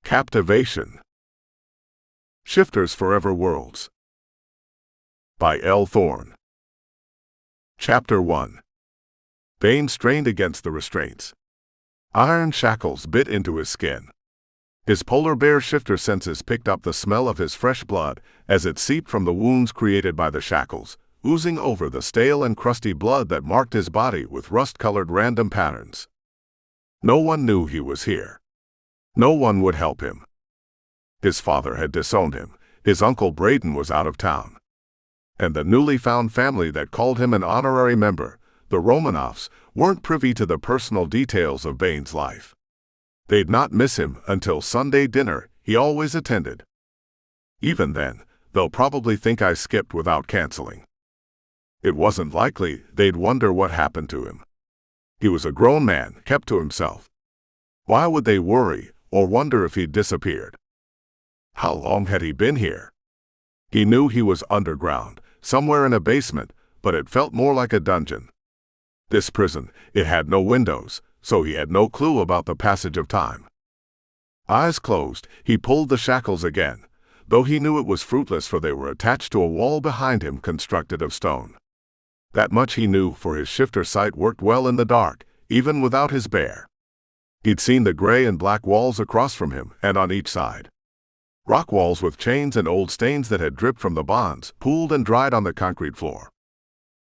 Captivation. Shifters Forever Worlds. By L. Thorne. Chapter 1. Bain strained against the restraints. Iron shackles bit into his skin. His polar bear shifter senses picked up the smell of his fresh blood as it seeped from the wounds created by the shackles, oozing over the stale and crusty blood that marked his body with rust-colored random patterns. No one knew he was here. No one would help him. His father had disowned him, his uncle Braden was out of town. And the newly found family that called him an honorary member, the Romanoffs, weren't privy to the personal details of Bain's life. They'd not miss him until Sunday dinner he always attended. Even then, they'll probably think I skipped without canceling. It wasn't likely they'd wonder what happened to him. He was a grown man, kept to himself. Why would they worry or wonder if he'd disappeared? How long had he been here? He knew he was underground, somewhere in a basement, but it felt more like a dungeon. This prison, it had no windows, so he had no clue about the passage of time. Eyes closed, he pulled the shackles again, though he knew it was fruitless for they were attached to a wall behind him constructed of stone. That much he knew, for his shifter sight worked well in the dark, even without his bear. He'd seen the gray and black walls across from him and on each side. Rock walls with chains and old stains that had dripped from the bonds, pooled and dried on the concrete floor.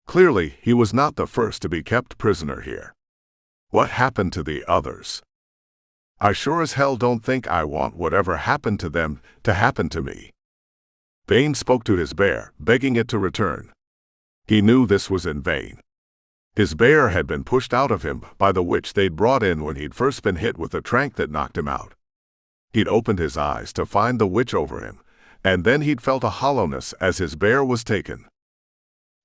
Clearly, he was not the first to be kept prisoner here. What happened to the others? I sure as hell don't think I want whatever happened to them to happen to me. Bain spoke to his bear, begging it to return. He knew this was in vain. His bear had been pushed out of him by the witch they'd brought in when he'd first been hit with the trank that knocked him out. He'd opened his eyes to find the witch over him, and then he'd felt a hollowness as his bear was taken.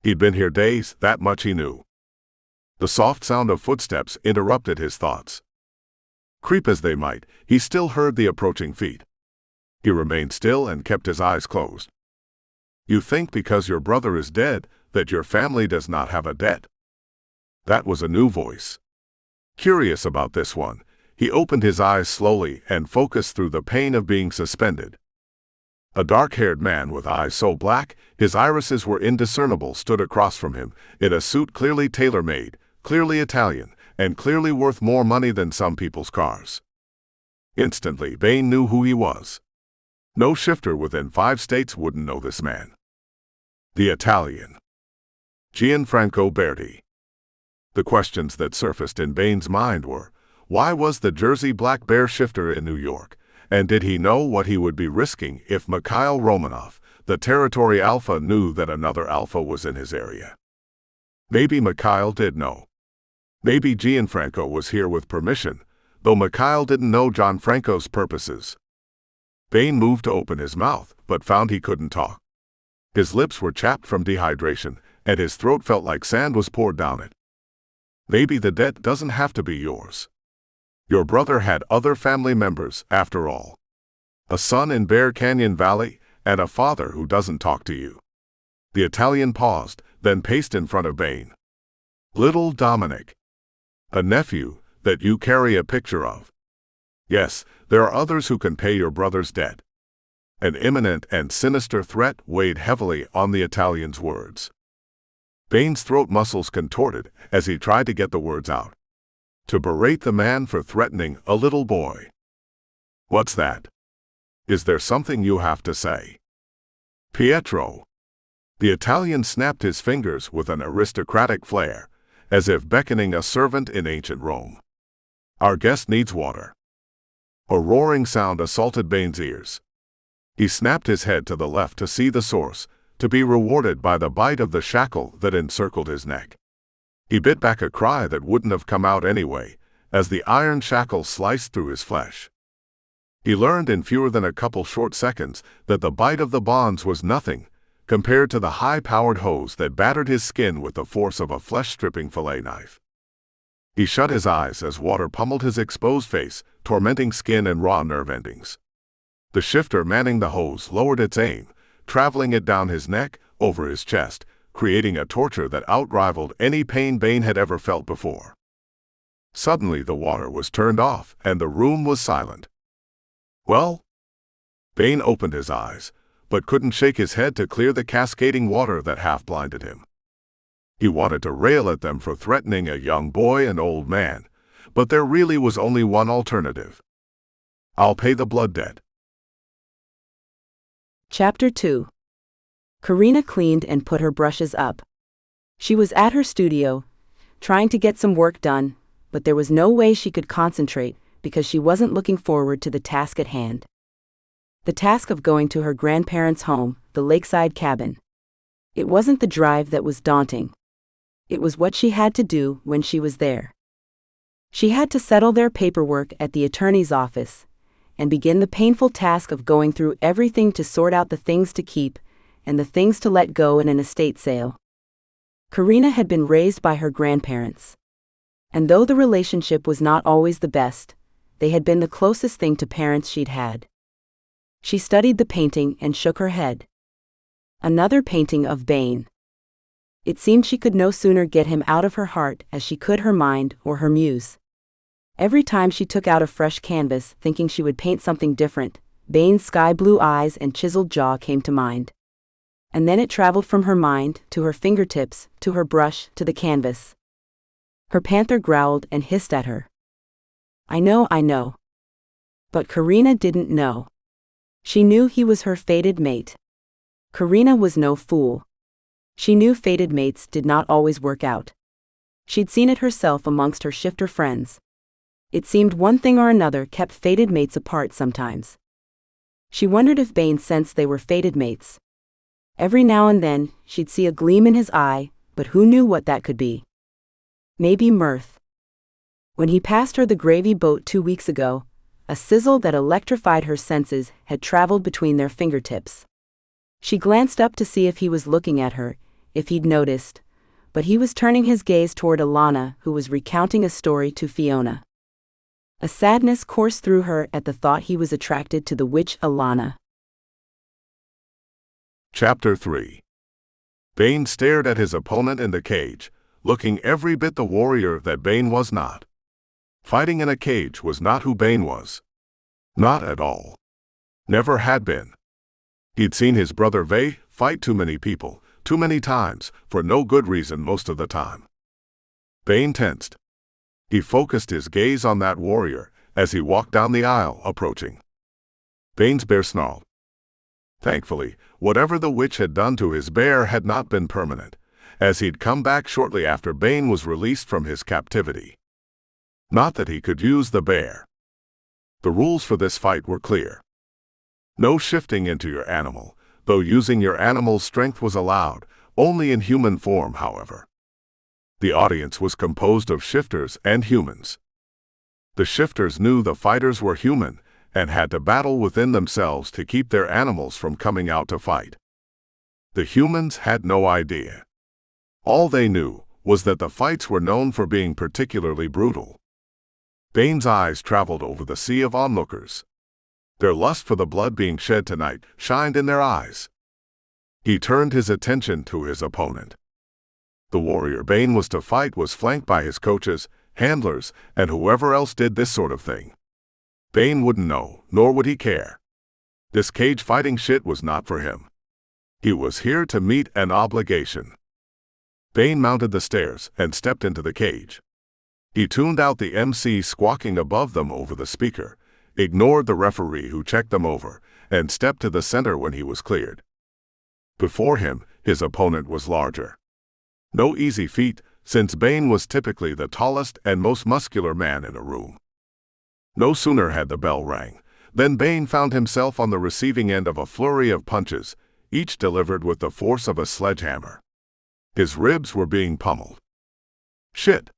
He'd been here days, that much he knew. The soft sound of footsteps interrupted his thoughts. Creep as they might, he still heard the approaching feet. He remained still and kept his eyes closed. You think because your brother is dead, that your family does not have a debt? That was a new voice. Curious about this one, he opened his eyes slowly and focused through the pain of being suspended. A dark-haired man with eyes so black, his irises were indiscernible stood across from him, in a suit clearly tailor-made, clearly Italian, and clearly worth more money than some people's cars. Instantly, Bain knew who he was. No shifter within 5 states wouldn't know this man. The Italian. Gianfranco Berti. The questions that surfaced in Bain's mind were, why was the Jersey Black Bear shifter in New York, and did he know what he would be risking if Mikhail Romanoff, the territory alpha, knew that another alpha was in his area? Maybe Mikhail did know. Maybe Gianfranco was here with permission, though Mikhail didn't know Gianfranco's purposes. Bain moved to open his mouth, but found he couldn't talk. His lips were chapped from dehydration, and his throat felt like sand was poured down it. Maybe the debt doesn't have to be yours. Your brother had other family members, after all. A son in Bear Canyon Valley, and a father who doesn't talk to you. The Italian paused, then paced in front of Bain. Little Dominic. A nephew that you carry a picture of. Yes, there are others who can pay your brother's debt. An imminent and sinister threat weighed heavily on the Italian's words. Bain's throat muscles contorted as he tried to get the words out. To berate the man for threatening a little boy. What's that? Is there something you have to say? Pietro. The Italian snapped his fingers with an aristocratic flair, as if beckoning a servant in ancient Rome. Our guest needs water. A roaring sound assaulted Bain's ears. He snapped his head to the left to see the source, to be rewarded by the bite of the shackle that encircled his neck. He bit back a cry that wouldn't have come out anyway, as the iron shackle sliced through his flesh. He learned in fewer than a couple short seconds that the bite of the bonds was nothing, compared to the high-powered hose that battered his skin with the force of a flesh-stripping fillet knife. He shut his eyes as water pummeled his exposed face, tormenting skin and raw nerve endings. The shifter manning the hose lowered its aim, traveling it down his neck, over his chest, creating a torture that outrivaled any pain Bain had ever felt before. Suddenly the water was turned off, and the room was silent. Well? Bain opened his eyes, but couldn't shake his head to clear the cascading water that half-blinded him. He wanted to rail at them for threatening a young boy and old man, but there really was only one alternative. I'll pay the blood debt. Chapter 2. Carina cleaned and put her brushes up. She was at her studio, trying to get some work done, but there was no way she could concentrate because she wasn't looking forward to the task at hand. The task of going to her grandparents' home, the lakeside cabin. It wasn't the drive that was daunting. It was what she had to do when she was there. She had to settle their paperwork at the attorney's office and begin the painful task of going through everything to sort out the things to keep and the things to let go in an estate sale. Carina had been raised by her grandparents. And though the relationship was not always the best, they had been the closest thing to parents she'd had. She studied the painting and shook her head. Another painting of Bain. It seemed she could no sooner get him out of her heart as she could her mind or her muse. Every time she took out a fresh canvas thinking she would paint something different, Bain's sky-blue eyes and chiseled jaw came to mind. And then it traveled from her mind, to her fingertips, to her brush, to the canvas. Her panther growled and hissed at her. I know. But Carina didn't know. She knew he was her fated mate. Carina was no fool. She knew fated mates did not always work out. She'd seen it herself amongst her shifter friends. It seemed one thing or another kept fated mates apart sometimes. She wondered if Bain sensed they were fated mates. Every now and then, she'd see a gleam in his eye, but who knew what that could be? Maybe mirth. When he passed her the gravy boat 2 weeks ago, a sizzle that electrified her senses had traveled between their fingertips. She glanced up to see if he was looking at her, if he'd noticed, but he was turning his gaze toward Alana, who was recounting a story to Fiona. A sadness coursed through her at the thought he was attracted to the witch Alana. Chapter 3. Bain stared at his opponent in the cage, looking every bit the warrior that Bain was not. Fighting in a cage was not who Bain was. Not at all. Never had been. He'd seen his brother Vay fight too many people, too many times, for no good reason most of the time. Bain tensed. He focused his gaze on that warrior as he walked down the aisle, approaching. Bain's bear snarled. Thankfully, whatever the witch had done to his bear had not been permanent, as he'd come back shortly after Bain was released from his captivity. Not that he could use the bear. The rules for this fight were clear. No shifting into your animal, though using your animal's strength was allowed, only in human form, however. The audience was composed of shifters and humans. The shifters knew the fighters were human and had to battle within themselves to keep their animals from coming out to fight. The humans had no idea. All they knew was that the fights were known for being particularly brutal. Bain's eyes traveled over the sea of onlookers. Their lust for the blood being shed tonight shined in their eyes. He turned his attention to his opponent. The warrior Bain was to fight was flanked by his coaches, handlers, and whoever else did this sort of thing. Bain wouldn't know, nor would he care. This cage fighting shit was not for him. He was here to meet an obligation. Bain mounted the stairs and stepped into the cage. He tuned out the MC squawking above them over the speaker, ignored the referee who checked them over, and stepped to the center when he was cleared. Before him, his opponent was larger. No easy feat, since Bain was typically the tallest and most muscular man in a room. No sooner had the bell rang than Bain found himself on the receiving end of a flurry of punches, each delivered with the force of a sledgehammer. His ribs were being pummeled. Shit.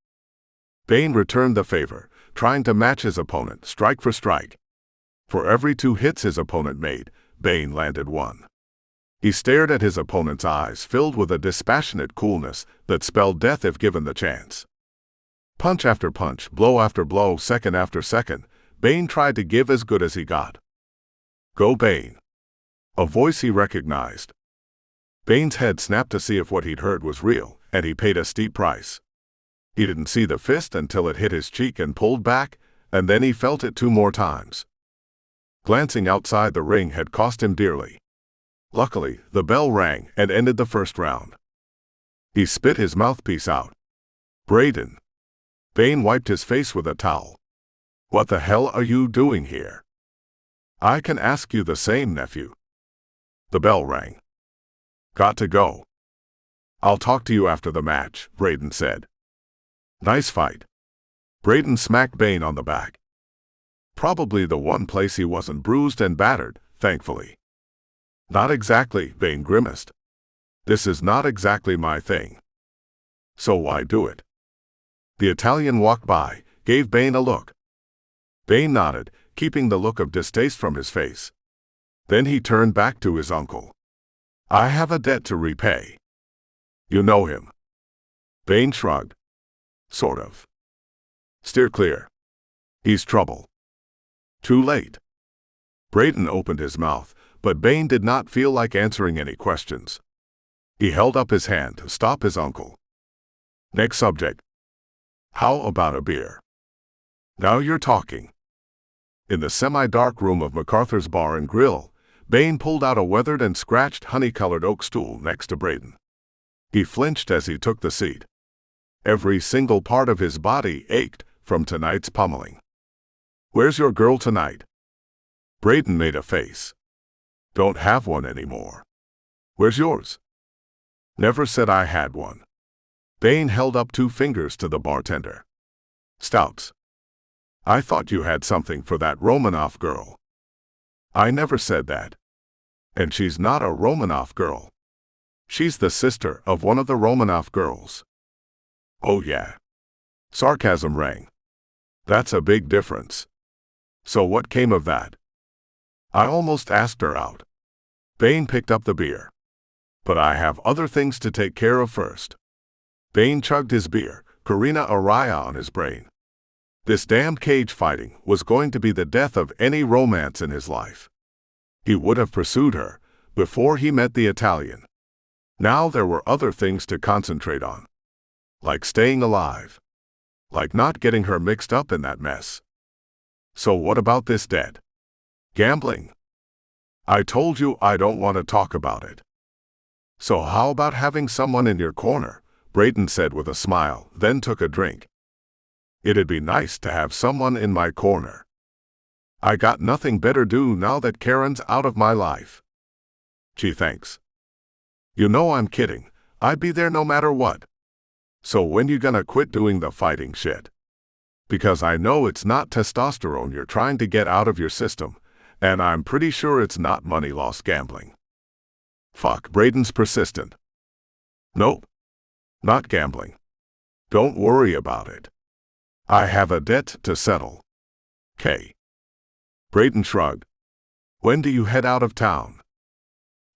Bain returned the favor, trying to match his opponent strike for strike. For every 2 hits his opponent made, Bain landed 1. He stared at his opponent's eyes filled with a dispassionate coolness that spelled death if given the chance. Punch after punch, blow after blow, second after second, Bain tried to give as good as he got. Go Bain. A voice he recognized. Bain's head snapped to see if what he'd heard was real, and he paid a steep price. He didn't see the fist until it hit his cheek and pulled back, and then he felt it 2 more times. Glancing outside the ring had cost him dearly. Luckily, the bell rang and ended the first round. He spit his mouthpiece out. Braden. Bain wiped his face with a towel. What the hell are you doing here? I can ask you the same, nephew. The bell rang. Got to go. I'll talk to you after the match, Braden said. Nice fight. Braden smacked Bain on the back. Probably the one place he wasn't bruised and battered, thankfully. Not exactly, Bain grimaced. This is not exactly my thing. So why do it? The Italian walked by, gave Bain a look. Bain nodded, keeping the look of distaste from his face. Then he turned back to his uncle. I have a debt to repay. You know him? Bain shrugged. Sort of. Steer clear. He's trouble. Too late. Braden opened his mouth, but Bain did not feel like answering any questions. He held up his hand to stop his uncle. Next subject. How about a beer? Now you're talking. In the semi-dark room of MacArthur's Bar and Grill, Bain pulled out a weathered and scratched honey-colored oak stool next to Braden. He flinched as he took the seat. Every single part of his body ached from tonight's pummeling. Where's your girl tonight? Braden made a face. Don't have one anymore. Where's yours? Never said I had one. Bain held up 2 fingers to the bartender. Stouts. I thought you had something for that Romanoff girl. I never said that. And she's not a Romanoff girl. She's the sister of one of the Romanoff girls. Oh yeah. Sarcasm rang. That's a big difference. So what came of that? I almost asked her out. Bain picked up the beer. But I have other things to take care of first. Bain chugged his beer, Carina Araya on his brain. This damned cage fighting was going to be the death of any romance in his life. He would have pursued her before he met the Italian. Now there were other things to concentrate on. Like staying alive. Like not getting her mixed up in that mess. So what about this debt? Gambling? I told you I don't want to talk about it. So how about having someone in your corner? Braden said with a smile, then took a drink. It'd be nice to have someone in my corner. I got nothing better do now that Karen's out of my life. Gee, thanks. You know I'm kidding. I'd be there no matter what. So when you gonna quit doing the fighting shit? Because I know it's not testosterone you're trying to get out of your system, and I'm pretty sure it's not money lost gambling. Fuck, Braden's persistent. Nope. Not gambling. Don't worry about it. I have a debt to settle. K. Braden shrugged. When do you head out of town?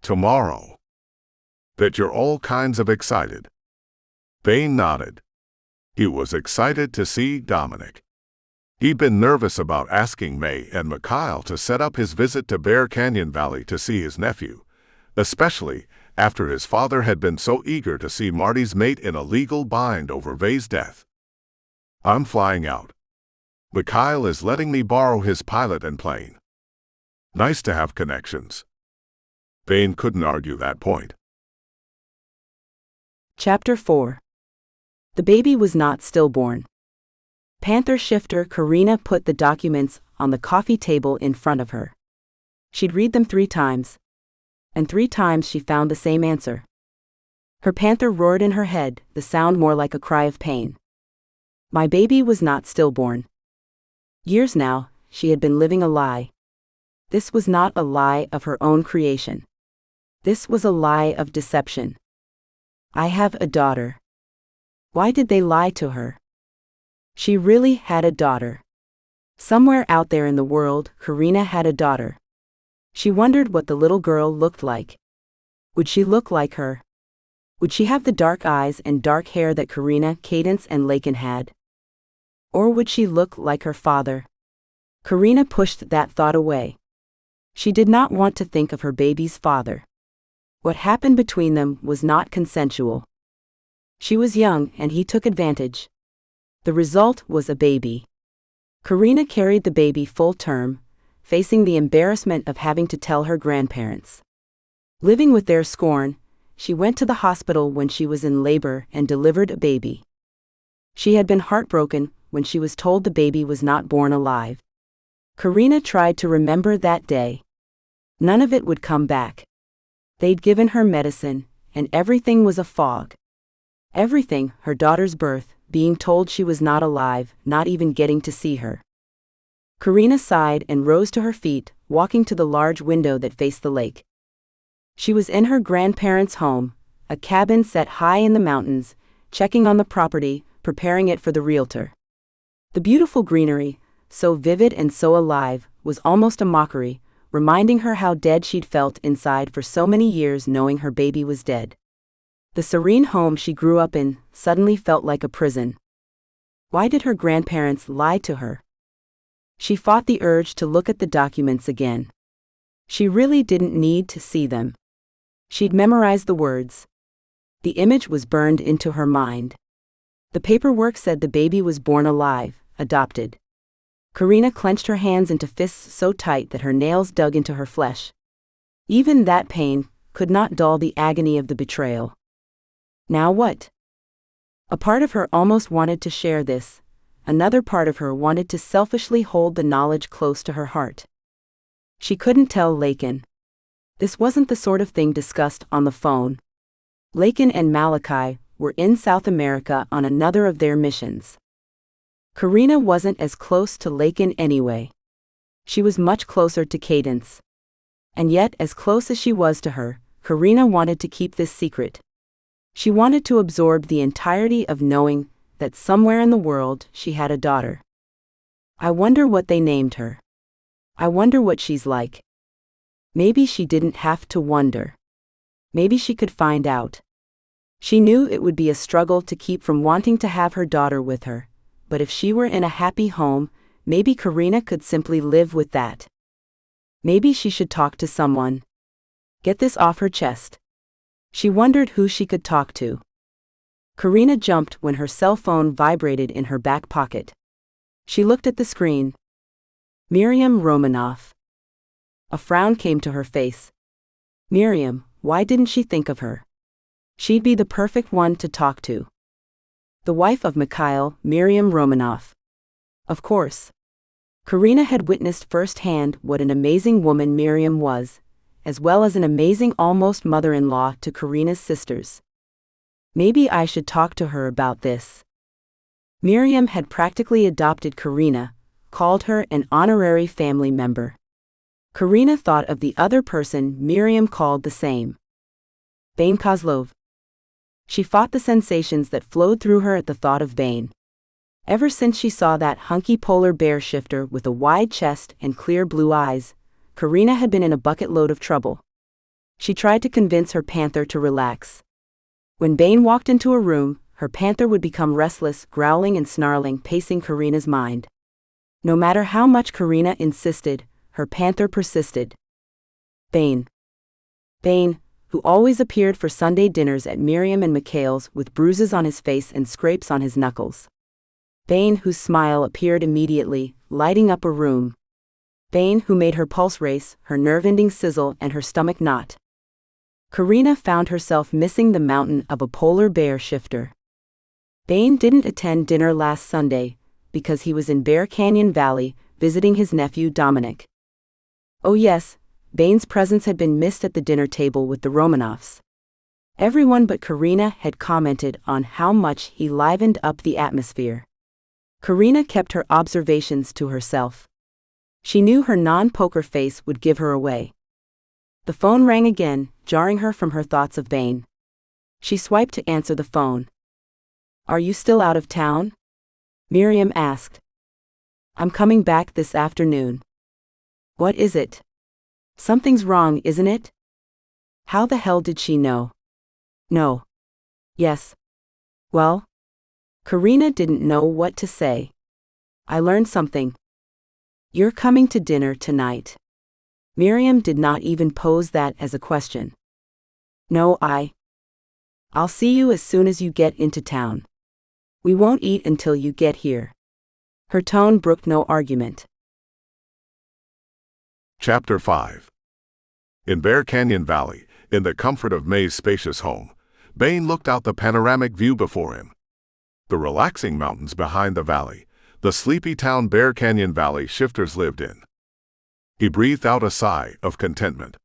Tomorrow. Bet you're all kinds of excited. Bain nodded. He was excited to see Dominic. He'd been nervous about asking May and Mikhail to set up his visit to Bear Canyon Valley to see his nephew, especially after his father had been so eager to see Marty's mate in a legal bind over Vay's death. I'm flying out. Mikhail is letting me borrow his pilot and plane. Nice to have connections. Bain couldn't argue that point. Chapter 4. The baby was not stillborn. Panther shifter Carina put the documents on the coffee table in front of her. She'd read them 3 times. And 3 times she found the same answer. Her panther roared in her head, the sound more like a cry of pain. My baby was not stillborn. Years now, she had been living a lie. This was not a lie of her own creation. This was a lie of deception. I have a daughter. Why did they lie to her? She really had a daughter. Somewhere out there in the world, Carina had a daughter. She wondered what the little girl looked like. Would she look like her? Would she have the dark eyes and dark hair that Carina, Cadence, and Lakin had? Or would she look like her father? Carina pushed that thought away. She did not want to think of her baby's father. What happened between them was not consensual. She was young and he took advantage. The result was a baby. Carina carried the baby full term, facing the embarrassment of having to tell her grandparents. Living with their scorn, she went to the hospital when she was in labor and delivered a baby. She had been heartbroken when she was told the baby was not born alive. Carina tried to remember that day. None of it would come back. They'd given her medicine, and everything was a fog. Everything, her daughter's birth, being told she was not alive, not even getting to see her. Carina sighed and rose to her feet, walking to the large window that faced the lake. She was in her grandparents' home, a cabin set high in the mountains, checking on the property, preparing it for the realtor. The beautiful greenery, so vivid and so alive, was almost a mockery, reminding her how dead she'd felt inside for so many years knowing her baby was dead. The serene home she grew up in suddenly felt like a prison. Why did her grandparents lie to her? She fought the urge to look at the documents again. She really didn't need to see them. She'd memorized the words. The image was burned into her mind. The paperwork said the baby was born alive, adopted. Carina clenched her hands into fists so tight that her nails dug into her flesh. Even that pain could not dull the agony of the betrayal. Now what? A part of her almost wanted to share this. Another part of her wanted to selfishly hold the knowledge close to her heart. She couldn't tell Lakin. This wasn't the sort of thing discussed on the phone. Lakin and Malachi were in South America on another of their missions. Carina wasn't as close to Lakin anyway. She was much closer to Cadence. And yet, as close as she was to her, Carina wanted to keep this secret. She wanted to absorb the entirety of knowing that somewhere in the world she had a daughter. I wonder what they named her. I wonder what she's like. Maybe she didn't have to wonder. Maybe she could find out. She knew it would be a struggle to keep from wanting to have her daughter with her, but if she were in a happy home, maybe Carina could simply live with that. Maybe she should talk to someone. Get this off her chest. She wondered who she could talk to. Carina jumped when her cell phone vibrated in her back pocket. She looked at the screen. Miriam Romanoff. A frown came to her face. Miriam, why didn't she think of her? She'd be the perfect one to talk to. The wife of Mikhail, Miriam Romanoff. Of course. Carina had witnessed firsthand what an amazing woman Miriam was, as well as an amazing almost mother-in-law to Carina's sisters. Maybe I should talk to her about this. Miriam had practically adopted Carina, called her an honorary family member. Carina thought of the other person Miriam called the same. Bain Kozlov. She fought the sensations that flowed through her at the thought of Bain. Ever since she saw that hunky polar bear shifter with a wide chest and clear blue eyes, Carina had been in a bucket load of trouble. She tried to convince her Panther to relax. When Bain walked into a room, her Panther would become restless, growling and snarling, pacing Carina's mind. No matter how much Carina insisted, her Panther persisted. Bain. Bain, who always appeared for Sunday dinners at Miriam and Mikhail's with bruises on his face and scrapes on his knuckles. Bain, whose smile appeared immediately, lighting up a room. Bain, who made her pulse race, her nerve-ending sizzle and her stomach knot. Carina found herself missing the mountain of a polar bear shifter. Bain didn't attend dinner last Sunday because he was in Bear Canyon Valley visiting his nephew Dominic. Oh yes, Bain's presence had been missed at the dinner table with the Romanoffs. Everyone but Carina had commented on how much he livened up the atmosphere. Carina kept her observations to herself. She knew her non-poker face would give her away. The phone rang again, jarring her from her thoughts of Bain. She swiped to answer the phone. Are you still out of town? Miriam asked. I'm coming back this afternoon. What is it? Something's wrong, isn't it? How the hell did she know? No. Yes. Well? Carina didn't know what to say. I learned something. You're coming to dinner tonight. Miriam did not even pose that as a question. No, I'll see you as soon as you get into town. We won't eat until you get here. Her tone brooked no argument. Chapter 5. In Bear Canyon Valley, in the comfort of May's spacious home, Bain looked out the panoramic view before him. The relaxing mountains behind the valley, the sleepy town Bear Canyon Valley shifters lived in. He breathed out a sigh of contentment.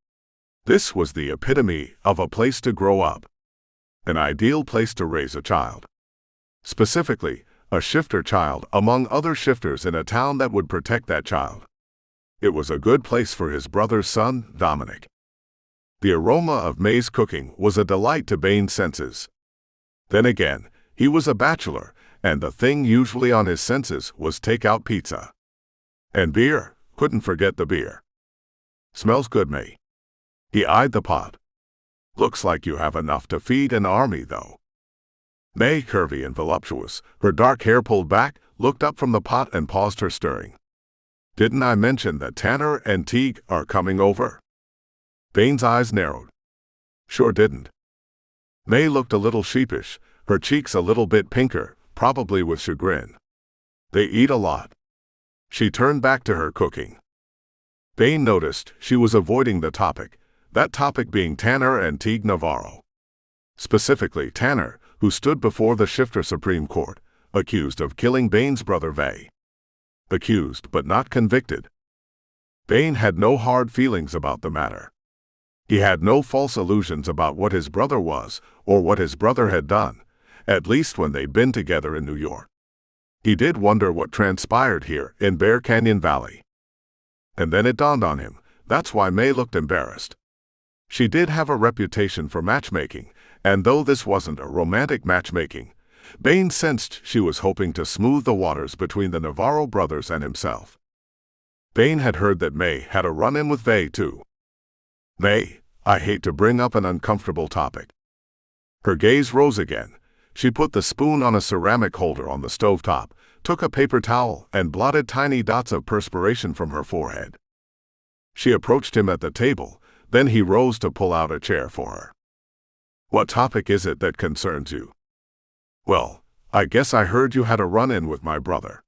This was the epitome of a place to grow up. An ideal place to raise a child. Specifically, a shifter child among other shifters in a town that would protect that child. It was a good place for his brother's son, Dominic. The aroma of May's cooking was a delight to Bain's senses. Then again, he was a bachelor, and the thing usually on his senses was take-out pizza. And beer, couldn't forget the beer. Smells good, May. He eyed the pot. Looks like you have enough to feed an army, though. May, curvy and voluptuous, her dark hair pulled back, looked up from the pot and paused her stirring. Didn't I mention that Tanner and Teague are coming over? Bain's eyes narrowed. Sure didn't. May looked a little sheepish, her cheeks a little bit pinker, probably with chagrin. They eat a lot. She turned back to her cooking. Bain noticed she was avoiding the topic, that topic being Tanner and Teague Navarro. Specifically Tanner, who stood before the Shifter Supreme Court, accused of killing Bain's brother Vay. Accused but not convicted. Bain had no hard feelings about the matter. He had no false illusions about what his brother was or what his brother had done, at least when they'd been together in New York. He did wonder what transpired here in Bear Canyon Valley. And then it dawned on him, that's why May looked embarrassed. She did have a reputation for matchmaking, and though this wasn't a romantic matchmaking, Bain sensed she was hoping to smooth the waters between the Navarro brothers and himself. Bain had heard that May had a run-in with Vay too. May, I hate to bring up an uncomfortable topic. Her gaze rose again. She put the spoon on a ceramic holder on the stovetop, took a paper towel, and blotted tiny dots of perspiration from her forehead. She approached him at the table, then he rose to pull out a chair for her. What topic is it that concerns you? Well, I guess I heard you had a run-in with my brother.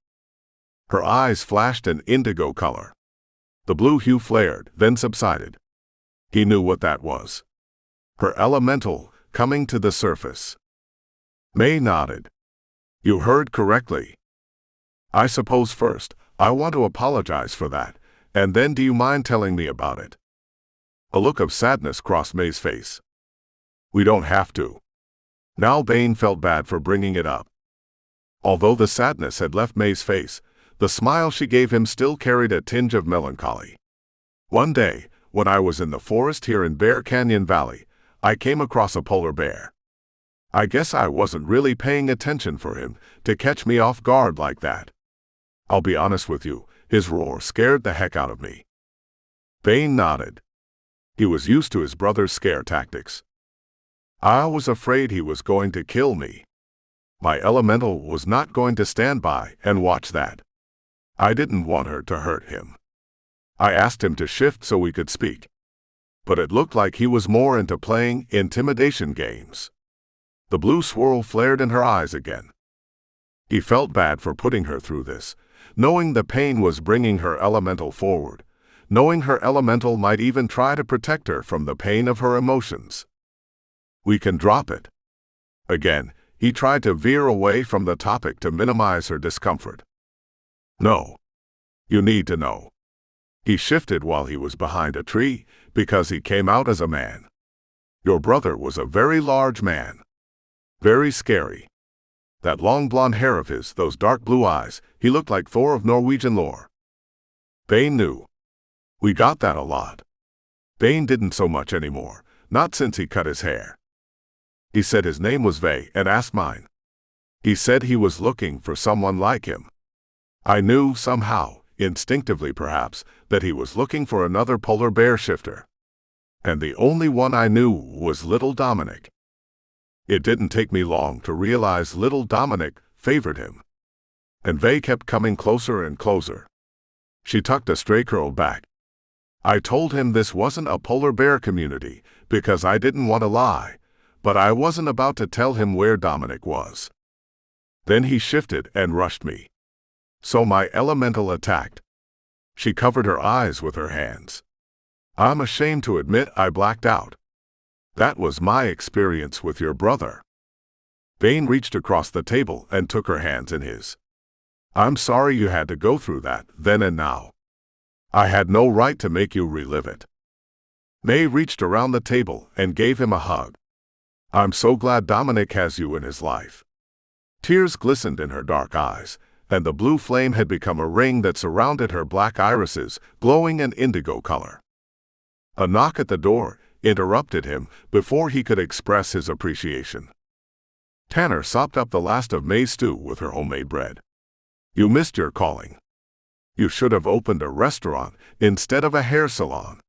Her eyes flashed an indigo color. The blue hue flared, then subsided. He knew what that was. Her elemental, coming to the surface. May nodded. You heard correctly. I suppose first, I want to apologize for that, and then do you mind telling me about it? A look of sadness crossed May's face. We don't have to. Now Bain felt bad for bringing it up. Although the sadness had left May's face, the smile she gave him still carried a tinge of melancholy. One day, when I was in the forest here in Bear Canyon Valley, I came across a polar bear. I guess I wasn't really paying attention for him to catch me off guard like that. I'll be honest with you, his roar scared the heck out of me. Bain nodded. He was used to his brother's scare tactics. I was afraid he was going to kill me. My elemental was not going to stand by and watch that. I didn't want her to hurt him. I asked him to shift so we could speak. But it looked like he was more into playing intimidation games. The blue swirl flared in her eyes again. He felt bad for putting her through this, knowing the pain was bringing her elemental forward, knowing her elemental might even try to protect her from the pain of her emotions. We can drop it. Again, he tried to veer away from the topic to minimize her discomfort. No. You need to know. He shifted while he was behind a tree, because he came out as a man. Your brother was a very large man. Very scary. That long blonde hair of his, those dark blue eyes, he looked like Thor of Norwegian lore. Bain knew. We got that a lot. Bain didn't so much anymore, not since he cut his hair. He said his name was Vay and asked mine. He said he was looking for someone like him. I knew somehow, instinctively perhaps, that he was looking for another polar bear shifter. And the only one I knew was little Dominic. It didn't take me long to realize little Dominic favored him. And Vay kept coming closer and closer. She tucked a stray curl back. I told him this wasn't a polar bear community, because I didn't want to lie, but I wasn't about to tell him where Dominic was. Then he shifted and rushed me. So my elemental attacked. She covered her eyes with her hands. I'm ashamed to admit I blacked out. That was my experience with your brother. Bain reached across the table and took her hands in his. I'm sorry you had to go through that then and now. I had no right to make you relive it. May reached around the table and gave him a hug. I'm so glad Dominic has you in his life. Tears glistened in her dark eyes, and the blue flame had become a ring that surrounded her black irises, glowing an indigo color. A knock at the door interrupted him before he could express his appreciation. Tanner sopped up the last of May's stew with her homemade bread. You missed your calling. You should have opened a restaurant instead of a hair salon.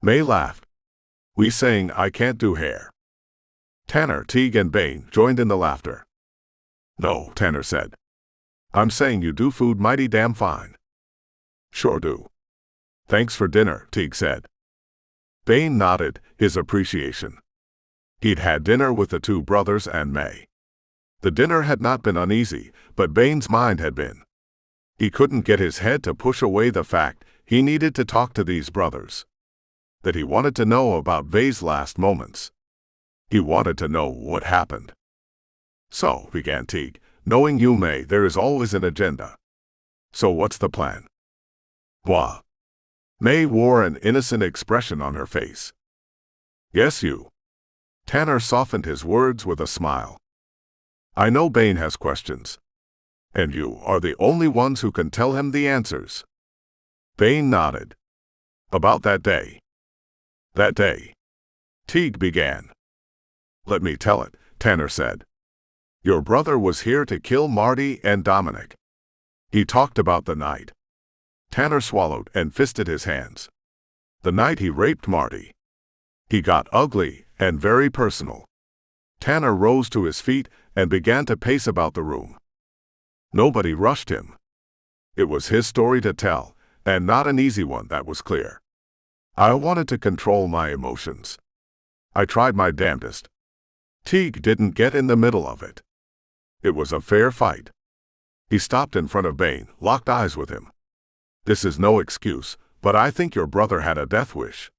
May laughed. We saying I can't do hair. Tanner, Teague, and Bain joined in the laughter. No, Tanner said. I'm saying you do food mighty damn fine. Sure do. Thanks for dinner, Teague said. Bain nodded his appreciation. He'd had dinner with the two brothers and May. The dinner had not been uneasy, but Bain's mind had been. He couldn't get his head to push away the fact he needed to talk to these brothers. That he wanted to know about Vay's last moments. He wanted to know what happened. So, began Teague, knowing you, May, there is always an agenda. So what's the plan? What? May wore an innocent expression on her face. Yes, you. Tanner softened his words with a smile. I know Bain has questions. And you are the only ones who can tell him the answers. Bain nodded. About that day. That day. Teague began. Let me tell it, Tanner said. Your brother was here to kill Marty and Dominic. He talked about the night. Tanner swallowed and fisted his hands. The night he raped Marty. He got ugly and very personal. Tanner rose to his feet and began to pace about the room. Nobody rushed him. It was his story to tell, and not an easy one, that was clear. I wanted to control my emotions. I tried my damnedest. Teague didn't get in the middle of it. It was a fair fight. He stopped in front of Bain, locked eyes with him. This is no excuse, but I think your brother had a death wish.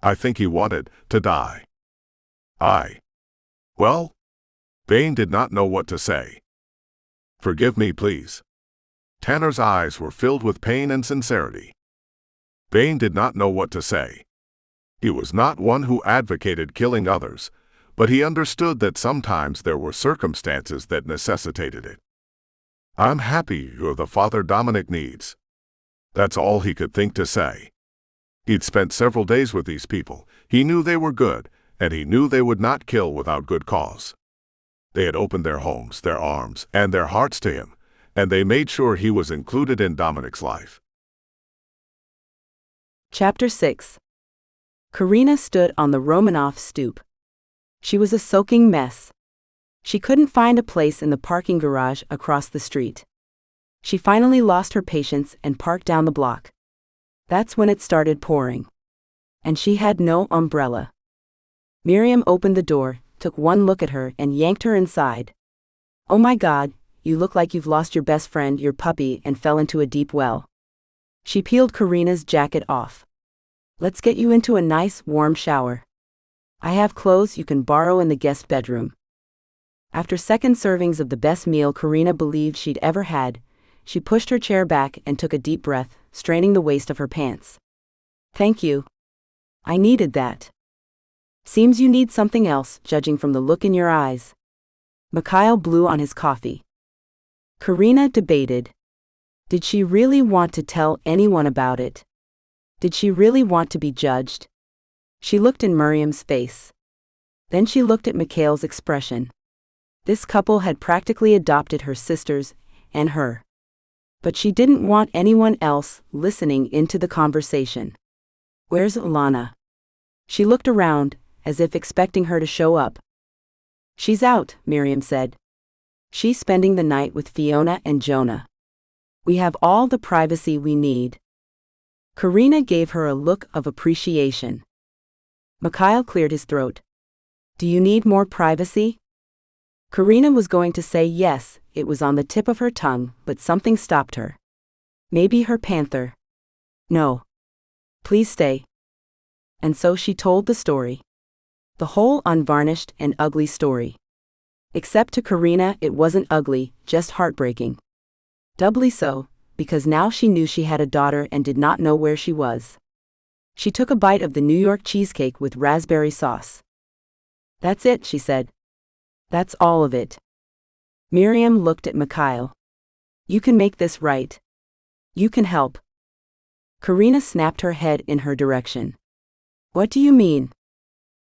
I think he wanted to die. Well? Bain did not know what to say. Forgive me, please. Tanner's eyes were filled with pain and sincerity. Bain did not know what to say. He was not one who advocated killing others, but he understood that sometimes there were circumstances that necessitated it. I'm happy you're the father Dominic needs. That's all he could think to say. He'd spent several days with these people. He knew they were good, and he knew they would not kill without good cause. They had opened their homes, their arms, and their hearts to him, and they made sure he was included in Dominic's life. Chapter 6. Carina stood on the Romanoff stoop. She was a soaking mess. She couldn't find a place in the parking garage across the street. She finally lost her patience and parked down the block. That's when it started pouring. And she had no umbrella. Miriam opened the door, took one look at her, and yanked her inside. Oh my God, you look like you've lost your best friend, your puppy, and fell into a deep well. She peeled Carina's jacket off. Let's get you into a nice, warm shower. I have clothes you can borrow in the guest bedroom. After second servings of the best meal Carina believed she'd ever had, she pushed her chair back and took a deep breath, straining the waist of her pants. Thank you. I needed that. Seems you need something else, judging from the look in your eyes. Mikhail blew on his coffee. Carina debated. Did she really want to tell anyone about it? Did she really want to be judged? She looked in Miriam's face. Then she looked at Mikhail's expression. This couple had practically adopted her sisters and her. But she didn't want anyone else listening into the conversation. Where's Alana? She looked around, as if expecting her to show up. She's out, Miriam said. She's spending the night with Fiona and Jonah. We have all the privacy we need. Carina gave her a look of appreciation. Mikhail cleared his throat. Do you need more privacy? Carina was going to say yes, it was on the tip of her tongue, but something stopped her. Maybe her Panther. No. Please stay. And so she told the story. The whole unvarnished and ugly story. Except to Carina, it wasn't ugly, just heartbreaking. Doubly so, because now she knew she had a daughter and did not know where she was. She took a bite of the New York cheesecake with raspberry sauce. That's it, she said. That's all of it. Miriam looked at Mikhail. You can make this right. You can help. Carina snapped her head in her direction. What do you mean?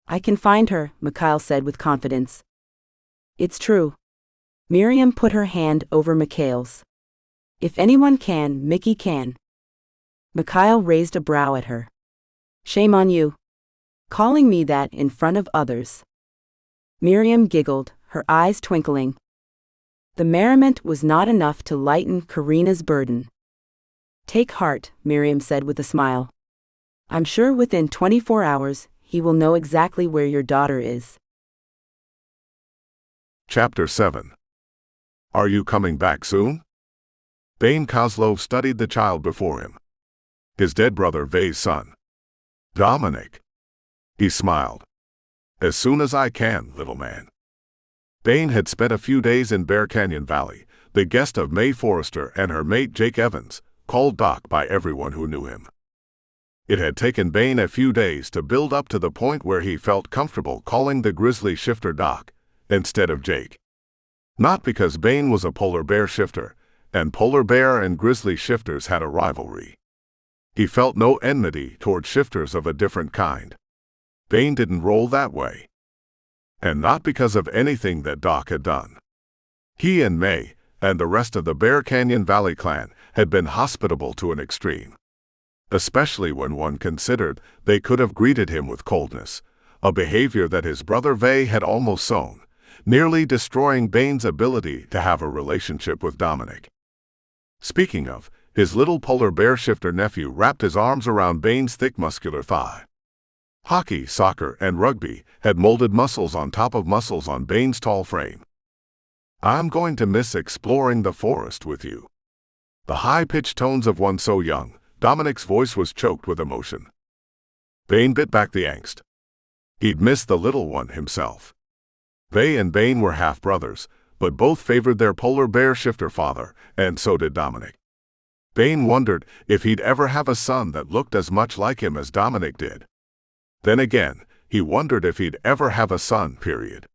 I can find her, Mikhail said with confidence. It's true. Miriam put her hand over Mikhail's. If anyone can, Mickey can. Mikhail raised a brow at her. Shame on you. Calling me that in front of others. Miriam giggled, her eyes twinkling. The merriment was not enough to lighten Carina's burden. Take heart, Miriam said with a smile. I'm sure within 24 hours, he will know exactly where your daughter is. Chapter 7. Are you coming back soon? Bain Kozlov studied the child before him. His dead brother Vay's son. Dominic. He smiled. As soon as I can, little man. Bain had spent a few days in Bear Canyon Valley, the guest of Mae Forrester and her mate Jake Evans, called Doc by everyone who knew him. It had taken Bain a few days to build up to the point where he felt comfortable calling the grizzly shifter Doc, instead of Jake. Not because Bain was a polar bear shifter, and polar bear and grizzly shifters had a rivalry. He felt no enmity toward shifters of a different kind. Bain didn't roll that way. And not because of anything that Doc had done. He and Mae, and the rest of the Bear Canyon Valley clan, had been hospitable to an extreme. Especially when one considered they could have greeted him with coldness, a behavior that his brother Vay had almost sown, nearly destroying Bain's ability to have a relationship with Dominic. Speaking of, his little polar bear shifter nephew wrapped his arms around Bain's thick muscular thigh. Hockey, soccer, and rugby had molded muscles on top of muscles on Bain's tall frame. I'm going to miss exploring the forest with you. The high-pitched tones of one so young, Dominic's voice was choked with emotion. Bain bit back the angst. He'd miss the little one himself. Vay and Bain were half-brothers, but both favored their polar bear shifter father, and so did Dominic. Bain wondered if he'd ever have a son that looked as much like him as Dominic did. Then again, he wondered if he'd ever have a son, period.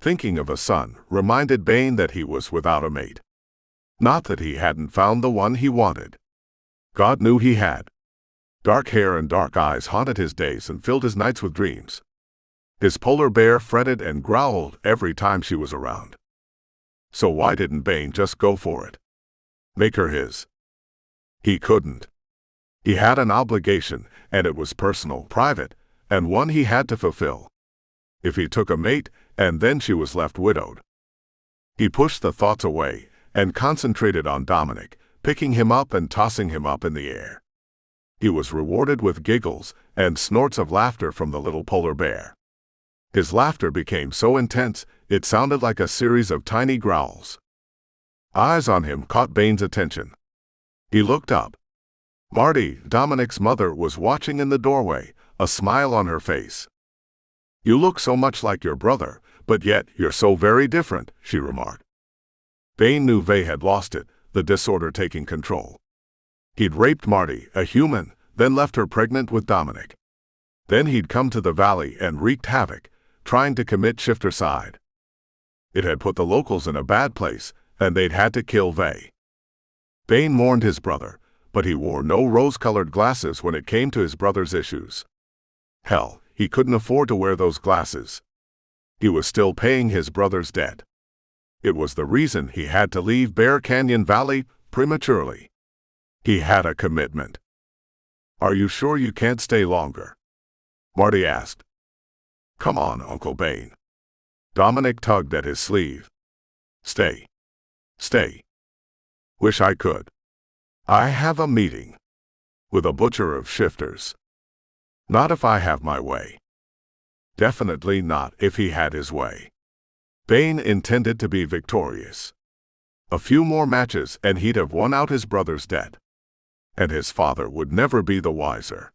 Thinking of a son reminded Bain that he was without a mate. Not that he hadn't found the one he wanted. God knew he had. Dark hair and dark eyes haunted his days and filled his nights with dreams. His polar bear fretted and growled every time she was around. So why didn't Bain just go for it? Make her his? He couldn't. He had an obligation, and it was personal, private, and one he had to fulfill. If he took a mate, and then she was left widowed. He pushed the thoughts away, and concentrated on Dominic, picking him up and tossing him up in the air. He was rewarded with giggles and snorts of laughter from the little polar bear. His laughter became so intense, it sounded like a series of tiny growls. Eyes on him caught Bain's attention. He looked up. Marty, Dominic's mother, was watching in the doorway, a smile on her face. You look so much like your brother, but yet you're so very different, she remarked. Bain knew Vay had lost it, the disorder taking control. He'd raped Marty, a human, then left her pregnant with Dominic. Then he'd come to the valley and wreaked havoc, trying to commit shiftercide. It had put the locals in a bad place, and they'd had to kill Vay. Bain mourned his brother, but he wore no rose-colored glasses when it came to his brother's issues. Hell, he couldn't afford to wear those glasses. He was still paying his brother's debt. It was the reason he had to leave Bear Canyon Valley prematurely. He had a commitment. Are you sure you can't stay longer? Marty asked. Come on, Uncle Bain. Dominic tugged at his sleeve. Stay. Stay. Wish I could. I have a meeting. With a butcher of shifters. Not if I have my way. Definitely not if he had his way. Bain intended to be victorious. A few more matches and he'd have won out his brother's debt. and his father would never be the wiser.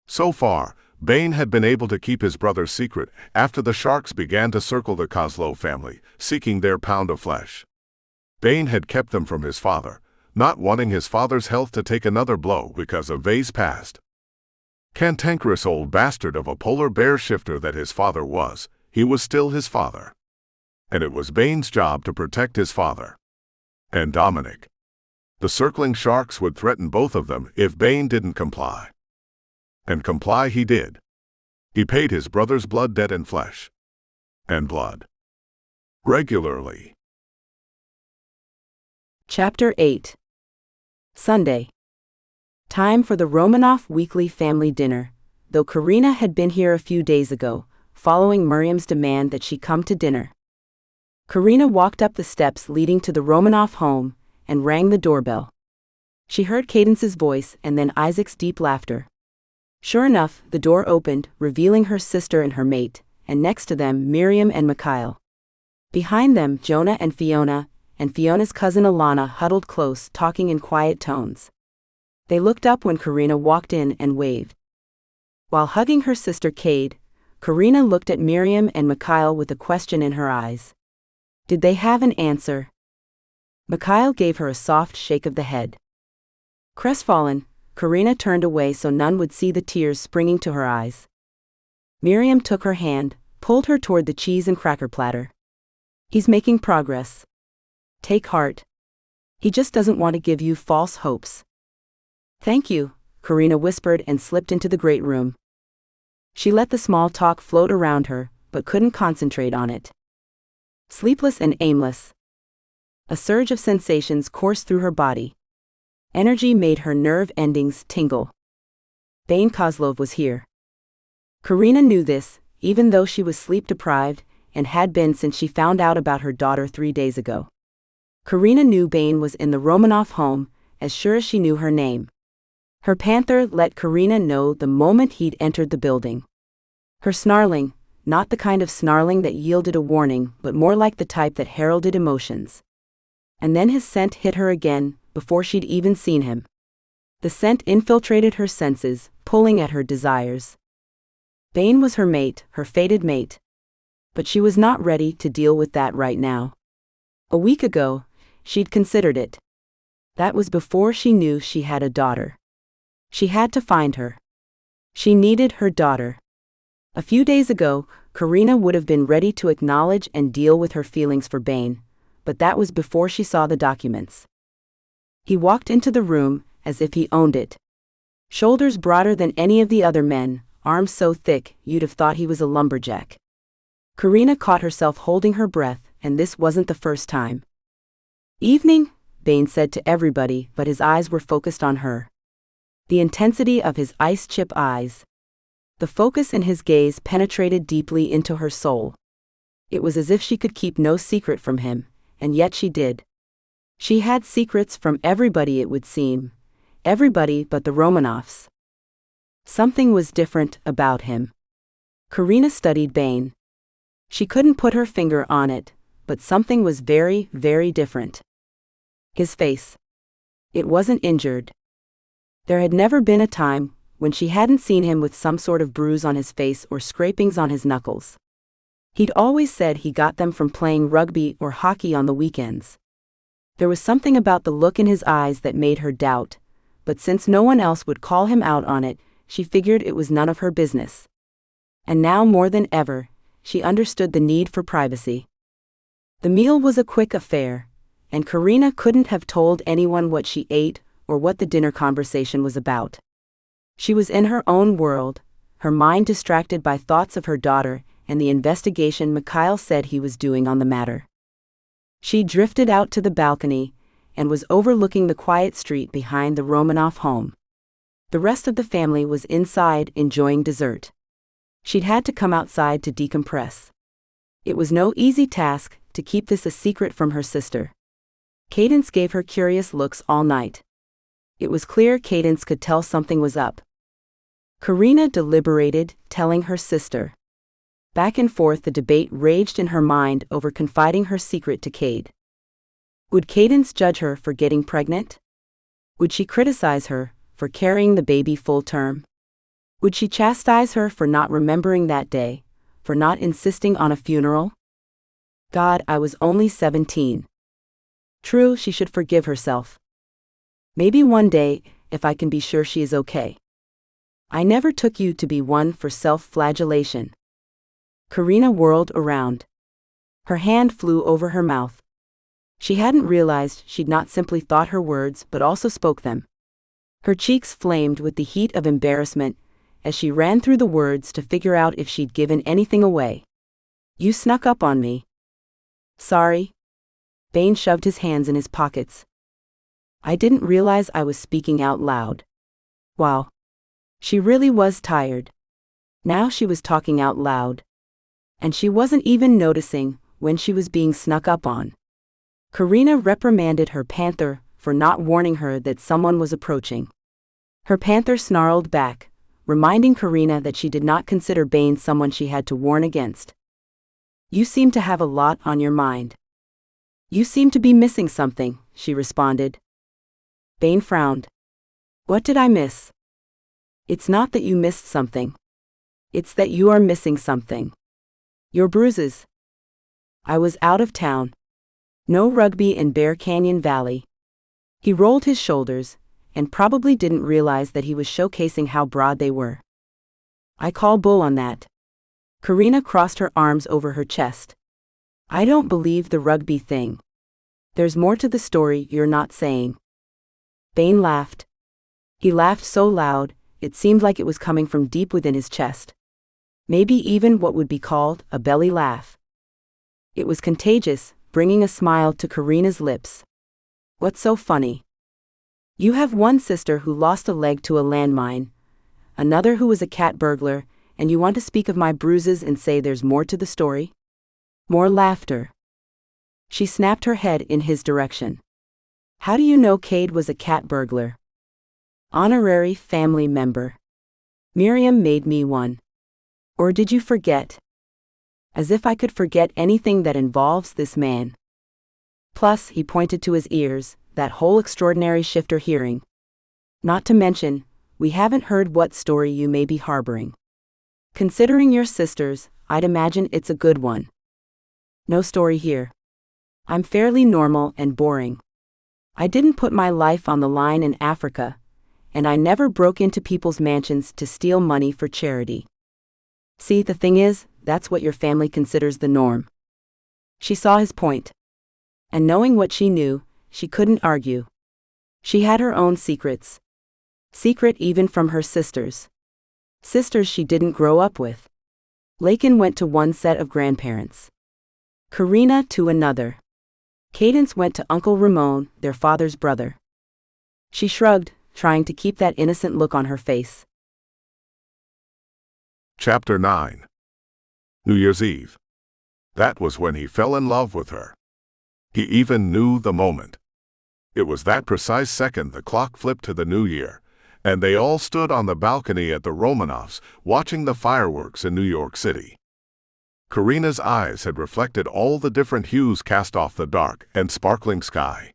So far, Bain had been able to keep his brother's secret after the sharks began to circle the Kozlov family, seeking their pound of flesh. Bain had kept them from his father, not wanting his father's health to take another blow because of Vay's past. Cantankerous old bastard of a polar bear shifter that his father was, he was still his father. And it was Bain's job to protect his father. And Dominic. The circling sharks would threaten both of them if Bain didn't comply. And comply he did. He paid his brother's blood debt in flesh. And blood. Regularly. Chapter 8. Sunday. Time for the Romanoff weekly family dinner, though Carina had been here a few days ago, following Miriam's demand that she come to dinner. Carina walked up the steps leading to the Romanoff home and rang the doorbell. She heard Cadence's voice and then Isaac's deep laughter. Sure enough, the door opened, revealing her sister and her mate, and next to them Miriam and Mikhail. Behind them Jonah and Fiona's cousin Alana huddled close, talking in quiet tones. They looked up when Carina walked in and waved. While hugging her sister Cade, Carina looked at Miriam and Mikhail with a question in her eyes. Did they have an answer? Mikhail gave her a soft shake of the head. Crestfallen, Carina turned away so none would see the tears springing to her eyes. Miriam took her hand, pulled her toward the cheese and cracker platter. He's making progress. Take heart. He just doesn't want to give you false hopes. Thank you, Carina whispered and slipped into the great room. She let the small talk float around her, but couldn't concentrate on it. Sleepless and aimless. A surge of sensations coursed through her body. Energy made her nerve endings tingle. Bain Kozlov was here. Carina knew this, even though she was sleep-deprived, and had been since she found out about her daughter 3 days ago. Carina knew Bain was in the Romanoff home, as sure as she knew her name. Her Panther let Carina know the moment he'd entered the building. Her snarling, not the kind of snarling that yielded a warning, but more like the type that heralded emotions. And then his scent hit her again, before she'd even seen him. The scent infiltrated her senses, pulling at her desires. Bain was her mate, her fated mate. But she was not ready to deal with that right now. A week ago, she'd considered it. That was before she knew she had a daughter. She had to find her. She needed her daughter. A few days ago, Carina would have been ready to acknowledge and deal with her feelings for Bain, but that was before she saw the documents. He walked into the room as if he owned it. Shoulders broader than any of the other men, arms so thick you'd have thought he was a lumberjack. Carina caught herself holding her breath, and this wasn't the first time. Evening, Bain said to everybody, but his eyes were focused on her. The intensity of his ice-chip eyes. The focus in his gaze penetrated deeply into her soul. It was as if she could keep no secret from him, and yet she did. She had secrets from everybody, it would seem. Everybody but the Romanoffs. Something was different about him. Carina studied Bain. She couldn't put her finger on it, but something was very, very different. His face. It wasn't injured. There had never been a time when she hadn't seen him with some sort of bruise on his face or scrapings on his knuckles. He'd always said he got them from playing rugby or hockey on the weekends. There was something about the look in his eyes that made her doubt, but since no one else would call him out on it, she figured it was none of her business. And now more than ever, she understood the need for privacy. The meal was a quick affair, and Carina couldn't have told anyone what she ate or what the dinner conversation was about. She was in her own world, her mind distracted by thoughts of her daughter and the investigation Mikhail said he was doing on the matter. She drifted out to the balcony and was overlooking the quiet street behind the Romanoff home. The rest of the family was inside enjoying dessert. She'd had to come outside to decompress. It was no easy task to keep this a secret from her sister. Cadence gave her curious looks all night. It was clear Cadence could tell something was up. Carina deliberated, telling her sister. Back and forth the debate raged in her mind over confiding her secret to Cade. Would Cadence judge her for getting pregnant? Would she criticize her for carrying the baby full term? Would she chastise her for not remembering that day, for not insisting on a funeral? God, I was only 17. True, she should forgive herself. Maybe one day, if I can be sure she is okay. I never took you to be one for self-flagellation. Carina whirled around. Her hand flew over her mouth. She hadn't realized she'd not simply thought her words but also spoke them. Her cheeks flamed with the heat of embarrassment as she ran through the words to figure out if she'd given anything away. You snuck up on me. Sorry. Bain shoved his hands in his pockets. I didn't realize I was speaking out loud. Wow. She really was tired. Now she was talking out loud. And she wasn't even noticing when she was being snuck up on. Carina reprimanded her Panther for not warning her that someone was approaching. Her Panther snarled back, reminding Carina that she did not consider Bain someone she had to warn against. You seem to have a lot on your mind. You seem to be missing something, she responded. Bain frowned. What did I miss? It's not that you missed something. It's that you are missing something. Your bruises. I was out of town. No rugby in Bear Canyon Valley. He rolled his shoulders, and probably didn't realize that he was showcasing how broad they were. I call bull on that. Carina crossed her arms over her chest. I don't believe the rugby thing. There's more to the story you're not saying. Bain laughed. He laughed so loud, it seemed like it was coming from deep within his chest. Maybe even what would be called a belly laugh. It was contagious, bringing a smile to Carina's lips. What's so funny? You have one sister who lost a leg to a landmine, another who was a cat burglar, and you want to speak of my bruises and say there's more to the story? More laughter. She snapped her head in his direction. How do you know Cade was a cat burglar? Honorary family member. Miriam made me one. Or did you forget? As if I could forget anything that involves this man. Plus, he pointed to his ears, that whole extraordinary shifter hearing. Not to mention, we haven't heard what story you may be harboring. Considering your sisters, I'd imagine it's a good one. No story here. I'm fairly normal and boring. I didn't put my life on the line in Africa, and I never broke into people's mansions to steal money for charity. See, the thing is, that's what your family considers the norm. She saw his point. And knowing what she knew, she couldn't argue. She had her own secrets. Secret even from her sisters. Sisters she didn't grow up with. Lakin went to one set of grandparents. Carina to another. Cadence went to Uncle Ramon, their father's brother. She shrugged, trying to keep that innocent look on her face. Chapter 9. New Year's Eve. That was when he fell in love with her. He even knew the moment. It was that precise second the clock flipped to the new year, and they all stood on the balcony at the Romanoffs watching the fireworks in New York City. Carina's eyes had reflected all the different hues cast off the dark and sparkling sky.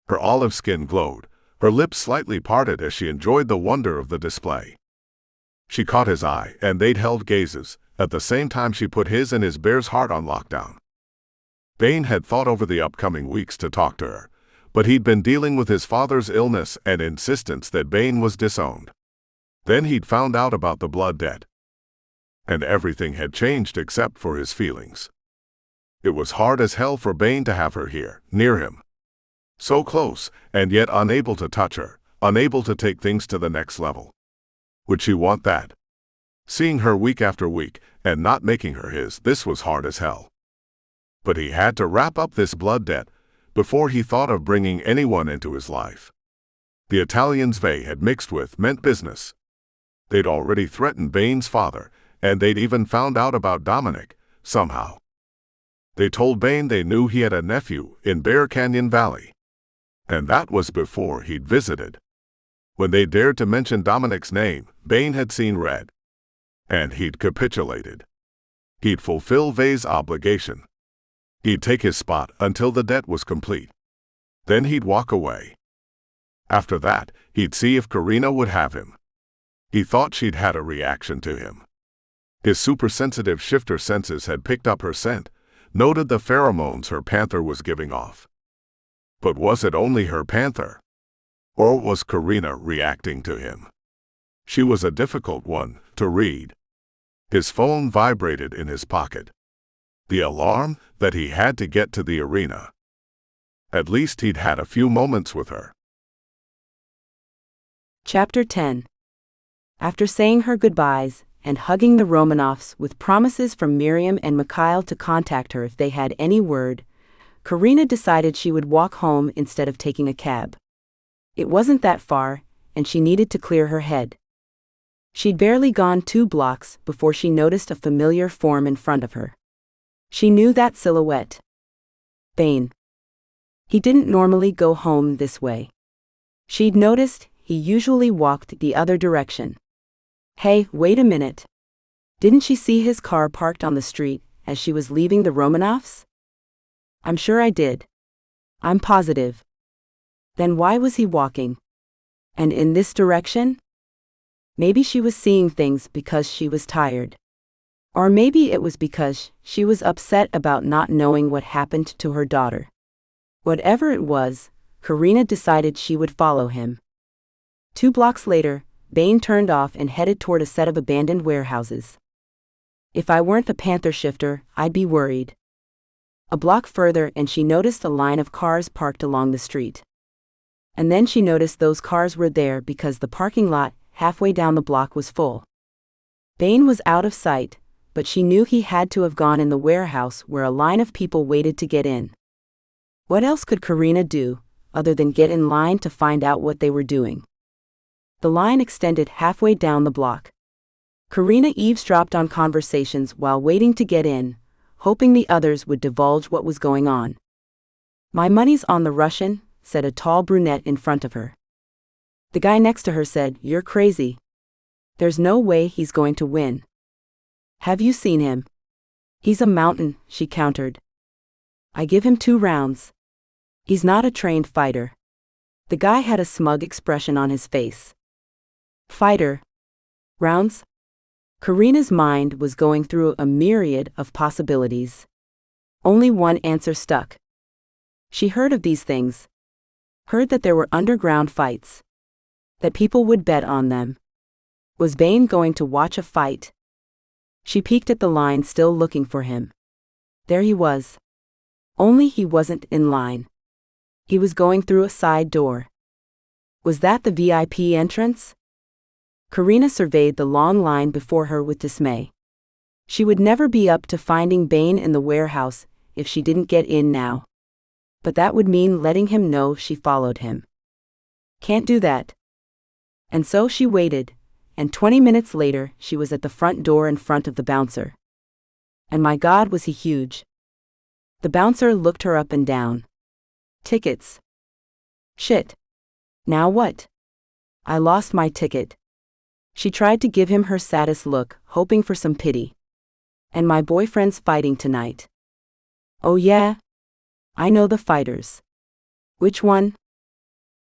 Her olive skin glowed, her lips slightly parted as she enjoyed the wonder of the display. She caught his eye, and they'd held gazes. At the same time she put his and his bear's heart on lockdown. Bain had thought over the upcoming weeks to talk to her, but he'd been dealing with his father's illness and insistence that Bain was disowned. Then he'd found out about the blood debt. And everything had changed except for his feelings. It was hard as hell for Bain to have her here, near him. So close, and yet unable to touch her, unable to take things to the next level. Would she want that? Seeing her week after week, and not making her his, this was hard as hell. But he had to wrap up this blood debt before he thought of bringing anyone into his life. The Italians they had mixed with meant business. They'd already threatened Bain's father, and they'd even found out about Dominic, somehow. They told Bain they knew he had a nephew in Bear Canyon Valley. And that was before he'd visited. When they dared to mention Dominic's name, Bain had seen red. And he'd capitulated. He'd fulfill Vay's obligation. He'd take his spot until the debt was complete. Then he'd walk away. After that, he'd see if Carina would have him. He thought she'd had a reaction to him. His super-sensitive shifter senses had picked up her scent, noted the pheromones her panther was giving off. But was it only her panther? Or was Carina reacting to him? She was a difficult one to read. His phone vibrated in his pocket. The alarm that he had to get to the arena. At least he'd had a few moments with her. Chapter 10. After saying her goodbyes and hugging the Romanoffs with promises from Miriam and Mikhail to contact her if they had any word, Carina decided she would walk home instead of taking a cab. It wasn't that far, and she needed to clear her head. She'd barely gone 2 blocks before she noticed a familiar form in front of her. She knew that silhouette. Bain. He didn't normally go home this way. She'd noticed he usually walked the other direction. Hey, wait a minute. Didn't she see his car parked on the street as she was leaving the Romanoffs? I'm sure I did. I'm positive. Then why was he walking? And in this direction? Maybe she was seeing things because she was tired. Or maybe it was because she was upset about not knowing what happened to her daughter. Whatever it was, Carina decided she would follow him. 2 blocks later, Bain turned off and headed toward a set of abandoned warehouses. If I weren't the Panther shifter, I'd be worried. A block further and she noticed a line of cars parked along the street. And then she noticed those cars were there because the parking lot halfway down the block was full. Bain was out of sight, but she knew he had to have gone in the warehouse where a line of people waited to get in. What else could Carina do, other than get in line to find out what they were doing? The line extended halfway down the block. Carina eavesdropped on conversations while waiting to get in, hoping the others would divulge what was going on. My money's on the Russian, said a tall brunette in front of her. The guy next to her said, You're crazy. There's no way he's going to win. Have you seen him? He's a mountain, she countered. I give him 2 rounds. He's not a trained fighter. The guy had a smug expression on his face. Fighter? Rounds? Carina's mind was going through a myriad of possibilities. Only one answer stuck. She heard of these things. Heard that there were underground fights. That people would bet on them. Was Bain going to watch a fight? She peeked at the line, still looking for him. There he was. Only he wasn't in line. He was going through a side door. Was that the VIP entrance? Carina surveyed the long line before her with dismay. She would never be up to finding Bain in the warehouse if she didn't get in now. But that would mean letting him know she followed him. Can't do that. And so she waited, and 20 minutes later she was at the front door in front of the bouncer. And my God, was he huge. The bouncer looked her up and down. Tickets. Shit. Now what? I lost my ticket. She tried to give him her saddest look, hoping for some pity. And my boyfriend's fighting tonight. Oh yeah? I know the fighters. Which one?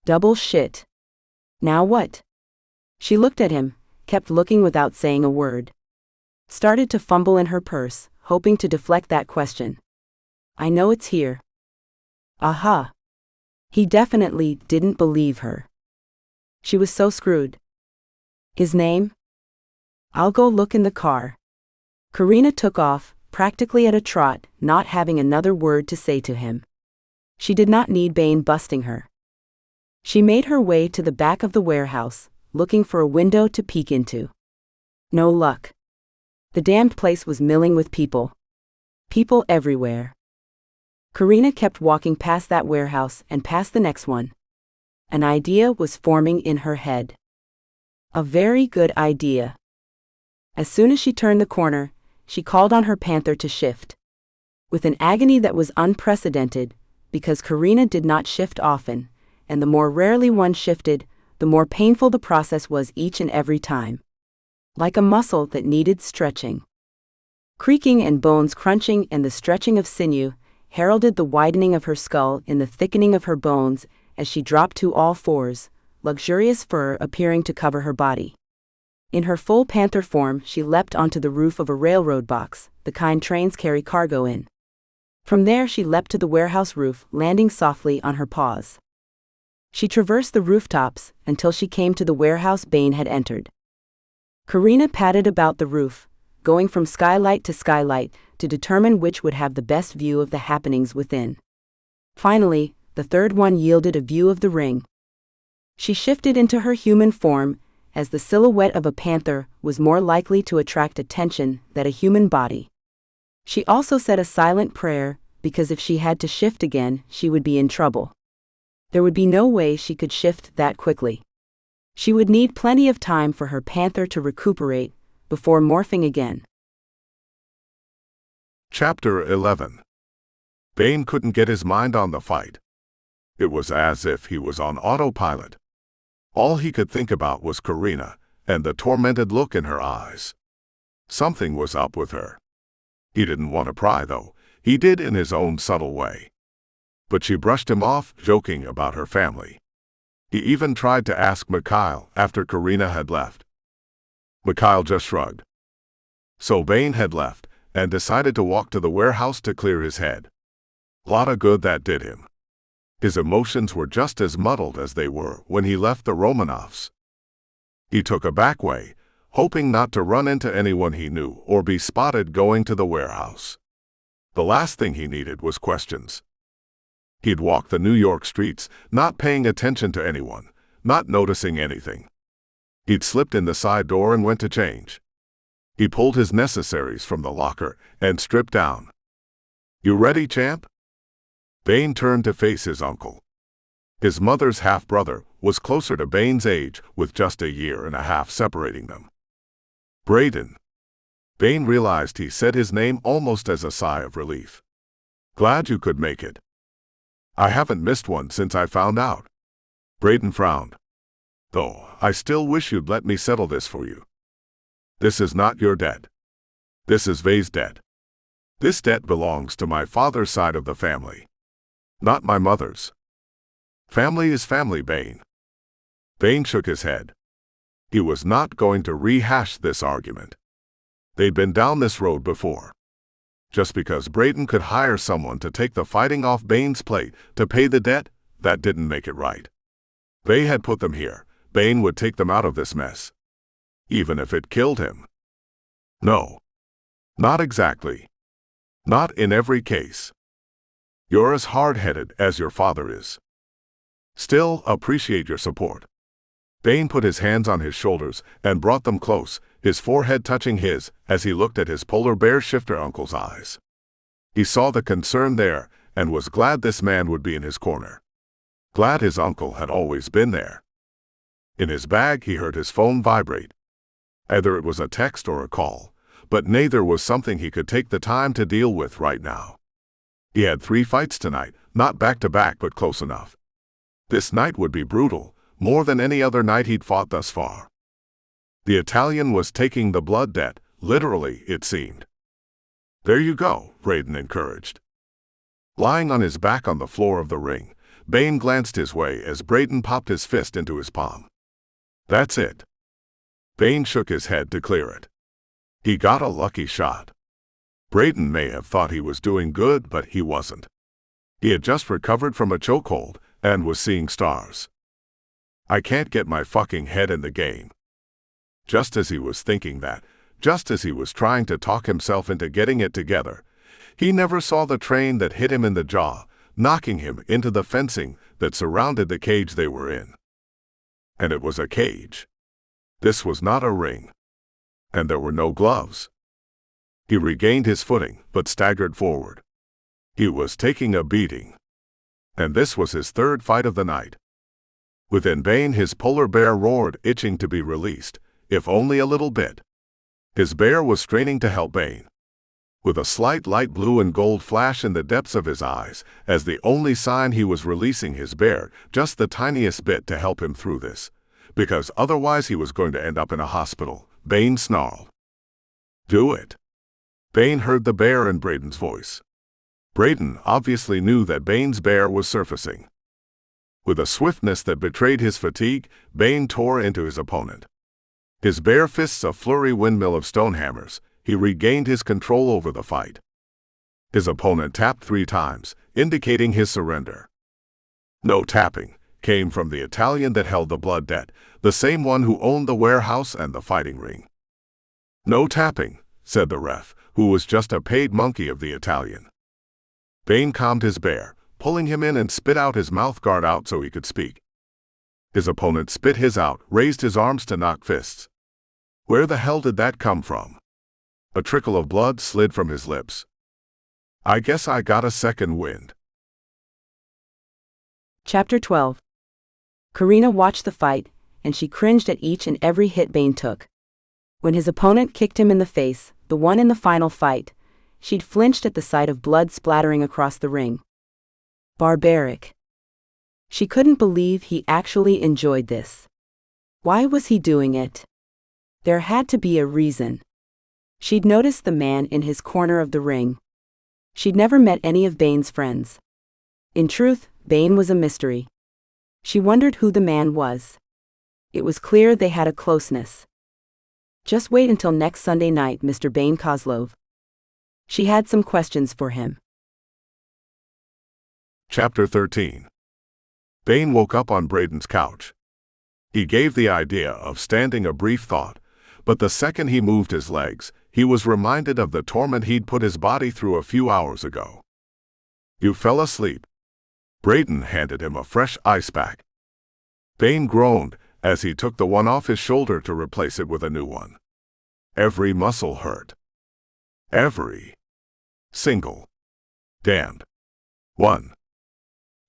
Double shit. Now what? She looked at him, kept looking without saying a word. Started to fumble in her purse, hoping to deflect that question. I know it's here. Aha. He definitely didn't believe her. She was so screwed. His name? I'll go look in the car. Carina took off, practically at a trot, not having another word to say to him. She did not need Bain busting her. She made her way to the back of the warehouse, looking for a window to peek into. No luck. The damned place was milling with people. People everywhere. Carina kept walking past that warehouse and past the next one. An idea was forming in her head. A very good idea. As soon as she turned the corner, she called on her Panther to shift. With an agony that was unprecedented, because Carina did not shift often, and the more rarely one shifted, the more painful the process was each and every time. Like a muscle that needed stretching. Creaking and bones crunching and the stretching of sinew heralded the widening of her skull in the thickening of her bones as she dropped to all fours, luxurious fur appearing to cover her body. In her full panther form, she leapt onto the roof of a railroad box, the kind trains carry cargo in. From there she leapt to the warehouse roof, landing softly on her paws. She traversed the rooftops until she came to the warehouse Bain had entered. Carina padded about the roof, going from skylight to skylight to determine which would have the best view of the happenings within. Finally, the third one yielded a view of the ring. She shifted into her human form, as the silhouette of a panther was more likely to attract attention than a human body. She also said a silent prayer, because if she had to shift again, she would be in trouble. There would be no way she could shift that quickly. She would need plenty of time for her panther to recuperate before morphing again. Chapter 11. Bain couldn't get his mind on the fight. It was as if he was on autopilot. All he could think about was Carina and the tormented look in her eyes. Something was up with her. He didn't want to pry, though. He did in his own subtle way. But she brushed him off, joking about her family. He even tried to ask Mikhail after Carina had left. Mikhail just shrugged. So Bain had left and decided to walk to the warehouse to clear his head. Lot of good that did him. His emotions were just as muddled as they were when he left the Romanoffs. He took a back way, hoping not to run into anyone he knew or be spotted going to the warehouse. The last thing he needed was questions. He'd walk the New York streets, not paying attention to anyone, not noticing anything. He'd slipped in the side door and went to change. He pulled his necessaries from the locker and stripped down. "You ready, champ?" Bain turned to face his uncle. His mother's half-brother was closer to Bain's age, with just a year and a half separating them. Braden. Bain realized he said his name almost as a sigh of relief. "Glad you could make it." "I haven't missed one since I found out." Braden frowned. "Though, I still wish you'd let me settle this for you. This is not your debt. This is Vay's debt. This debt belongs to my father's side of the family, not my mother's. Family is family, Bain." Bain shook his head. He was not going to rehash this argument. They'd been down this road before. Just because Braden could hire someone to take the fighting off Bain's plate to pay the debt, that didn't make it right. Vay had put them here. Bain would take them out of this mess, even if it killed him. No. Not exactly. Not in every case. You're as hard-headed as your father is. Still, appreciate your support. Bain put his hands on his shoulders and brought them close, his forehead touching his, as he looked at his polar bear shifter uncle's eyes. He saw the concern there and was glad this man would be in his corner. Glad his uncle had always been there. In his bag he heard his phone vibrate. Either it was a text or a call, but neither was something he could take the time to deal with right now. He had 3 fights tonight, not back-to-back but close enough. This night would be brutal, more than any other night he'd fought thus far. The Italian was taking the blood debt, literally, it seemed. "There you go," Braden encouraged. Lying on his back on the floor of the ring, Bain glanced his way as Braden popped his fist into his palm. "That's it." Bain shook his head to clear it. He got a lucky shot. Braden may have thought he was doing good, but he wasn't. He had just recovered from a chokehold and was seeing stars. "I can't get my fucking head in the game." Just as he was thinking that, just as he was trying to talk himself into getting it together, he never saw the train that hit him in the jaw, knocking him into the fencing that surrounded the cage they were in. And it was a cage. This was not a ring. And there were no gloves. He regained his footing, but staggered forward. He was taking a beating. And this was his 3rd fight of the night. Within Bain, his polar bear roared, itching to be released, if only a little bit. His bear was straining to help Bain, with a slight light blue and gold flash in the depths of his eyes, as the only sign he was releasing his bear just the tiniest bit to help him through this, because otherwise he was going to end up in a hospital. Bain snarled. "Do it." Bain heard the bear in Braden's voice. Braden obviously knew that Bain's bear was surfacing. With a swiftness that betrayed his fatigue, Bain tore into his opponent. His bare fists a flurry windmill of stone hammers, he regained his control over the fight. His opponent tapped 3 times, indicating his surrender. No tapping came from the Italian that held the blood debt, the same one who owned the warehouse and the fighting ring. No tapping, said the ref, who was just a paid monkey of the Italian. Bain calmed his bear, pulling him in and spit out his mouth guard out so he could speak. His opponent spit his out, raised his arms to knock fists. Where the hell did that come from? A trickle of blood slid from his lips. I guess I got a second wind. Chapter 12. Carina watched the fight, and she cringed at each and every hit Bain took. When his opponent kicked him in the face, the one in the final fight, she'd flinched at the sight of blood splattering across the ring. Barbaric. She couldn't believe he actually enjoyed this. Why was he doing it? There had to be a reason. She'd noticed the man in his corner of the ring. She'd never met any of Bain's friends. In truth, Bain was a mystery. She wondered who the man was. It was clear they had a closeness. Just wait until next Sunday night, Mr. Bain Kozlov. She had some questions for him. Chapter 13. Bain woke up on Braden's couch. He gave the idea of standing a brief thought, but the second he moved his legs, he was reminded of the torment he'd put his body through a few hours ago. You fell asleep. Braden handed him a fresh ice pack. Bain groaned as he took the one off his shoulder to replace it with a new one. Every muscle hurt. Every single damned one.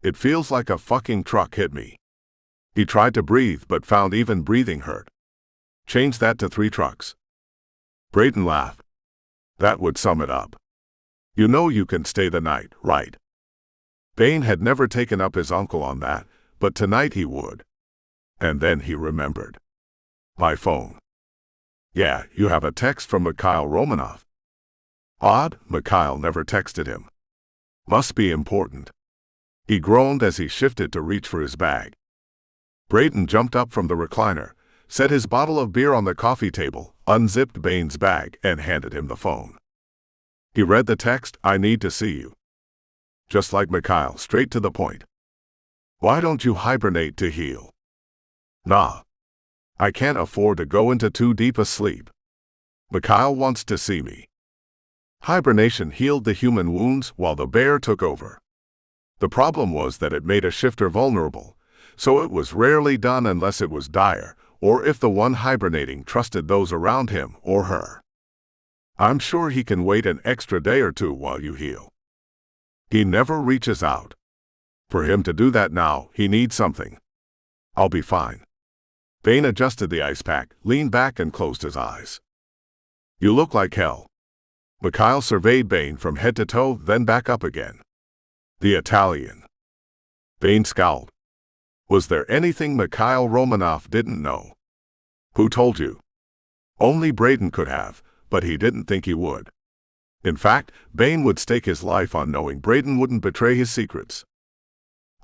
It feels like a fucking truck hit me. He tried to breathe but found even breathing hurt. Change that to 3 trucks. Braden laughed. That would sum it up. You know you can stay the night, right? Bain had never taken up his uncle on that, but tonight he would. And then he remembered. My phone. Yeah, you have a text from Mikhail Romanoff. Odd, Mikhail never texted him. Must be important. He groaned as he shifted to reach for his bag. Braden jumped up from the recliner, set his bottle of beer on the coffee table, unzipped Bain's bag, and handed him the phone. He read the text, I need to see you. Just like Mikhail, straight to the point. Why don't you hibernate to heal? Nah. I can't afford to go into too deep a sleep. Mikhail wants to see me. Hibernation healed the human wounds while the bear took over. The problem was that it made a shifter vulnerable, so it was rarely done unless it was dire, or if the one hibernating trusted those around him or her. I'm sure he can wait an extra day or 2 while you heal. He never reaches out. For him to do that now, he needs something. I'll be fine. Bain adjusted the ice pack, leaned back and closed his eyes. You look like hell. Mikhail surveyed Bain from head to toe, then back up again. The Italian. Bain scowled. Was there anything Mikhail Romanoff didn't know? Who told you? Only Braden could have, but he didn't think he would. In fact, Bain would stake his life on knowing Braden wouldn't betray his secrets.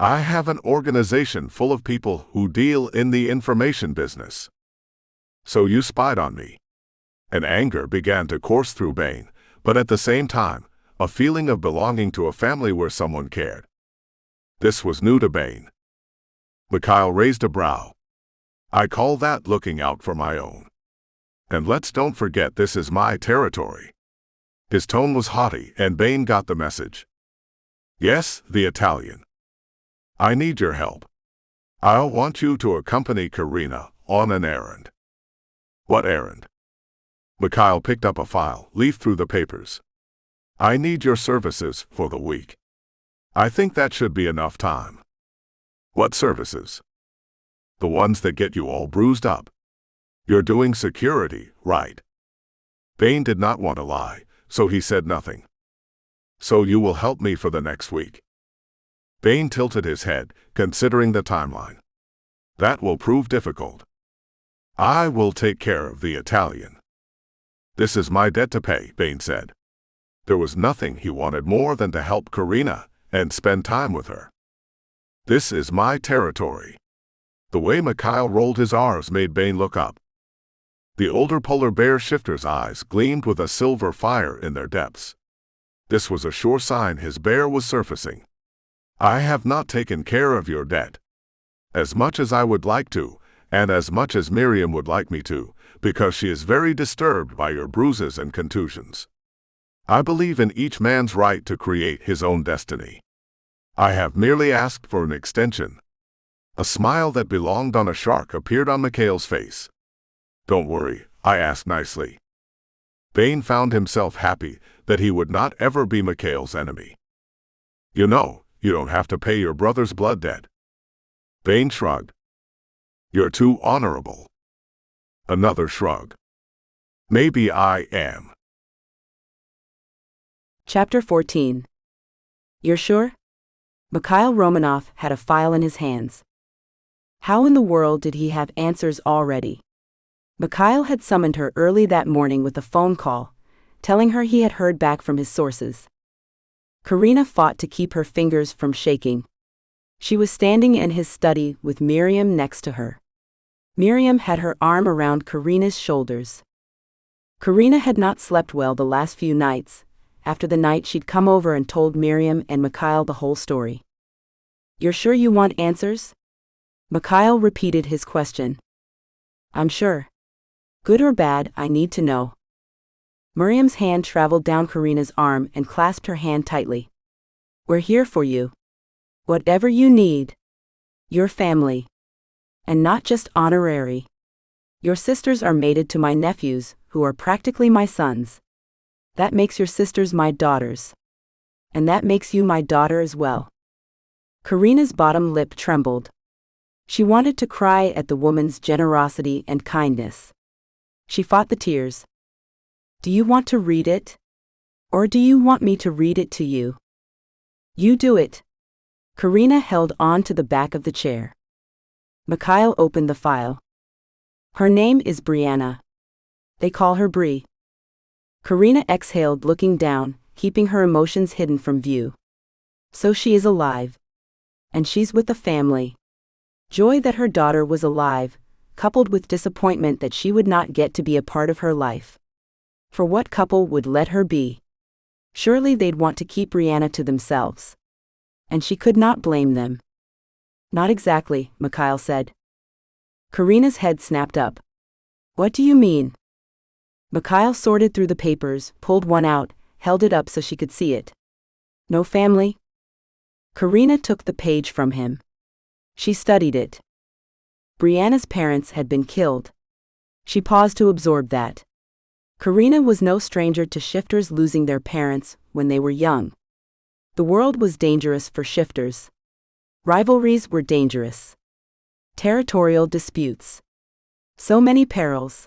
I have an organization full of people who deal in the information business. So you spied on me. An anger began to course through Bain, but at the same time, a feeling of belonging to a family where someone cared. This was new to Bain. Mikhail raised a brow. I call that looking out for my own. And let's don't forget this is my territory. His tone was haughty, and Bain got the message. Yes, the Italian. I need your help. I'll want you to accompany Carina on an errand. What errand? Mikhail picked up a file, leafed through the papers. I need your services for the week. I think that should be enough time. What services? The ones that get you all bruised up. You're doing security, right? Bain did not want to lie, so he said nothing. So you will help me for the next week. Bain tilted his head, considering the timeline. That will prove difficult. I will take care of the Italian. This is my debt to pay, Bain said. There was nothing he wanted more than to help Carina and spend time with her. This is my territory. The way Mikhail rolled his R's made Bain look up. The older polar bear shifter's eyes gleamed with a silver fire in their depths. This was a sure sign his bear was surfacing. I have not taken care of your debt. As much as I would like to, and as much as Miriam would like me to, because she is very disturbed by your bruises and contusions. I believe in each man's right to create his own destiny. I have merely asked for an extension. A smile that belonged on a shark appeared on Mikhail's face. Don't worry, I asked nicely. Bain found himself happy that he would not ever be Mikhail's enemy. You know, you don't have to pay your brother's blood debt. Bain shrugged. You're too honorable. Another shrug. Maybe I am. Chapter 14. You're sure? Mikhail Romanoff had a file in his hands. How in the world did he have answers already? Mikhail had summoned her early that morning with a phone call, telling her he had heard back from his sources. Carina fought to keep her fingers from shaking. She was standing in his study with Miriam next to her. Miriam had her arm around Carina's shoulders. Carina had not slept well the last few nights, after the night she'd come over and told Miriam and Mikhail the whole story. You're sure you want answers? Mikhail repeated his question. I'm sure. Good or bad, I need to know. Miriam's hand traveled down Carina's arm and clasped her hand tightly. We're here for you. Whatever you need. Your family. And not just honorary. Your sisters are mated to my nephews, who are practically my sons. That makes your sisters my daughters. And that makes you my daughter as well. Carina's bottom lip trembled. She wanted to cry at the woman's generosity and kindness. She fought the tears. Do you want to read it? Or do you want me to read it to you? You do it. Carina held on to the back of the chair. Mikhail opened the file. Her name is Brianna. They call her Bri. Carina exhaled, looking down, keeping her emotions hidden from view. So she is alive. And she's with a family. Joy that her daughter was alive, coupled with disappointment that she would not get to be a part of her life. For what couple would let her be? Surely they'd want to keep Brianna to themselves. And she could not blame them. Not exactly, Mikhail said. Carina's head snapped up. What do you mean? Mikhail sorted through the papers, pulled one out, held it up so she could see it. No family? Carina took the page from him. She studied it. Brianna's parents had been killed. She paused to absorb that. Carina was no stranger to shifters losing their parents when they were young. The world was dangerous for shifters. Rivalries were dangerous. Territorial disputes. So many perils.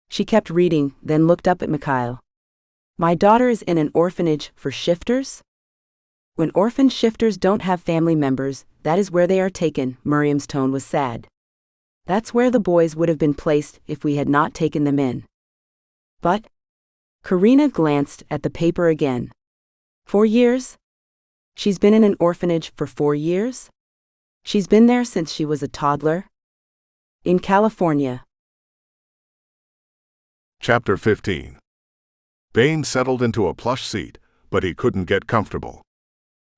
She kept reading, then looked up at Mikhail. My daughter is in an orphanage for shifters? When orphan shifters don't have family members, that is where they are taken. Miriam's tone was sad. That's where the boys would have been placed if we had not taken them in. But? Carina glanced at the paper again. 4 years? She's been in an orphanage for 4 years? She's been there since she was a toddler? In California. Chapter 15. Bain settled into a plush seat, but he couldn't get comfortable.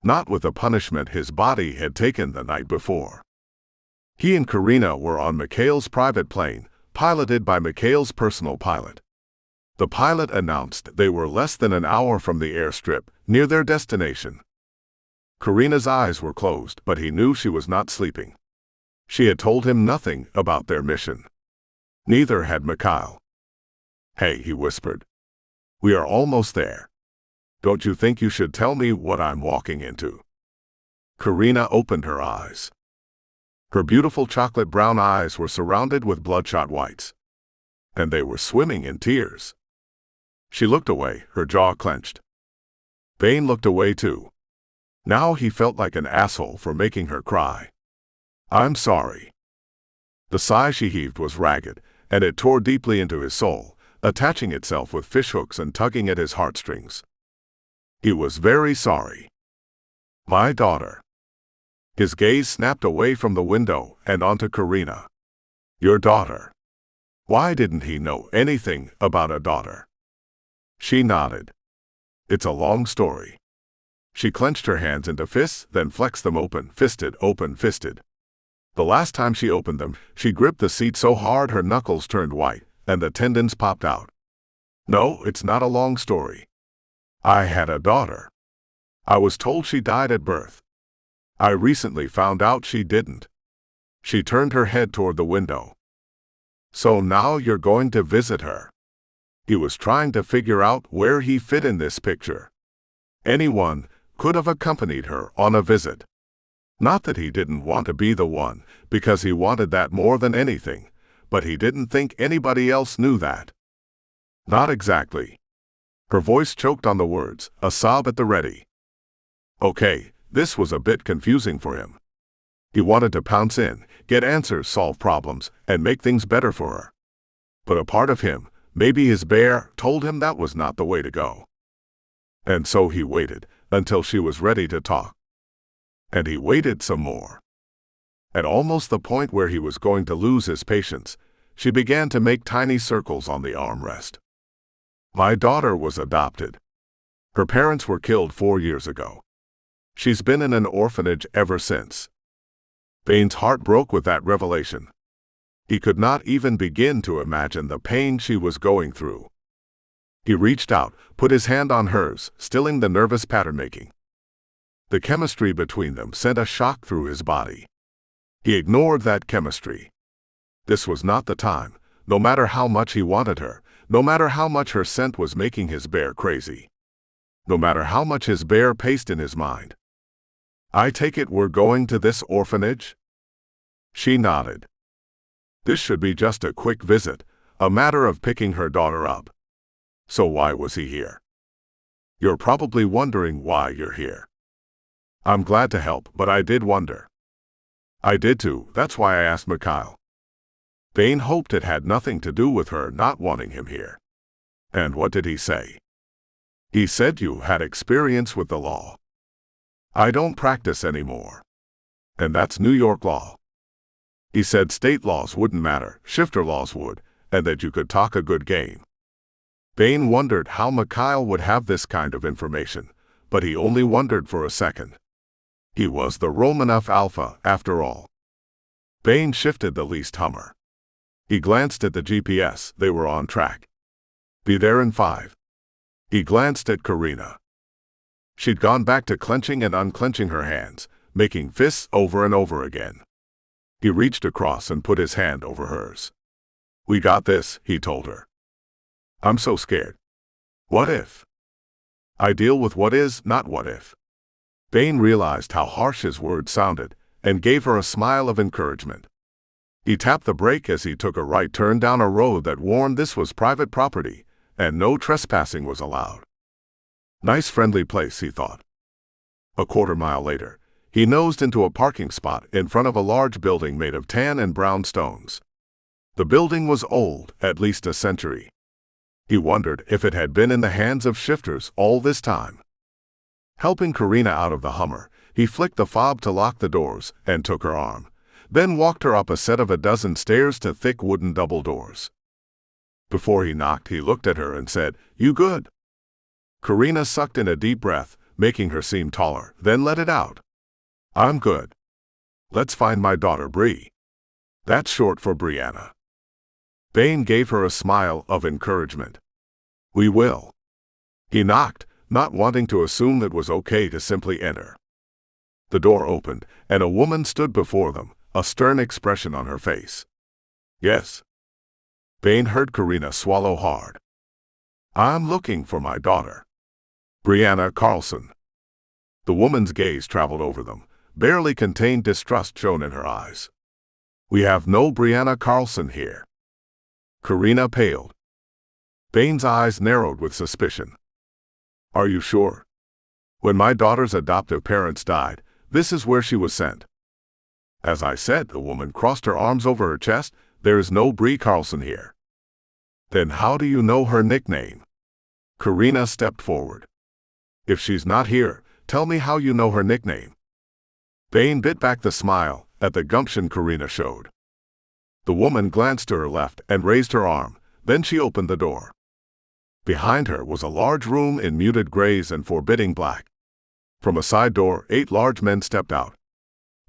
Not with the punishment his body had taken the night before. He and Carina were on Mikhail's private plane, piloted by Mikhail's personal pilot. The pilot announced they were less than an hour from the airstrip, near their destination. Carina's eyes were closed, but he knew she was not sleeping. She had told him nothing about their mission. Neither had Mikhail. Hey, he whispered. We are almost there. Don't you think you should tell me what I'm walking into? Carina opened her eyes. Her beautiful chocolate brown eyes were surrounded with bloodshot whites. And they were swimming in tears. She looked away, her jaw clenched. Bain looked away too. Now he felt like an asshole for making her cry. I'm sorry. The sigh she heaved was ragged, and it tore deeply into his soul, attaching itself with fishhooks and tugging at his heartstrings. He was very sorry. My daughter. His gaze snapped away from the window and onto Carina. Your daughter. Why didn't he know anything about a daughter? She nodded. It's a long story. She clenched her hands into fists, then flexed them open-fisted. The last time she opened them, she gripped the seat so hard her knuckles turned white, and the tendons popped out. No, it's not a long story. I had a daughter. I was told she died at birth. I recently found out she didn't. She turned her head toward the window. So now you're going to visit her. He was trying to figure out where he fit in this picture. Anyone could have accompanied her on a visit. Not that he didn't want to be the one, because he wanted that more than anything, but he didn't think anybody else knew that. Not exactly. Her voice choked on the words, a sob at the ready. Okay, this was a bit confusing for him. He wanted to pounce in, get answers, solve problems, and make things better for her. But a part of him, maybe his bear, told him that was not the way to go. And so he waited until she was ready to talk. And he waited some more. At almost the point where he was going to lose his patience, she began to make tiny circles on the armrest. My daughter was adopted. Her parents were killed 4 years ago. She's been in an orphanage ever since. Bain's heart broke with that revelation. He could not even begin to imagine the pain she was going through. He reached out, put his hand on hers, stilling the nervous pattern-making. The chemistry between them sent a shock through his body. He ignored that chemistry. This was not the time, no matter how much he wanted her, no matter how much her scent was making his bear crazy. No matter how much his bear paced in his mind. I take it we're going to this orphanage? She nodded. This should be just a quick visit, a matter of picking her daughter up. So why was he here? You're probably wondering why you're here. I'm glad to help, but I did wonder. I did too, that's why I asked Mikhail. Bain hoped it had nothing to do with her not wanting him here. And what did he say? He said you had experience with the law. I don't practice anymore. And that's New York law. He said state laws wouldn't matter, shifter laws would, and that you could talk a good game. Bain wondered how Mikhail would have this kind of information, but he only wondered for a second. He was the Romanoff Alpha, after all. Bain shifted the leased Hummer. He glanced at the GPS, they were on track. Be there in 5. He glanced at Carina. She'd gone back to clenching and unclenching her hands, making fists over and over again. He reached across and put his hand over hers. We got this, he told her. I'm so scared. What if? I deal with what is, not what if. Bain realized how harsh his words sounded, and gave her a smile of encouragement. He tapped the brake as he took a right turn down a road that warned this was private property, and no trespassing was allowed. Nice friendly place, he thought. A quarter-mile later, he nosed into a parking spot in front of a large building made of tan and brown stones. The building was old, at least a century. He wondered if it had been in the hands of shifters all this time. Helping Carina out of the Hummer, he flicked the fob to lock the doors and took her arm, then walked her up a set of a dozen stairs to thick wooden double doors. Before he knocked, he looked at her and said, "You good?" Carina sucked in a deep breath, making her seem taller, then let it out. I'm good. Let's find my daughter Bree. That's short for Brianna. Bain gave her a smile of encouragement. We will. He knocked, not wanting to assume it was okay to simply enter. The door opened, and a woman stood before them, a stern expression on her face. Yes. Bain heard Carina swallow hard. I'm looking for my daughter. Brianna Carlson. The woman's gaze traveled over them, barely contained distrust shown in her eyes. We have no Brianna Carlson here. Carina paled. Bain's eyes narrowed with suspicion. Are you sure? When my daughter's adoptive parents died, this is where she was sent. As I said, the woman crossed her arms over her chest, there is no Bree Carlson here. Then how do you know her nickname? Carina stepped forward. If she's not here, tell me how you know her nickname. Bain bit back the smile at the gumption Carina showed. The woman glanced to her left and raised her arm, then she opened the door. Behind her was a large room in muted grays and forbidding black. From a side door, 8 large men stepped out.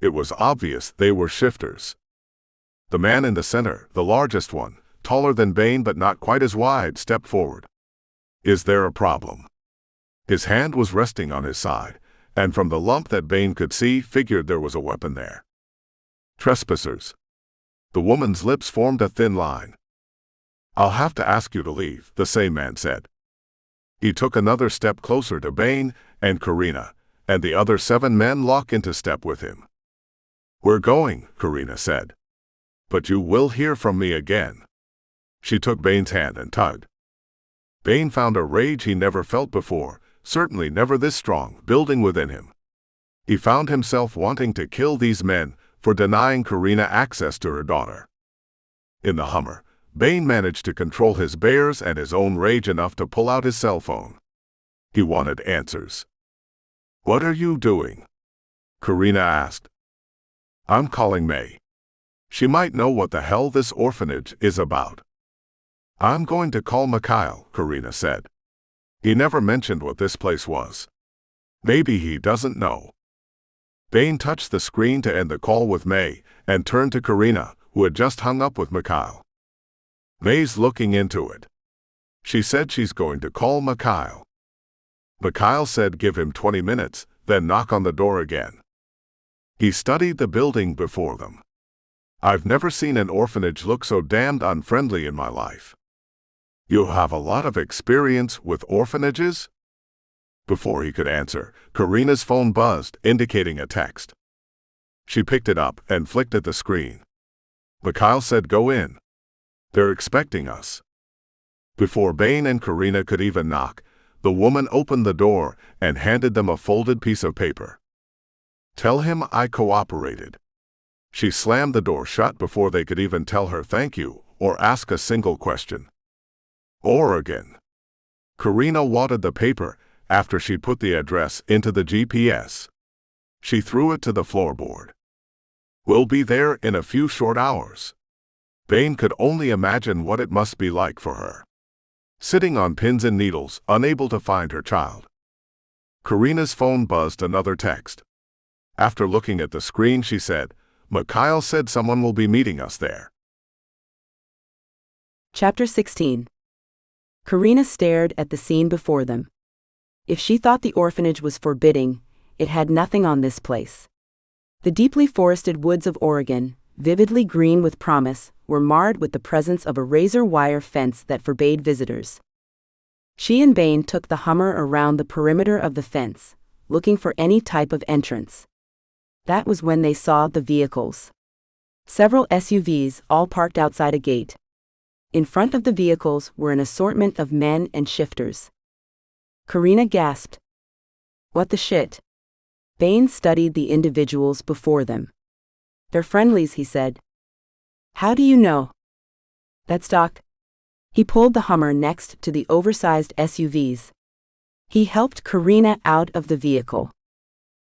It was obvious they were shifters. The man in the center, the largest one, taller than Bain but not quite as wide, stepped forward. "Is there a problem?" His hand was resting on his side, and from the lump that Bain could see, figured there was a weapon there. "Trespassers." The woman's lips formed a thin line. "I'll have to ask you to leave," the same man said. He took another step closer to Bain and Carina, and the other 7 men locked into step with him. "We're going," Carina said. "But you will hear from me again." She took Bain's hand and tugged. Bain found a rage he never felt before, certainly never this strong, building within him. He found himself wanting to kill these men for denying Carina access to her daughter. In the Hummer, Bain managed to control his bears and his own rage enough to pull out his cell phone. He wanted answers. "What are you doing?" Carina asked. "I'm calling May. She might know what the hell this orphanage is about." "I'm going to call Mikhail," Carina said. "He never mentioned what this place was. Maybe he doesn't know." Bain touched the screen to end the call with May and turned to Carina, who had just hung up with Mikhail. "May's looking into it. She said she's going to call Mikhail." Mikhail said give him 20 minutes, then knock on the door again. He studied the building before them. "I've never seen an orphanage look so damned unfriendly in my life." "You have a lot of experience with orphanages?" Before he could answer, Carina's phone buzzed, indicating a text. She picked it up and flicked at the screen. Mikhail said, "Go in. They're expecting us." Before Bain and Carina could even knock, the woman opened the door and handed them a folded piece of paper. "Tell him I cooperated." She slammed the door shut before they could even tell her thank you or ask a single question. Oregon. Carina wadded the paper after she put the address into the GPS. She threw it to the floorboard. "We'll be there in a few short hours." Bain could only imagine what it must be like for her, sitting on pins and needles, unable to find her child. Carina's phone buzzed another text. After looking at the screen, she said, "Mikhail said someone will be meeting us there." Chapter 16. Carina stared at the scene before them. If she thought the orphanage was forbidding, it had nothing on this place. The deeply forested woods of Oregon, vividly green with promise, were marred with the presence of a razor-wire fence that forbade visitors. She and Bain took the Hummer around the perimeter of the fence, looking for any type of entrance. That was when they saw the vehicles. Several SUVs, all parked outside a gate. In front of the vehicles were an assortment of men and shifters. Carina gasped. "What the shit?" Bain studied the individuals before them. "They're friendlies," he said. "How do you know?" "That's Doc." He pulled the Hummer next to the oversized SUVs. He helped Carina out of the vehicle.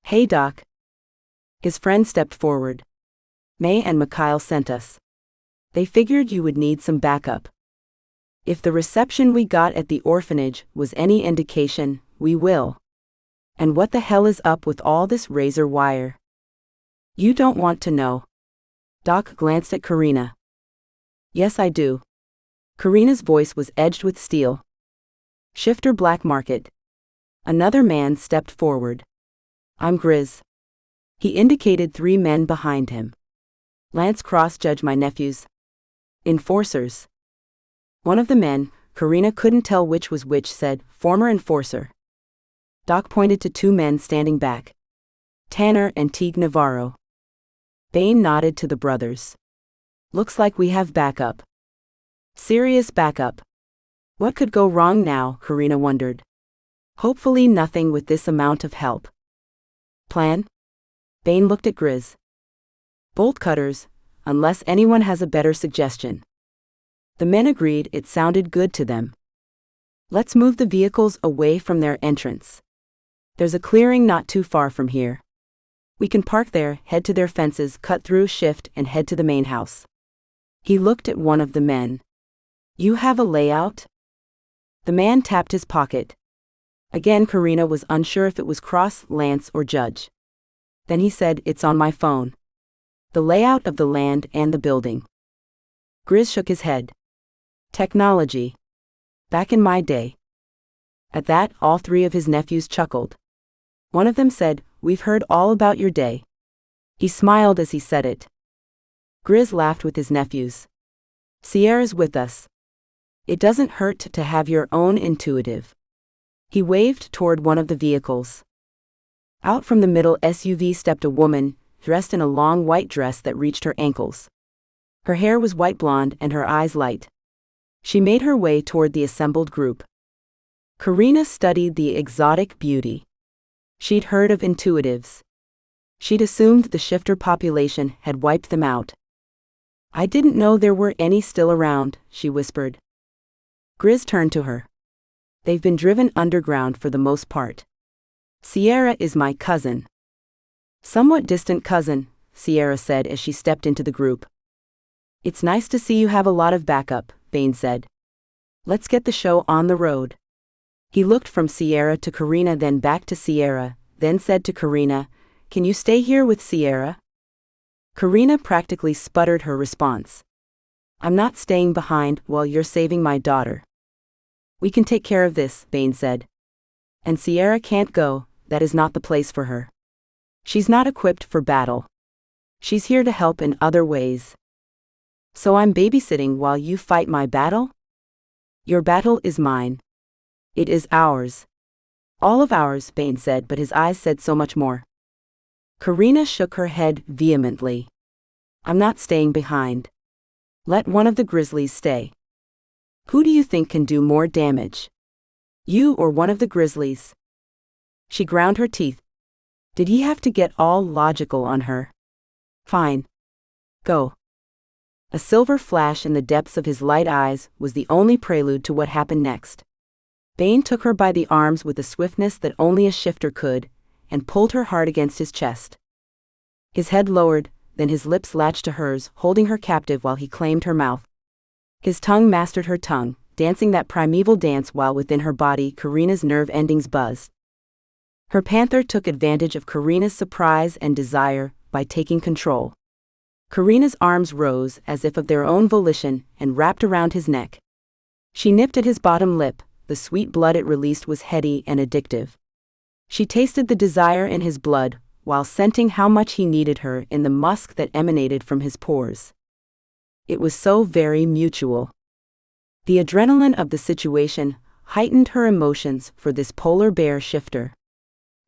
"Hey, Doc." His friend stepped forward. "May and Mikhail sent us. They figured you would need some backup. If the reception we got at the orphanage was any indication, we will. And what the hell is up with all this razor wire?" "You don't want to know." Doc glanced at Carina. "Yes, I do." Carina's voice was edged with steel. "Shifter black market." Another man stepped forward. "I'm Griz." He indicated 3 men behind him. "Lance Cross-Judge, my nephews. Enforcers." One of the men, Carina couldn't tell which was which, said, "Former enforcer." Doc pointed to 2 men standing back. Tanner and Teague Navarro. Bain nodded to the brothers. "Looks like we have backup." Serious backup. What could go wrong now, Carina wondered. Hopefully nothing with this amount of help. Plan? Bain looked at Griz. "Bolt cutters, unless anyone has a better suggestion." The men agreed it sounded good to them. "Let's move the vehicles away from their entrance. There's a clearing not too far from here." We can park there, head to their fences, cut through a shift, and head to the main house. He looked at one of the men. You have a layout? The man tapped his pocket. Again, Carina was unsure if it was Cross, Lance, or Judge. Then he said, it's on my phone. The layout of the land and the building. Griz shook his head. Technology. Back in my day. At that, all three of his nephews chuckled. One of them said, we've heard all about your day. He smiled as he said it. Griz laughed with his nephews. Ciara's with us. It doesn't hurt to have your own intuitive. He waved toward one of the vehicles. Out from the middle SUV stepped a woman, dressed in a long white dress that reached her ankles. Her hair was white blonde and her eyes light. She made her way toward the assembled group. Carina studied the exotic beauty. She'd heard of intuitives. She'd assumed the shifter population had wiped them out. I didn't know there were any still around, she whispered. Griz turned to her. They've been driven underground for the most part. Ciara is my cousin. Somewhat distant cousin, Ciara said as she stepped into the group. It's nice to see you have a lot of backup, Bain said. Let's get the show on the road. He looked from Ciara to Carina, then back to Ciara, then said to Carina, can you stay here with Ciara? Carina practically sputtered her response. I'm not staying behind while you're saving my daughter. We can take care of this, Bain said. And Ciara can't go, that is not the place for her. She's not equipped for battle. She's here to help in other ways. So I'm babysitting while you fight my battle? Your battle is mine. It is ours. All of ours, Bain said, but his eyes said so much more. Carina shook her head vehemently. I'm not staying behind. Let one of the grizzlies stay. Who do you think can do more damage? You or one of the grizzlies? She ground her teeth. Did he have to get all logical on her? Fine. Go. A silver flash in the depths of his light eyes was the only prelude to what happened next. Bain took her by the arms with a swiftness that only a shifter could, and pulled her hard against his chest. His head lowered, then his lips latched to hers, holding her captive while he claimed her mouth. His tongue mastered her tongue, dancing that primeval dance while within her body Carina's nerve endings buzzed. Her panther took advantage of Carina's surprise and desire by taking control. Carina's arms rose as if of their own volition and wrapped around his neck. She nipped at his bottom lip, the sweet blood it released was heady and addictive. She tasted the desire in his blood, while scenting how much he needed her in the musk that emanated from his pores. It was so very mutual. The adrenaline of the situation heightened her emotions for this polar bear shifter.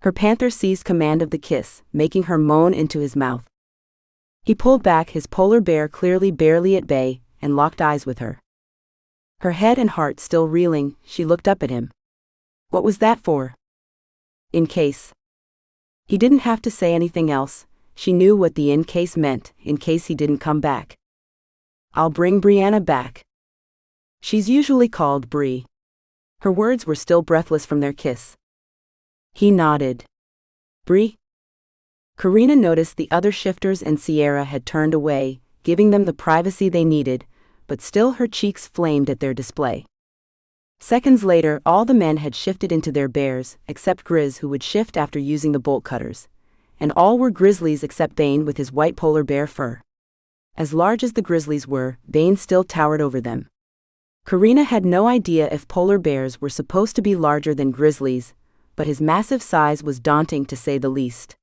Her panther seized command of the kiss, making her moan into his mouth. He pulled back, his polar bear clearly barely at bay, and locked eyes with her. Her head and heart still reeling, she looked up at him. What was that for? In case. He didn't have to say anything else. She knew what the in case meant, in case he didn't come back. I'll bring Brianna back. She's usually called Bri. Her words were still breathless from their kiss. He nodded. Bri? Carina noticed the other shifters and Ciara had turned away, giving them the privacy they needed, but still her cheeks flamed at their display. Seconds later, all the men had shifted into their bears, except Griz, who would shift after using the bolt cutters. And all were grizzlies except Bain with his white polar bear fur. As large as the grizzlies were, Bain still towered over them. Carina had no idea if polar bears were supposed to be larger than grizzlies, but his massive size was daunting to say the least.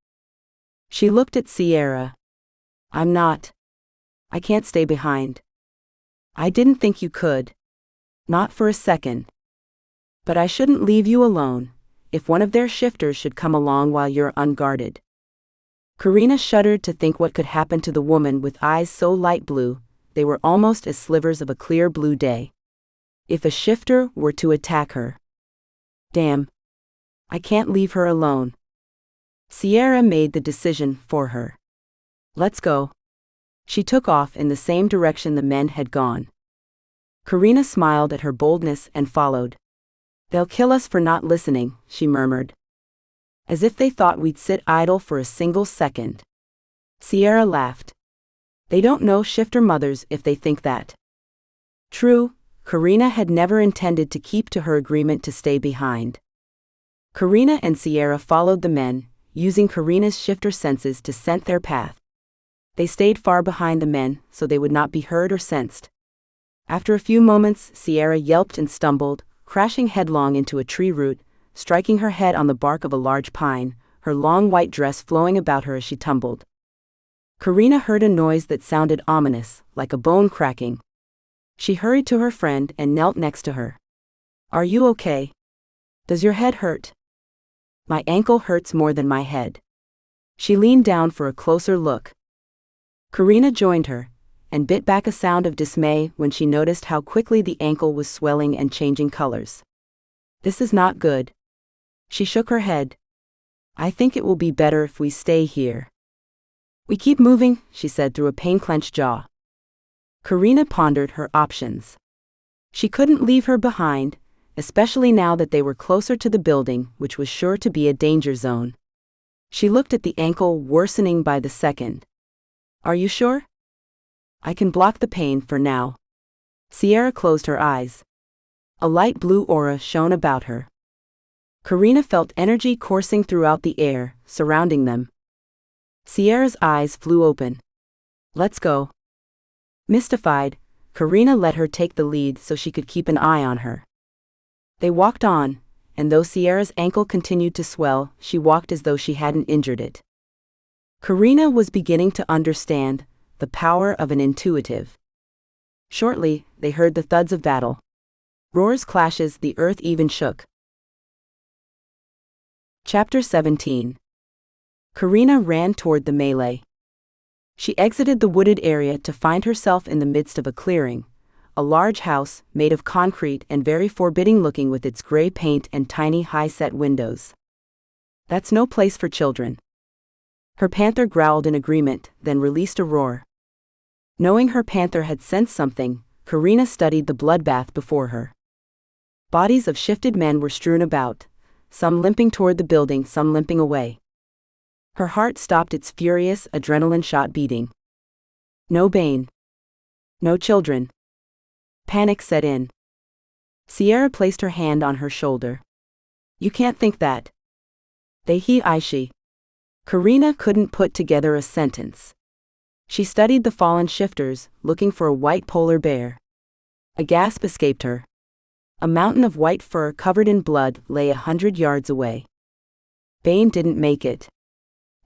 She looked at Ciara. I'm not. I can't stay behind. I didn't think you could. Not for a second. But I shouldn't leave you alone, if one of their shifters should come along while you're unguarded. Carina shuddered to think what could happen to the woman with eyes so light blue, they were almost as slivers of a clear blue day. If a shifter were to attack her. Damn. I can't leave her alone. Ciara made the decision for her. Let's go. She took off in the same direction the men had gone. Carina smiled at her boldness and followed. They'll kill us for not listening, she murmured. As if they thought we'd sit idle for a single second. Ciara laughed. They don't know shifter mothers if they think that. True, Carina had never intended to keep to her agreement to stay behind. Carina and Ciara followed the men, using Carina's shifter senses to scent their path. They stayed far behind the men so they would not be heard or sensed. After a few moments, Ciara yelped and stumbled, crashing headlong into a tree root, striking her head on the bark of a large pine, her long white dress flowing about her as she tumbled. Carina heard a noise that sounded ominous, like a bone cracking. She hurried to her friend and knelt next to her. Are you okay? Does your head hurt? My ankle hurts more than my head. She leaned down for a closer look. Carina joined her, and bit back a sound of dismay when she noticed how quickly the ankle was swelling and changing colors. This is not good. She shook her head. I think it will be better if we stay here. We keep moving, she said through a pain-clenched jaw. Carina pondered her options. She couldn't leave her behind, especially now that they were closer to the building, which was sure to be a danger zone. She looked at the ankle worsening by the second. Are you sure? I can block the pain for now. Ciara closed her eyes. A light blue aura shone about her. Carina felt energy coursing throughout the air, surrounding them. Ciara's eyes flew open. Let's go. Mystified, Carina let her take the lead so she could keep an eye on her. They walked on, and though Ciara's ankle continued to swell, she walked as though she hadn't injured it. Carina was beginning to understand the power of an intuitive. Shortly, they heard the thuds of battle. Roars, clashes, the earth even shook. Chapter 17. Carina ran toward the melee. She exited the wooded area to find herself in the midst of a clearing, a large house made of concrete and very forbidding-looking with its gray paint and tiny high-set windows. That's no place for children. Her panther growled in agreement, then released a roar. Knowing her panther had sensed something, Carina studied the bloodbath before her. Bodies of shifted men were strewn about, some limping toward the building, some limping away. Her heart stopped its furious, adrenaline-shot beating. No Bain. No children. Panic set in. Ciara placed her hand on her shoulder. You can't think that. They he I she. Carina couldn't put together a sentence. She studied the fallen shifters, looking for a white polar bear. A gasp escaped her. A mountain of white fur covered in blood lay 100 yards away. Bain didn't make it.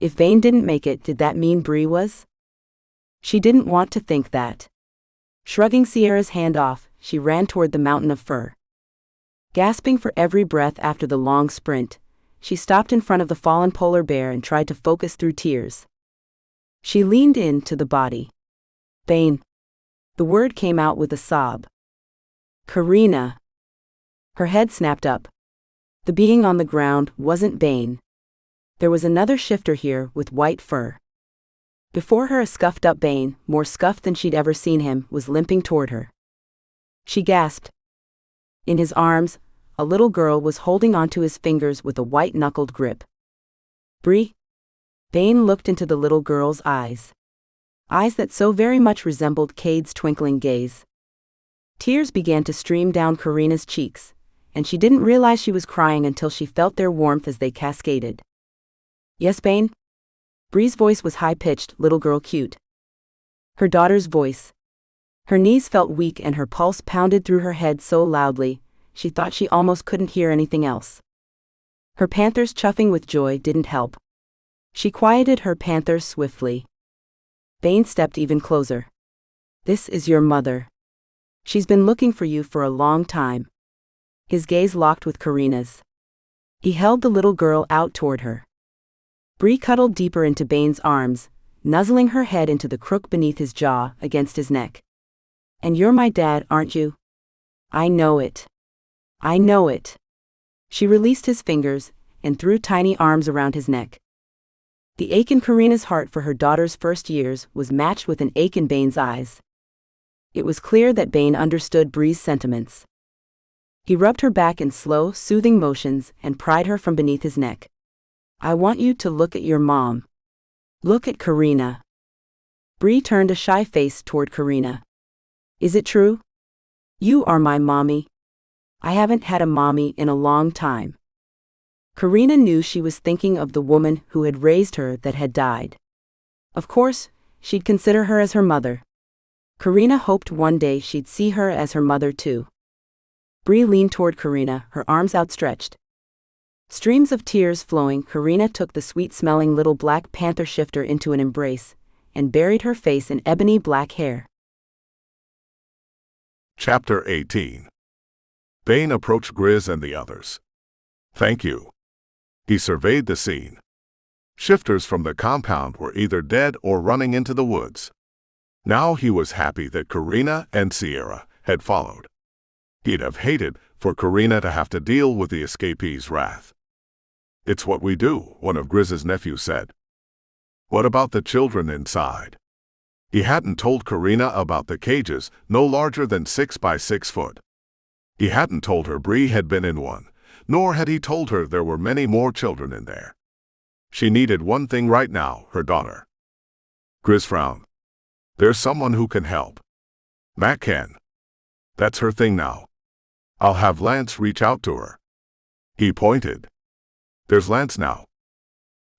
If Bain didn't make it, did that mean Bree was? She didn't want to think that. Shrugging Ciara's hand off, she ran toward the mountain of fur. Gasping for every breath after the long sprint, she stopped in front of the fallen polar bear and tried to focus through tears. She leaned in to the body. Bain. The word came out with a sob. Carina. Her head snapped up. The being on the ground wasn't Bain. There was another shifter here with white fur. Before her, a scuffed-up Bain, more scuffed than she'd ever seen him, was limping toward her. She gasped. In his arms, a little girl was holding onto his fingers with a white-knuckled grip. Bree? Bain looked into the little girl's eyes. Eyes that so very much resembled Cade's twinkling gaze. Tears began to stream down Carina's cheeks, and she didn't realize she was crying until she felt their warmth as they cascaded. Yes, Bain? Bree's voice was high-pitched, little girl cute. Her daughter's voice. Her knees felt weak and her pulse pounded through her head so loudly, she thought she almost couldn't hear anything else. Her panther's chuffing with joy didn't help. She quieted her panther swiftly. Bain stepped even closer. This is your mother. She's been looking for you for a long time. His gaze locked with Carina's. He held the little girl out toward her. Bree cuddled deeper into Bain's arms, nuzzling her head into the crook beneath his jaw, against his neck. And you're my dad, aren't you? I know it. I know it. She released his fingers, and threw tiny arms around his neck. The ache in Carina's heart for her daughter's first years was matched with an ache in Bain's eyes. It was clear that Bain understood Bree's sentiments. He rubbed her back in slow, soothing motions and pried her from beneath his neck. I want you to look at your mom. Look at Carina. Bree turned a shy face toward Carina. Is it true? You are my mommy. I haven't had a mommy in a long time. Carina knew she was thinking of the woman who had raised her that had died. Of course, she'd consider her as her mother. Carina hoped one day she'd see her as her mother too. Bree leaned toward Carina, her arms outstretched. Streams of tears flowing, Carina took the sweet-smelling little black panther shifter into an embrace and buried her face in ebony black hair. Chapter 18. Bain approached Griz and the others. Thank you. He surveyed the scene. Shifters from the compound were either dead or running into the woods. Now he was happy that Carina and Ciara had followed. He'd have hated for Carina to have to deal with the escapees' wrath. It's what we do, one of Griz's nephews said. What about the children inside? He hadn't told Carina about the cages no larger than 6 by 6 foot. He hadn't told her Bree had been in one, nor had he told her there were many more children in there. She needed one thing right now, her daughter. Griz frowned. There's someone who can help. Matt can. That's her thing now. I'll have Lance reach out to her. He pointed. There's Lance now.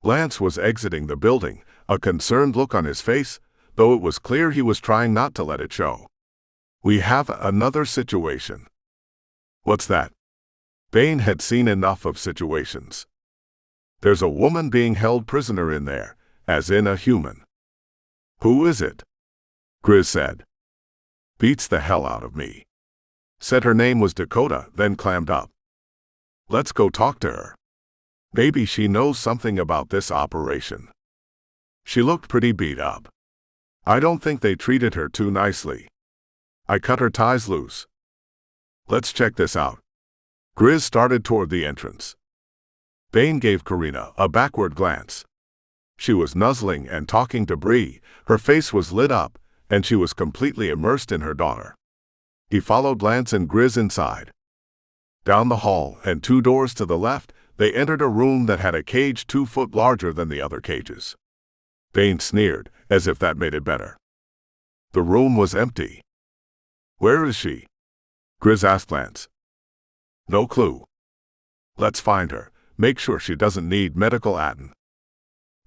Lance was exiting the building, a concerned look on his face, though it was clear he was trying not to let it show. We have another situation. What's that? Bain had seen enough of situations. There's a woman being held prisoner in there, as in a human. Who is it? Griz said. Beats the hell out of me. Said her name was Dakota, then clammed up. Let's go talk to her. Maybe she knows something about this operation. She looked pretty beat up. I don't think they treated her too nicely. I cut her ties loose. Let's check this out. Griz started toward the entrance. Bain gave Carina a backward glance. She was nuzzling and talking to Bree, her face was lit up, and she was completely immersed in her daughter. He followed Lance and Griz inside. Down the hall and 2 doors to the left, they entered a room that had a cage 2 foot larger than the other cages. Bain sneered, as if that made it better. The room was empty. Where is she? Griz asked Lance. No clue. Let's find her, make sure she doesn't need medical attention.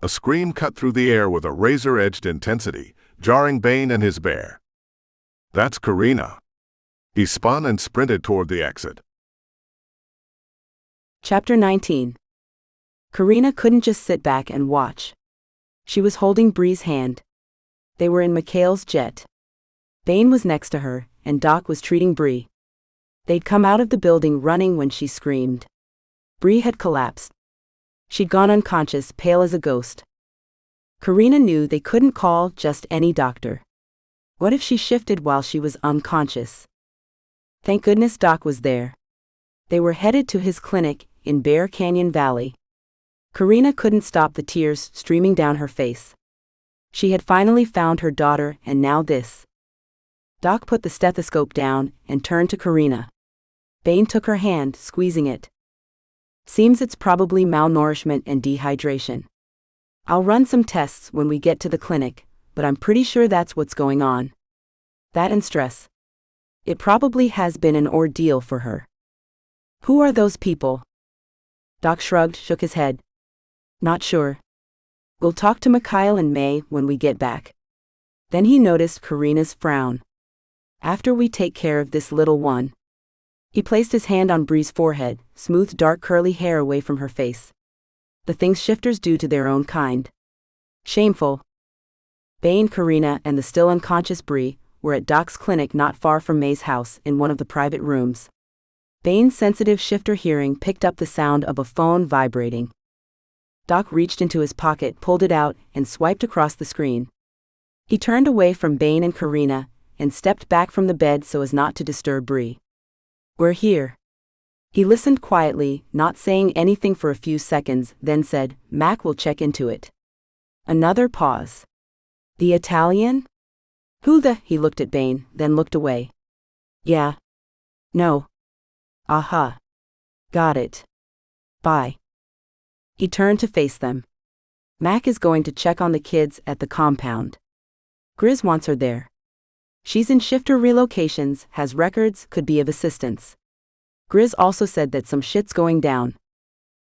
A scream cut through the air with a razor-edged intensity, jarring Bain and his bear. That's Carina. He spun and sprinted toward the exit. Chapter 19. Carina couldn't just sit back and watch. She was holding Bree's hand. They were in Mikhail's jet. Bain was next to her, and Doc was treating Bree. They'd come out of the building running when she screamed. Bree had collapsed. She'd gone unconscious, pale as a ghost. Carina knew they couldn't call just any doctor. What if she shifted while she was unconscious? Thank goodness Doc was there. They were headed to his clinic in Bear Canyon Valley. Carina couldn't stop the tears streaming down her face. She had finally found her daughter, and now this. Doc put the stethoscope down and turned to Carina. Bain took her hand, squeezing it. Seems it's probably malnourishment and dehydration. I'll run some tests when we get to the clinic, but I'm pretty sure that's what's going on. That and stress. It probably has been an ordeal for her. Who are those people? Doc shrugged, shook his head. Not sure. We'll talk to Mikhail and May when we get back. Then he noticed Carina's frown. After we take care of this little one. He placed his hand on Bree's forehead, smoothed dark curly hair away from her face. The things shifters do to their own kind. Shameful. Bain, Carina, and the still unconscious Bree were at Doc's clinic not far from May's house in one of the private rooms. Bain's sensitive shifter hearing picked up the sound of a phone vibrating. Doc reached into his pocket, pulled it out, and swiped across the screen. He turned away from Bain and Carina and stepped back from the bed so as not to disturb Bree. We're here. He listened quietly, not saying anything for a few seconds, then said, Mac will check into it. Another pause. The Italian? Who the? He looked at Bain, then looked away. Yeah. No. Aha. Got it. Bye. He turned to face them. Mac is going to check on the kids at the compound. Griz wants her there. She's in shifter relocations, has records, could be of assistance. Griz also said that some shit's going down.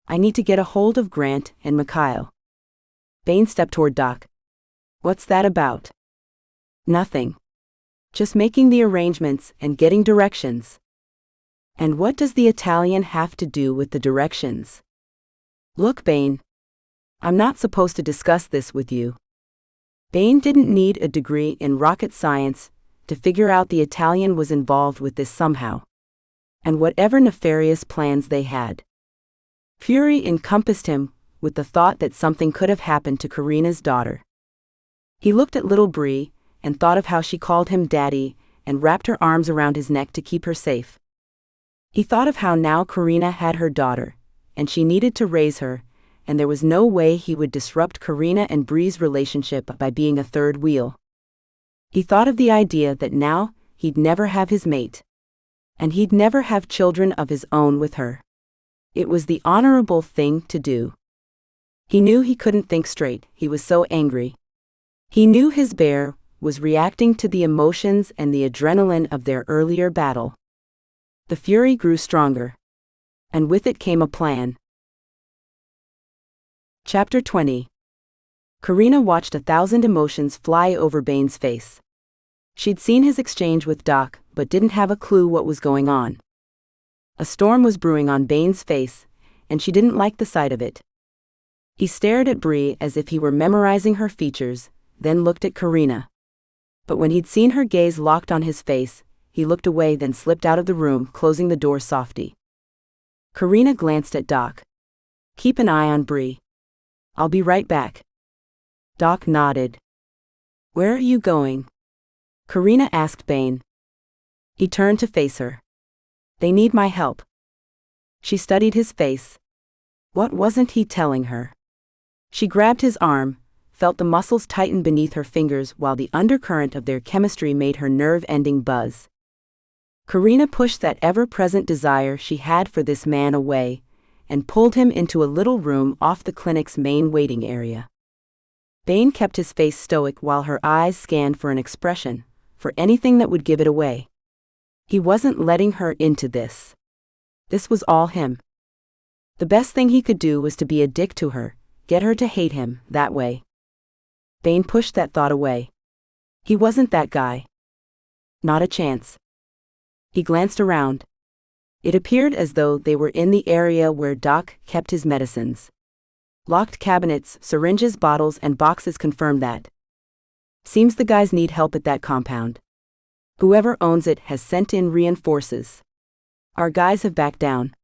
I need to get a hold of Grant and Mikhail. Bain stepped toward Doc. What's that about? Nothing. Just making the arrangements and getting directions. And what does the Italian have to do with the directions? Look, Bain. I'm not supposed to discuss this with you. Bain didn't need a degree in rocket science to figure out the Italian was involved with this somehow. And whatever nefarious plans they had. Fury encompassed him with the thought that something could have happened to Carina's daughter. He looked at little Bree and thought of how she called him daddy and wrapped her arms around his neck to keep her safe. He thought of how now Carina had her daughter, and she needed to raise her, and there was no way he would disrupt Carina and Bree's relationship by being a third wheel. He thought of the idea that now he'd never have his mate. And he'd never have children of his own with her. It was the honorable thing to do. He knew he couldn't think straight, he was so angry. He knew his bear was reacting to the emotions and the adrenaline of their earlier battle. The fury grew stronger. And with it came a plan. Chapter 20. Carina watched 1,000 emotions fly over Bain's face. She'd seen his exchange with Doc, but didn't have a clue what was going on. A storm was brewing on Bain's face, and she didn't like the sight of it. He stared at Bree as if he were memorizing her features, then looked at Carina. But when he'd seen her gaze locked on his face, he looked away, then slipped out of the room, closing the door softly. Carina glanced at Doc. Keep an eye on Bree. I'll be right back. Doc nodded. Where are you going? Carina asked Bain. He turned to face her. They need my help. She studied his face. What wasn't he telling her? She grabbed his arm, felt the muscles tighten beneath her fingers while the undercurrent of their chemistry made her nerve-ending buzz. Carina pushed that ever-present desire she had for this man away and pulled him into a little room off the clinic's main waiting area. Bain kept his face stoic while her eyes scanned for an expression, for anything that would give it away. He wasn't letting her into this. This was all him. The best thing he could do was to be a dick to her, get her to hate him, that way. Bain pushed that thought away. He wasn't that guy. Not a chance. He glanced around. It appeared as though they were in the area where Doc kept his medicines. Locked cabinets, syringes, bottles, and boxes confirmed that. Seems the guys need help at that compound. Whoever owns it has sent in reinforces. Our guys have backed down.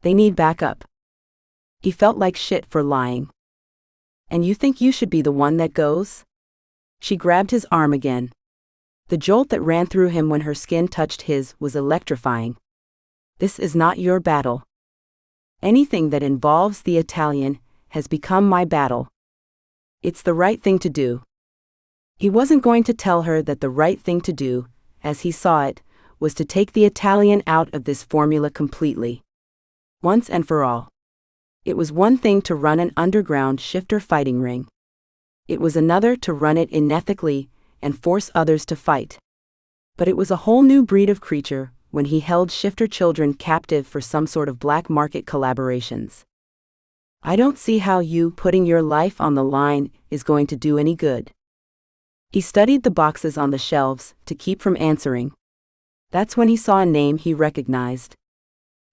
They need backup. He felt like shit for lying. And you think you should be the one that goes? She grabbed his arm again. The jolt that ran through him when her skin touched his was electrifying. This is not your battle. Anything that involves the Italian has become my battle. It's the right thing to do. He wasn't going to tell her that the right thing to do, as he saw it, was to take the Italian out of this formula completely. Once and for all. It was one thing to run an underground shifter fighting ring. It was another to run it unethically and force others to fight. But it was a whole new breed of creature when he held shifter children captive for some sort of black market collaborations. I don't see how you putting your life on the line is going to do any good. He studied the boxes on the shelves to keep from answering. That's when he saw a name he recognized.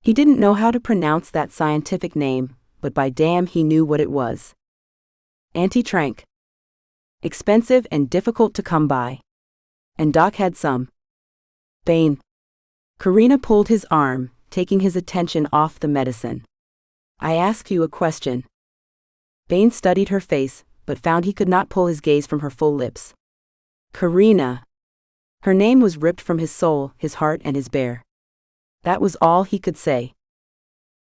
He didn't know how to pronounce that scientific name, but by damn he knew what it was. Anti-trank. Expensive and difficult to come by. And Doc had some. Bain. Carina pulled his arm, taking his attention off the medicine. I ask you a question. Bain studied her face, but found he could not pull his gaze from her full lips. Carina. Her name was ripped from his soul, his heart, and his bear. That was all he could say.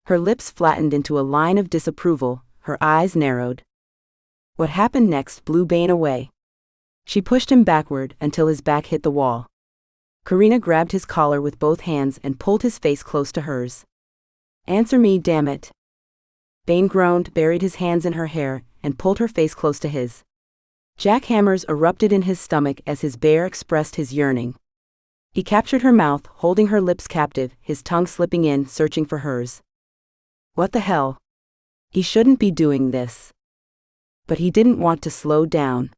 Her lips flattened into a line of disapproval, her eyes narrowed. What happened next blew Bain away. She pushed him backward until his back hit the wall. Carina grabbed his collar with both hands and pulled his face close to hers. Answer me, damn it. Bain groaned, buried his hands in her hair, and pulled her face close to his. Jackhammers erupted in his stomach as his bear expressed his yearning. He captured her mouth, holding her lips captive, his tongue slipping in, searching for hers. What the hell? He shouldn't be doing this. But he didn't want to slow down.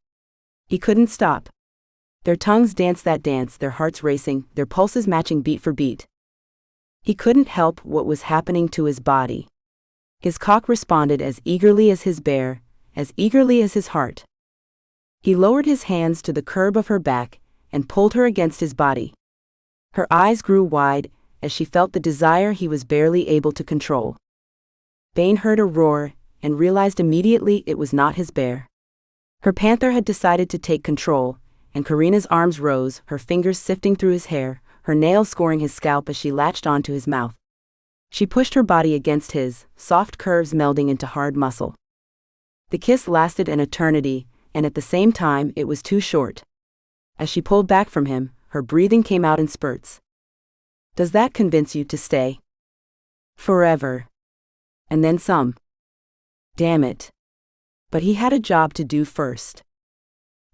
He couldn't stop. Their tongues danced that dance, their hearts racing, their pulses matching beat for beat. He couldn't help what was happening to his body. His cock responded as eagerly as his bear, as eagerly as his heart. He lowered his hands to the curb of her back and pulled her against his body. Her eyes grew wide as she felt the desire he was barely able to control. Bain heard a roar and realized immediately it was not his bear. Her panther had decided to take control, and Carina's arms rose, her fingers sifting through his hair, her nails scoring his scalp as she latched onto his mouth. She pushed her body against his, soft curves melding into hard muscle. The kiss lasted an eternity, and at the same time it was too short. As she pulled back from him, her breathing came out in spurts. Does that convince you to stay? Forever. And then some. Damn it. But he had a job to do first.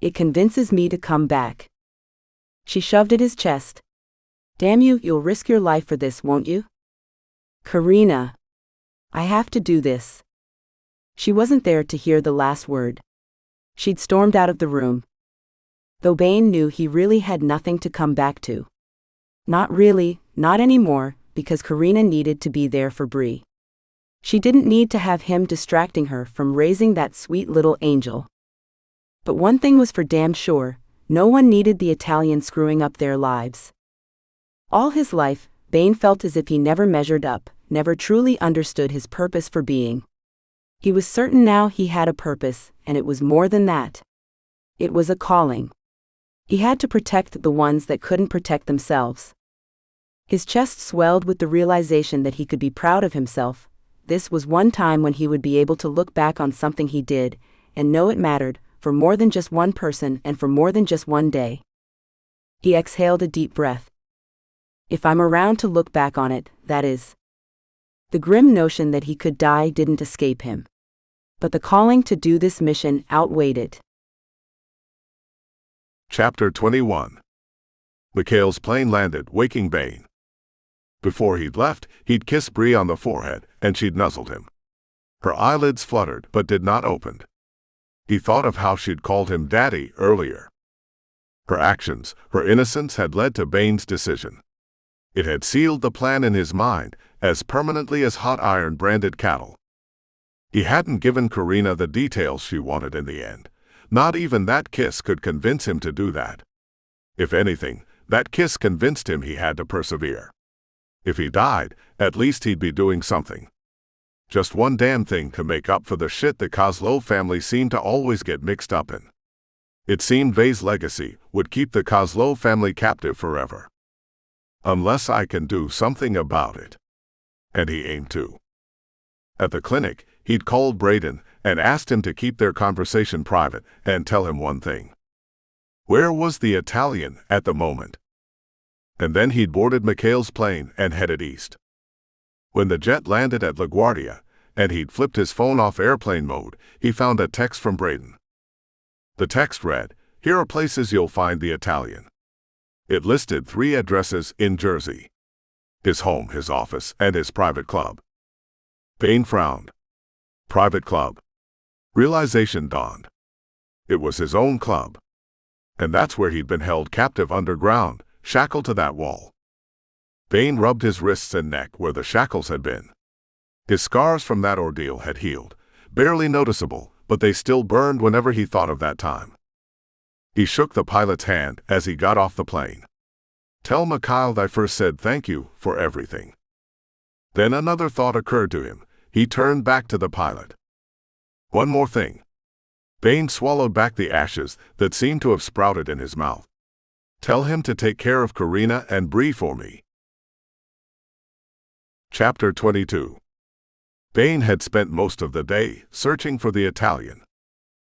It convinces me to come back. She shoved at his chest. Damn you, you'll risk your life for this, won't you? Carina. I have to do this. She wasn't there to hear the last word. She'd stormed out of the room. Though Bain knew he really had nothing to come back to. Not really, not anymore, because Carina needed to be there for Bree. She didn't need to have him distracting her from raising that sweet little angel. But one thing was for damn sure, no one needed the Italian screwing up their lives. All his life, Bain felt as if he never measured up, never truly understood his purpose for being. He was certain now he had a purpose, and it was more than that. It was a calling. He had to protect the ones that couldn't protect themselves. His chest swelled with the realization that he could be proud of himself. This was one time when he would be able to look back on something he did, and know it mattered, for more than just one person and for more than just one day. He exhaled a deep breath. If I'm around to look back on it, that is. The grim notion that he could die didn't escape him. But the calling to do this mission outweighed it. Chapter 21. Mikhail's plane landed, waking Bain. Before he'd left, he'd kissed Bree on the forehead, and she'd nuzzled him. Her eyelids fluttered but did not open. He thought of how she'd called him Daddy earlier. Her actions, her innocence had led to Bain's decision. It had sealed the plan in his mind, as permanently as hot iron branded cattle. He hadn't given Carina the details she wanted in the end. Not even that kiss could convince him to do that. If anything, that kiss convinced him he had to persevere. If he died, at least he'd be doing something. Just one damn thing to make up for the shit the Kozlov family seemed to always get mixed up in. It seemed Bain's legacy would keep the Kozlov family captive forever. Unless I can do something about it. And he aimed to. At the clinic, he'd called Braden and asked him to keep their conversation private and tell him one thing. Where was the Italian at the moment? And then he'd boarded Mikhail's plane and headed east. When the jet landed at LaGuardia, and he'd flipped his phone off airplane mode, he found a text from Braden. The text read, "Here are places you'll find the Italian." It listed 3 addresses in Jersey. His home, his office, and his private club. Bain frowned. Private club. Realization dawned. It was his own club. And that's where he'd been held captive underground, shackled to that wall. Bain rubbed his wrists and neck where the shackles had been. His scars from that ordeal had healed, barely noticeable, but they still burned whenever he thought of that time. He shook the pilot's hand as he got off the plane. "Tell Mikhail I first said thank you for everything." Then another thought occurred to him. He turned back to the pilot. "One more thing." Bain swallowed back the ashes that seemed to have sprouted in his mouth. "Tell him to take care of Carina and Bree for me." Chapter 22. Bain had spent most of the day searching for the Italian.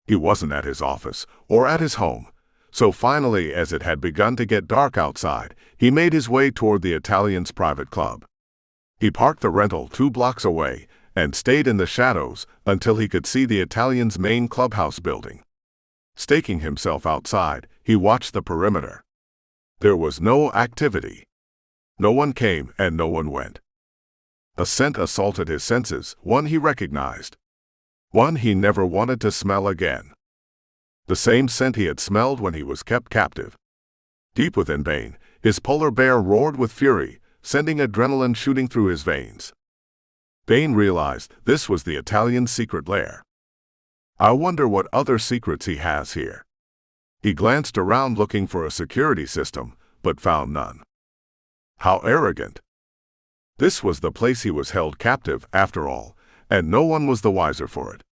He wasn't at his office or at his home, so finally, as it had begun to get dark outside, he made his way toward the Italian's private club. He parked the rental 2 blocks away and stayed in the shadows until he could see the Italian's main clubhouse building. Staking himself outside, he watched the perimeter. There was no activity. No one came and no one went. A scent assaulted his senses, one he recognized. One he never wanted to smell again. The same scent he had smelled when he was kept captive. Deep within Bain, his polar bear roared with fury, sending adrenaline shooting through his veins. Bain realized this was the Italian's secret lair. I wonder what other secrets he has here. He glanced around looking for a security system, but found none. How arrogant. This was the place he was held captive, after all, and no one was the wiser for it.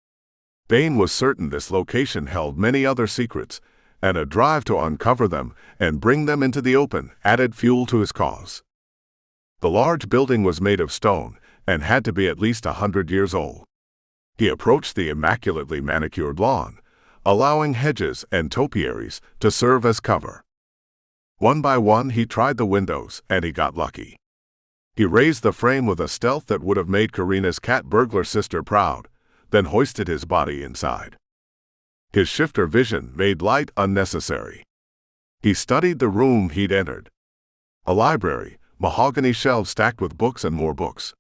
Bain was certain this location held many other secrets, and a drive to uncover them and bring them into the open added fuel to his cause. The large building was made of stone and had to be at least 100 years old. He approached the immaculately manicured lawn, allowing hedges and topiaries to serve as cover. One by one he tried the windows, and he got lucky. He raised the frame with a stealth that would have made Carina's cat burglar sister proud, then hoisted his body inside. His shifter vision made light unnecessary. He studied the room he'd entered. A library, mahogany shelves stacked with books and more books.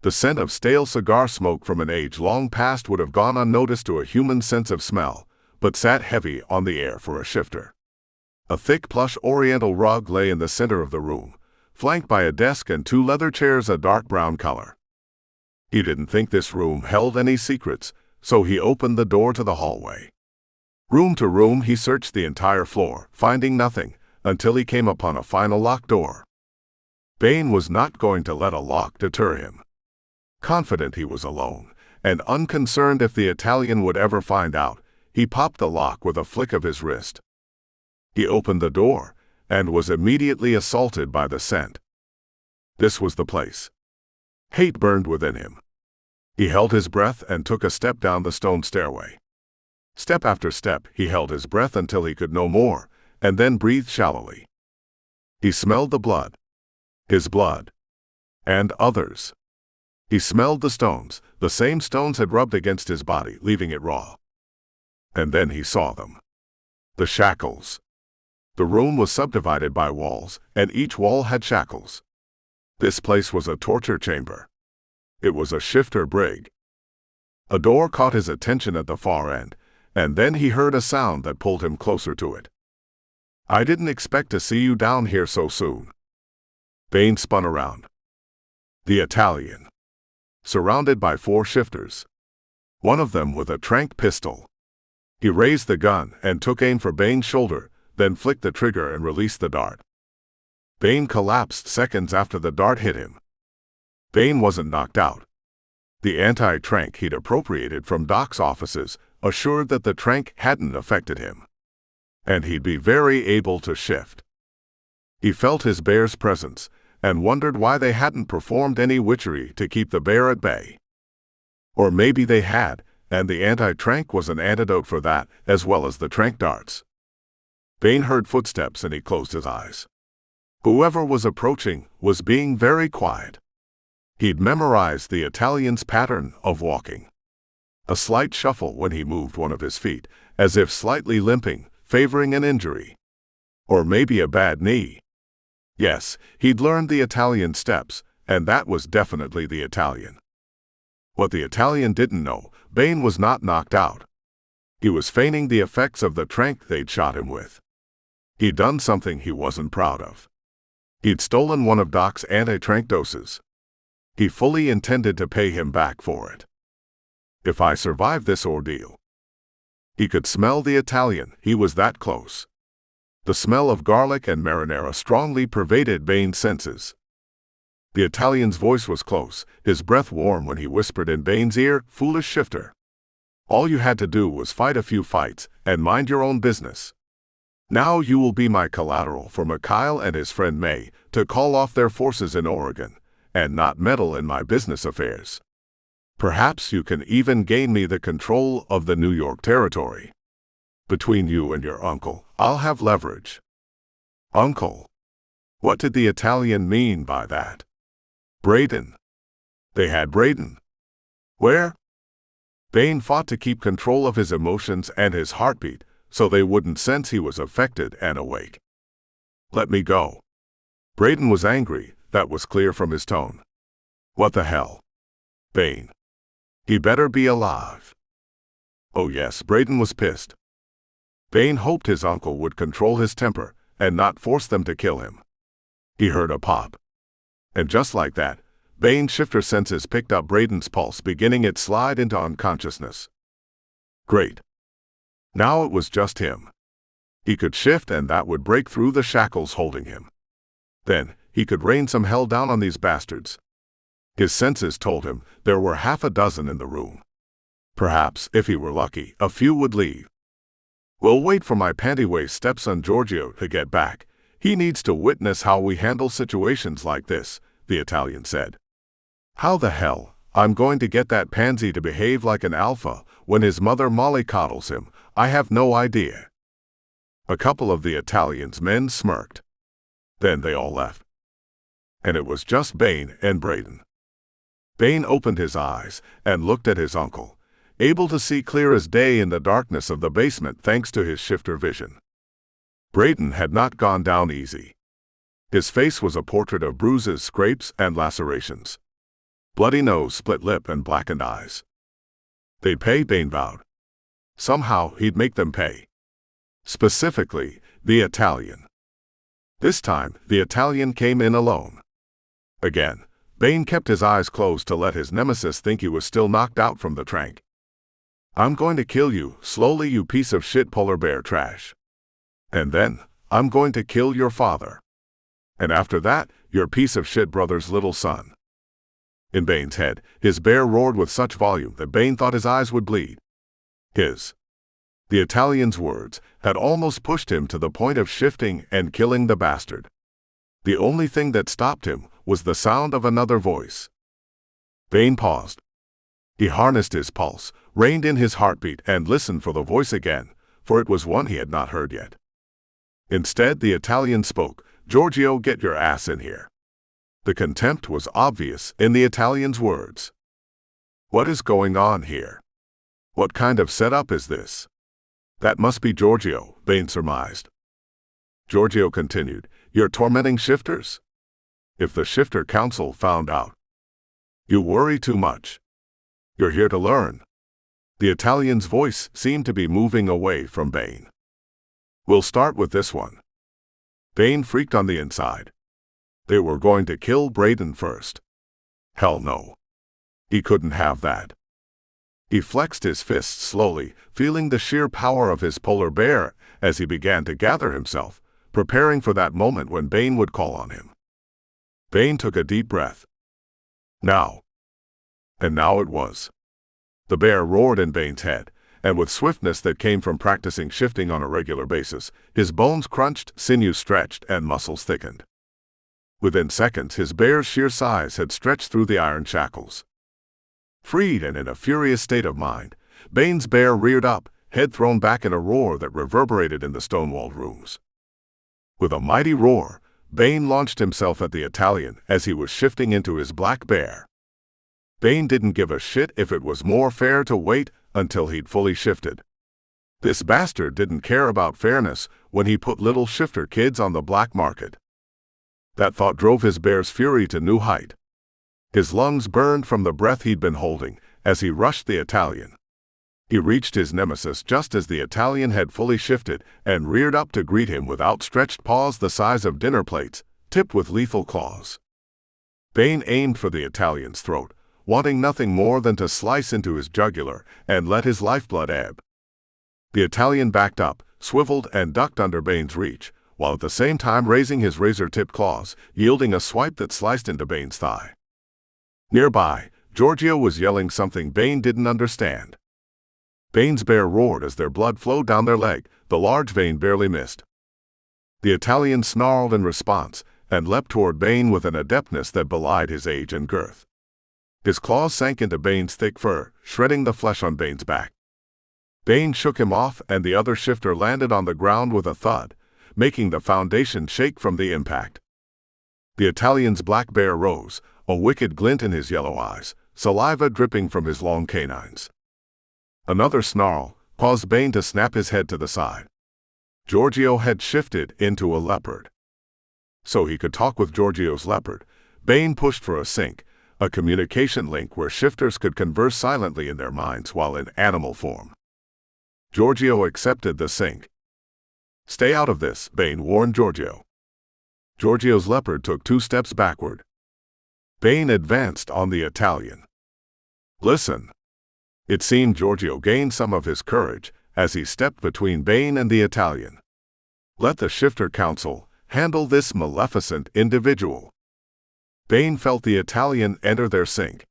The scent of stale cigar smoke from an age long past would have gone unnoticed to a human sense of smell, but sat heavy on the air for a shifter. A thick plush oriental rug lay in the center of the room, flanked by a desk and 2 leather chairs a dark brown color. He didn't think this room held any secrets, so he opened the door to the hallway. Room to room he searched the entire floor, finding nothing, until he came upon a final locked door. Bain was not going to let a lock deter him. Confident he was alone, and unconcerned if the Italian would ever find out, he popped the lock with a flick of his wrist. He opened the door, and was immediately assaulted by the scent. This was the place. Hate burned within him. He held his breath and took a step down the stone stairway. Step after step, he held his breath until he could no more, and then breathed shallowly. He smelled the blood. His blood. And others. He smelled the stones. The same stones had rubbed against his body, leaving it raw. And then he saw them. The shackles. The room was subdivided by walls, and each wall had shackles. This place was a torture chamber. It was a shifter brig. A door caught his attention at the far end, and then he heard a sound that pulled him closer to it. I didn't expect to see you down here so soon. Bain spun around. The Italian. Surrounded by 4 shifters. One of them with a tranq pistol. He raised the gun and took aim for Bain's shoulder, then flicked the trigger and released the dart. Bain collapsed seconds after the dart hit him. Bain wasn't knocked out. The anti-tranq he'd appropriated from Doc's offices assured that the tranq hadn't affected him. And he'd be very able to shift. He felt his bear's presence, and wondered why they hadn't performed any witchery to keep the bear at bay. Or maybe they had, and the anti-tranq was an antidote for that, as well as the tranq darts. Bain heard footsteps and he closed his eyes. Whoever was approaching was being very quiet. He'd memorized the Italian's pattern of walking. A slight shuffle when he moved one of his feet, as if slightly limping, favoring an injury. Or maybe a bad knee. Yes, he'd learned the Italian steps, and that was definitely the Italian. What the Italian didn't know, Bain was not knocked out. He was feigning the effects of the tranq they'd shot him with. He'd done something he wasn't proud of. He'd stolen one of Doc's anti-tranq doses. He fully intended to pay him back for it. If I survive this ordeal. He could smell the Italian, he was that close. The smell of garlic and marinara strongly pervaded Bain's senses. The Italian's voice was close, his breath warm when he whispered in Bain's ear, "Foolish shifter. All you had to do was fight a few fights and mind your own business. Now you will be my collateral for Mikhail and his friend May to call off their forces in Oregon and not meddle in my business affairs. Perhaps you can even gain me the control of the New York territory. Between you and your uncle, I'll have leverage." Uncle? What did the Italian mean by that? Braden. They had Braden. Where? Bain fought to keep control of his emotions and his heartbeat, so they wouldn't sense he was affected and awake. Let me go. Braden was angry, that was clear from his tone. What the hell? Bain. He better be alive. Oh yes, Braden was pissed. Bain hoped his uncle would control his temper and not force them to kill him. He heard a pop. And just like that, Bain's shifter senses picked up Braden's pulse, beginning its slide into unconsciousness. Great. Now it was just him. He could shift, and that would break through the shackles holding him. Then, he could rain some hell down on these bastards. His senses told him there were half a dozen in the room. Perhaps, if he were lucky, a few would leave. We'll wait for my panty-waist stepson Giorgio to get back. He needs to witness how we handle situations like this, the Italian said. How the hell I'm going to get that pansy to behave like an alpha when his mother mollycoddles him, I have no idea. A couple of the Italian's men smirked. Then they all left. And it was just Bain and Braden. Bain opened his eyes and looked at his uncle, able to see clear as day in the darkness of the basement thanks to his shifter vision. Braden had not gone down easy. His face was a portrait of bruises, scrapes, and lacerations. Bloody nose, split lip, and blackened eyes. They'd pay, Bain vowed. Somehow he'd make them pay. Specifically, the Italian. This time, the Italian came in alone. Again, Bain kept his eyes closed to let his nemesis think he was still knocked out from the trank. I'm going to kill you, slowly, you piece of shit polar bear trash. And then, I'm going to kill your father. And after that, your piece of shit brother's little son. In Bain's head, his bear roared with such volume that Bain thought his eyes would bleed. The Italian's words had almost pushed him to the point of shifting and killing the bastard. The only thing that stopped him was the sound of another voice. Bain paused. He harnessed his pulse, reined in his heartbeat, and listened for the voice again, for it was one he had not heard yet. Instead, the Italian spoke, Giorgio, get your ass in here. The contempt was obvious in the Italian's words. What is going on here? What kind of setup is this? That must be Giorgio, Bain surmised. Giorgio continued, you're tormenting shifters? If the shifter council found out. You worry too much. You're here to learn. The Italian's voice seemed to be moving away from Bain. We'll start with this one. Bain freaked on the inside. They were going to kill Braden first. Hell no. He couldn't have that. He flexed his fists slowly, feeling the sheer power of his polar bear as he began to gather himself, preparing for that moment when Bain would call on him. Bain took a deep breath. Now. And now it was. The bear roared in Bain's head, and with swiftness that came from practicing shifting on a regular basis, his bones crunched, sinews stretched, and muscles thickened. Within seconds, his bear's sheer size had stretched through the iron shackles. Freed and in a furious state of mind, Bain's bear reared up, head thrown back in a roar that reverberated in the stone-walled rooms. With a mighty roar, Bain launched himself at the Italian as he was shifting into his black bear. Bain didn't give a shit if it was more fair to wait until he'd fully shifted. This bastard didn't care about fairness when he put little shifter kids on the black market. That thought drove his bear's fury to new height. His lungs burned from the breath he'd been holding as he rushed the Italian. He reached his nemesis just as the Italian had fully shifted and reared up to greet him with outstretched paws the size of dinner plates, tipped with lethal claws. Bain aimed for the Italian's throat, wanting nothing more than to slice into his jugular and let his lifeblood ebb. The Italian backed up, swiveled, and ducked under Bain's reach, while at the same time raising his razor-tipped claws, yielding a swipe that sliced into Bain's thigh. Nearby, Giorgio was yelling something Bain didn't understand. Bain's bear roared as their blood flowed down their leg. The large vein barely missed. The Italian snarled in response and leapt toward Bain with an adeptness that belied his age and girth. His claws sank into Bain's thick fur, shredding the flesh on Bain's back. Bain shook him off, and the other shifter landed on the ground with a thud, making the foundation shake from the impact. The Italian's black bear rose, a wicked glint in his yellow eyes, saliva dripping from his long canines. Another snarl caused Bain to snap his head to the side. Giorgio had shifted into a leopard. So he could talk with Giorgio's leopard. Bain pushed for a sync, a communication link where shifters could converse silently in their minds while in animal form. Giorgio accepted the sync. "Stay out of this," Bain warned Giorgio. Giorgio's leopard took 2 steps backward. Bain advanced on the Italian. "Listen." It seemed Giorgio gained some of his courage as he stepped between Bain and the Italian. "Let the Shifter Council handle this maleficent individual." Bain felt the Italian enter their sync.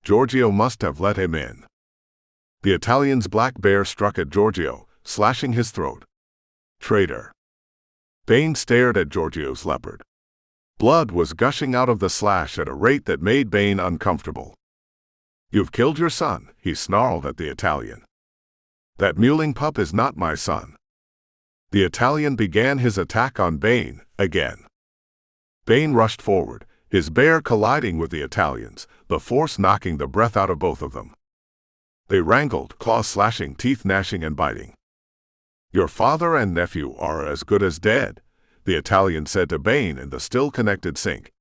Giorgio must have let him in. The Italian's black bear struck at Giorgio, slashing his throat. "Traitor." Bain stared at Giorgio's leopard. Blood was gushing out of the slash at a rate that made Bain uncomfortable. "You've killed your son," he snarled at the Italian. "That mewling pup is not my son." The Italian began his attack on Bain again. Bain rushed forward, his bear colliding with the Italian's, the force knocking the breath out of both of them. They wrangled, claws slashing, teeth gnashing and biting. "Your father and nephew are as good as dead," the Italian said to Bain in the still-connected sync.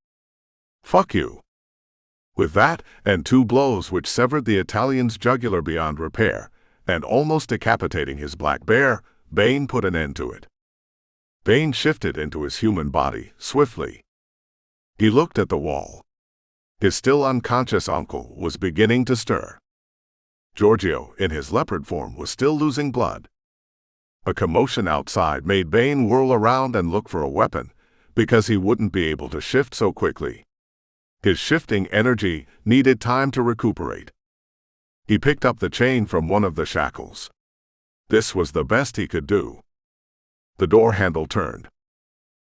"Fuck you." With that, and 2 blows which severed the Italian's jugular beyond repair, and almost decapitating his black bear, Bain put an end to it. Bain shifted into his human body, swiftly. He looked at the wall. His still unconscious uncle was beginning to stir. Giorgio, in his leopard form, was still losing blood. A commotion outside made Bain whirl around and look for a weapon, because he wouldn't be able to shift so quickly. His shifting energy needed time to recuperate. He picked up the chain from one of the shackles. This was the best he could do. The door handle turned.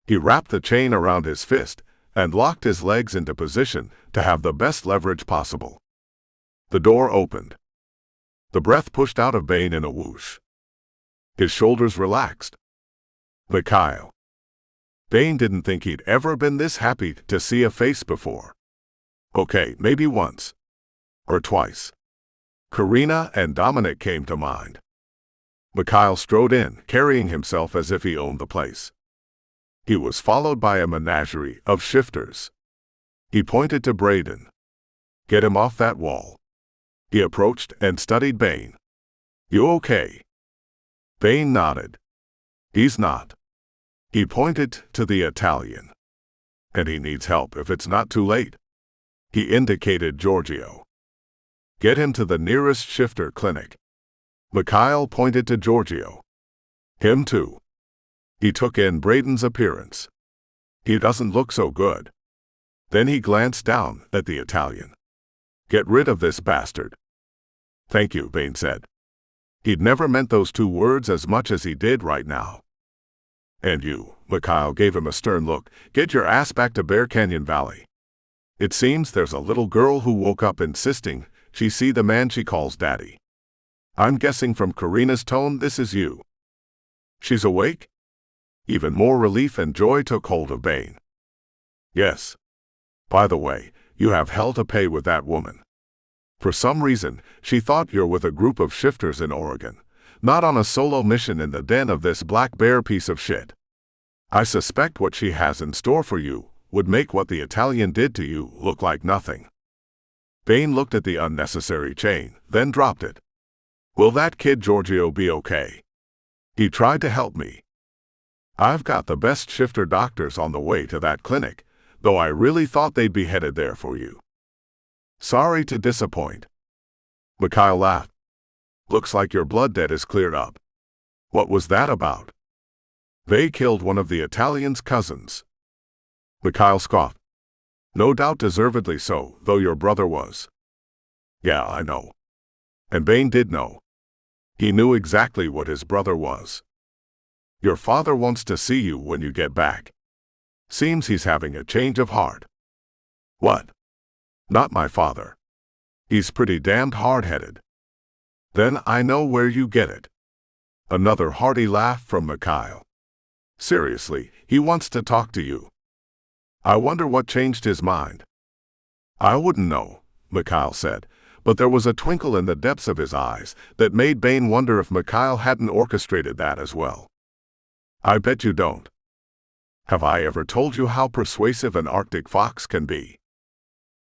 He wrapped the chain around his fist and locked his legs into position to have the best leverage possible. The door opened. The breath pushed out of Bain in a whoosh. His shoulders relaxed. Mikhail. Bain didn't think he'd ever been this happy to see a face before. Okay, maybe once. Or twice. Carina and Dominic came to mind. Mikhail strode in, carrying himself as if he owned the place. He was followed by a menagerie of shifters. He pointed to Braden. "Get him off that wall." He approached and studied Bain. "You okay?" Bain nodded. "He's not." He pointed to the Italian. "And he needs help if it's not too late." He indicated Giorgio. "Get him to the nearest shifter clinic." Mikhail pointed to Giorgio. "Him too." He took in Braden's appearance. "He doesn't look so good." Then he glanced down at the Italian. "Get rid of this bastard." "Thank you," Bain said. He'd never meant those 2 words as much as he did right now. "And you," Mikhail gave him a stern look, "get your ass back to Bear Canyon Valley. It seems there's a little girl who woke up insisting she see the man she calls daddy. I'm guessing from Carina's tone this is you." "She's awake?" Even more relief and joy took hold of Bain. "Yes. By the way, you have hell to pay with that woman. For some reason, she thought you're with a group of shifters in Oregon, not on a solo mission in the den of this black bear piece of shit. I suspect what she has in store for you would make what the Italian did to you look like nothing." Bain looked at the unnecessary chain, then dropped it. "Will that kid Giorgio be okay? He tried to help me. I've got the best shifter doctors on the way to that clinic, though I really thought they'd be headed there for you." "Sorry to disappoint." Mikhail laughed. "Looks like your blood debt is cleared up. What was that about?" "They killed one of the Italian's cousins." Mikhail scoffed. "No doubt deservedly so, though your brother was." "Yeah, I know." And Bain did know. He knew exactly what his brother was. "Your father wants to see you when you get back. Seems he's having a change of heart." "What?" "Not my father. He's pretty damned hard-headed." "Then I know where you get it." Another hearty laugh from Mikhail. "Seriously, he wants to talk to you." "I wonder what changed his mind." "I wouldn't know," Mikhail said, but there was a twinkle in the depths of his eyes that made Bain wonder if Mikhail hadn't orchestrated that as well. I bet you don't. Have I ever told you how persuasive an Arctic fox can be?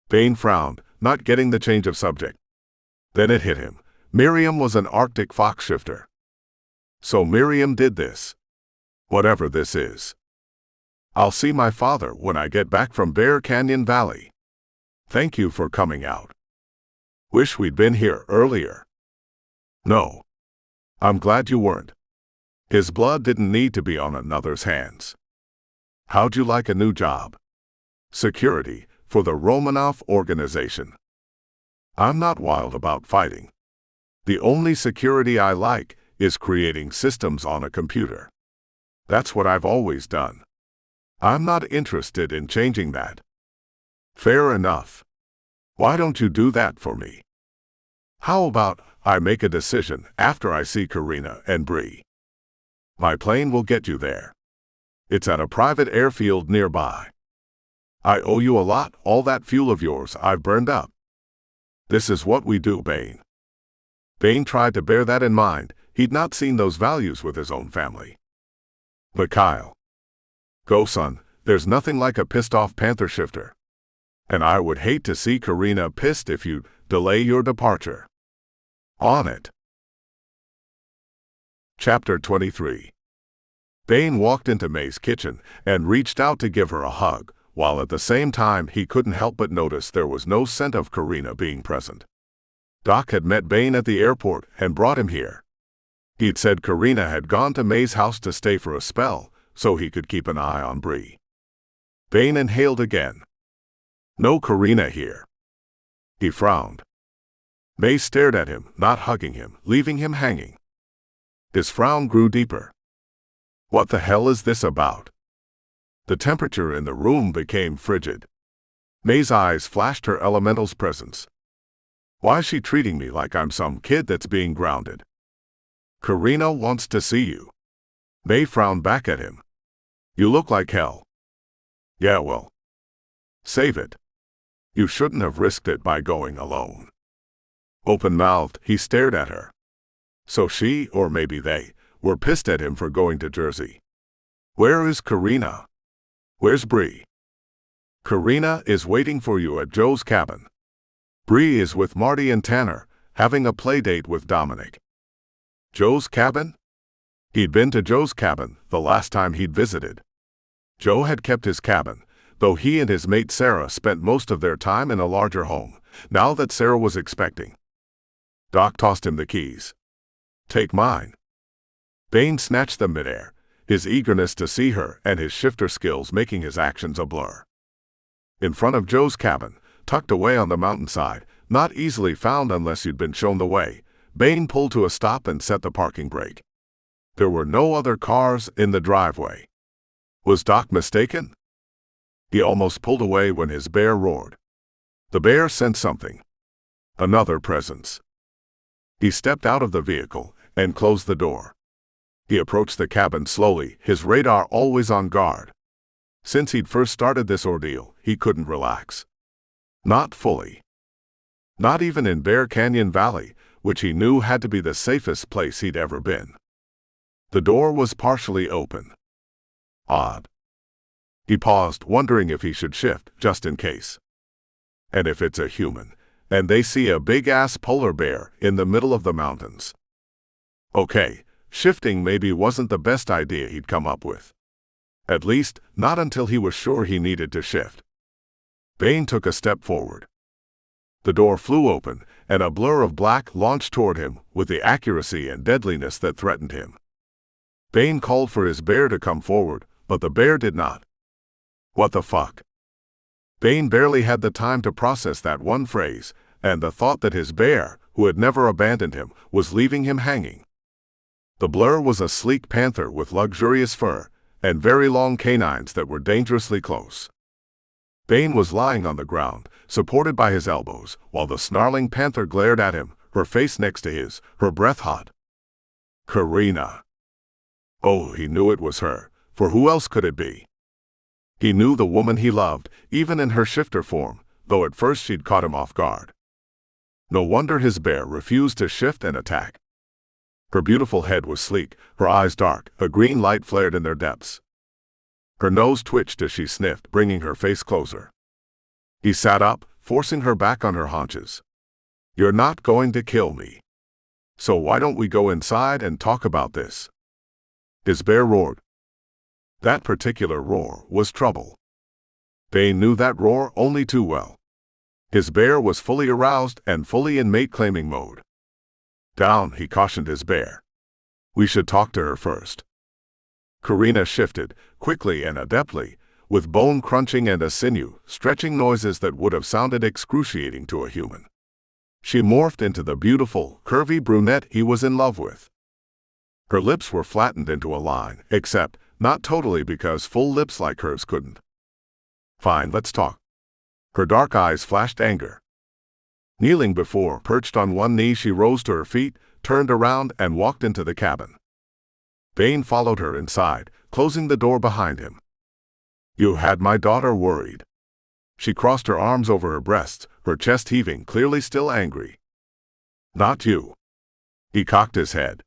Bain frowned, not getting the change of subject. Then it hit him. Miriam was an Arctic fox shifter. So Miriam did this. Whatever this is. I'll see my father when I get back from Bear Canyon Valley. Thank you for coming out. Wish we'd been here earlier. No. I'm glad you weren't. His blood didn't need to be on another's hands. How'd you like a new job? Security, for the Romanoff organization. I'm not wild about fighting. The only security I like is creating systems on a computer. That's what I've always done. I'm not interested in changing that. Fair enough. Why don't you do that for me? How about I make a decision after I see Carina and Bree? My plane will get you there. It's at a private airfield nearby. I owe you a lot, all that fuel of yours I've burned up. This is what we do, Bain. Bain tried to bear that in mind. He'd not seen those values with his own family. Mikhail. Go, son, there's nothing like a pissed-off Panther shifter. And I would hate to see Carina pissed if you delay your departure. On it. Chapter 23. Bain walked into May's kitchen and reached out to give her a hug, while at the same time he couldn't help but notice there was no scent of Carina being present. Doc had met Bain at the airport and brought him here. He'd said Carina had gone to May's house to stay for a spell, so he could keep an eye on Bree. Bain inhaled again. No Carina here. He frowned. May stared at him, not hugging him, leaving him hanging. His frown grew deeper. What the hell is this about? The temperature in the room became frigid. May's eyes flashed her elemental's presence. Why is she treating me like I'm some kid that's being grounded? Carina wants to see you. May frowned back at him. You look like hell. Yeah, well. Save it. You shouldn't have risked it by going alone. Open-mouthed, he stared at her. So she, or maybe they, were pissed at him for going to Jersey. Where is Carina? Where's Bree? Carina is waiting for you at Joe's cabin. Bree is with Marty and Tanner, having a play date with Dominic. Joe's cabin? He'd been to Joe's cabin the last time he'd visited. Joe had kept his cabin, though he and his mate Ciara spent most of their time in a larger home, now that Ciara was expecting. Doc tossed him the keys. Take mine. Bain snatched them midair, his eagerness to see her and his shifter skills making his actions a blur. In front of Joe's cabin, tucked away on the mountainside, not easily found unless you'd been shown the way, Bain pulled to a stop and set the parking brake. There were no other cars in the driveway. Was Doc mistaken? He almost pulled away when his bear roared. The bear sensed something. Another presence. He stepped out of the vehicle and closed the door. He approached the cabin slowly, his radar always on guard. Since he'd first started this ordeal, he couldn't relax. Not fully. Not even in Bear Canyon Valley, which he knew had to be the safest place he'd ever been. The door was partially open. Odd. He paused, wondering if he should shift, just in case. And if it's a human, and they see a big-ass polar bear in the middle of the mountains. Okay, shifting maybe wasn't the best idea he'd come up with. At least, not until he was sure he needed to shift. Bain took a step forward. The door flew open, and a blur of black launched toward him with the accuracy and deadliness that threatened him. Bain called for his bear to come forward, but the bear did not. What the fuck? Bain barely had the time to process that one phrase, and the thought that his bear, who had never abandoned him, was leaving him hanging. The blur was a sleek panther with luxurious fur and very long canines that were dangerously close. Bain was lying on the ground, supported by his elbows, while the snarling panther glared at him, her face next to his, her breath hot. Carina. Oh, he knew it was her, for who else could it be? He knew the woman he loved, even in her shifter form, though at first she'd caught him off guard. No wonder his bear refused to shift and attack. Her beautiful head was sleek, her eyes dark, a green light flared in their depths. Her nose twitched as she sniffed, bringing her face closer. He sat up, forcing her back on her haunches. "You're not going to kill me. So why don't we go inside and talk about this?" His bear roared. That particular roar was trouble. Bain knew that roar only too well. His bear was fully aroused and fully in mate-claiming mode. "Down," he cautioned his bear. "We should talk to her first." Carina shifted, quickly and adeptly, with bone crunching and a sinew stretching noises that would have sounded excruciating to a human. She morphed into the beautiful, curvy brunette he was in love with. Her lips were flattened into a line, except, not totally, because full lips like hers couldn't. "Fine, let's talk." Her dark eyes flashed anger. Kneeling before, perched on one knee, she rose to her feet, turned around, and walked into the cabin. Bain followed her inside, closing the door behind him. "You had my daughter worried." She crossed her arms over her breasts, her chest heaving, clearly still angry. "Not you." He cocked his head.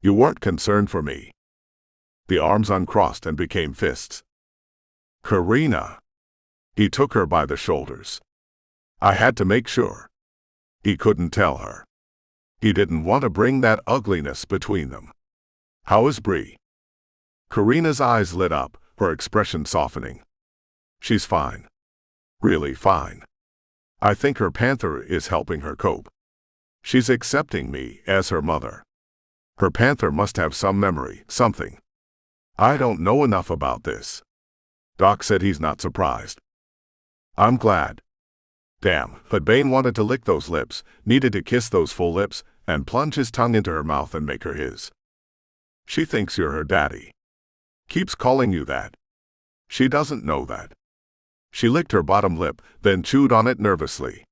"You weren't concerned for me." The arms uncrossed and became fists. "Carina." He took her by the shoulders. "I had to make sure." He couldn't tell her. He didn't want to bring that ugliness between them. "How is Bree?" Carina's eyes lit up, her expression softening. "She's fine. Really fine. I think her Panther is helping her cope. She's accepting me as her mother. Her Panther must have some memory, something. I don't know enough about this." Doc said he's not surprised. "I'm glad." Damn, but Bain wanted to lick those lips, needed to kiss those full lips, and plunge his tongue into her mouth and make her his. "She thinks you're her daddy. Keeps calling you that. She doesn't know that." She licked her bottom lip, then chewed on it nervously.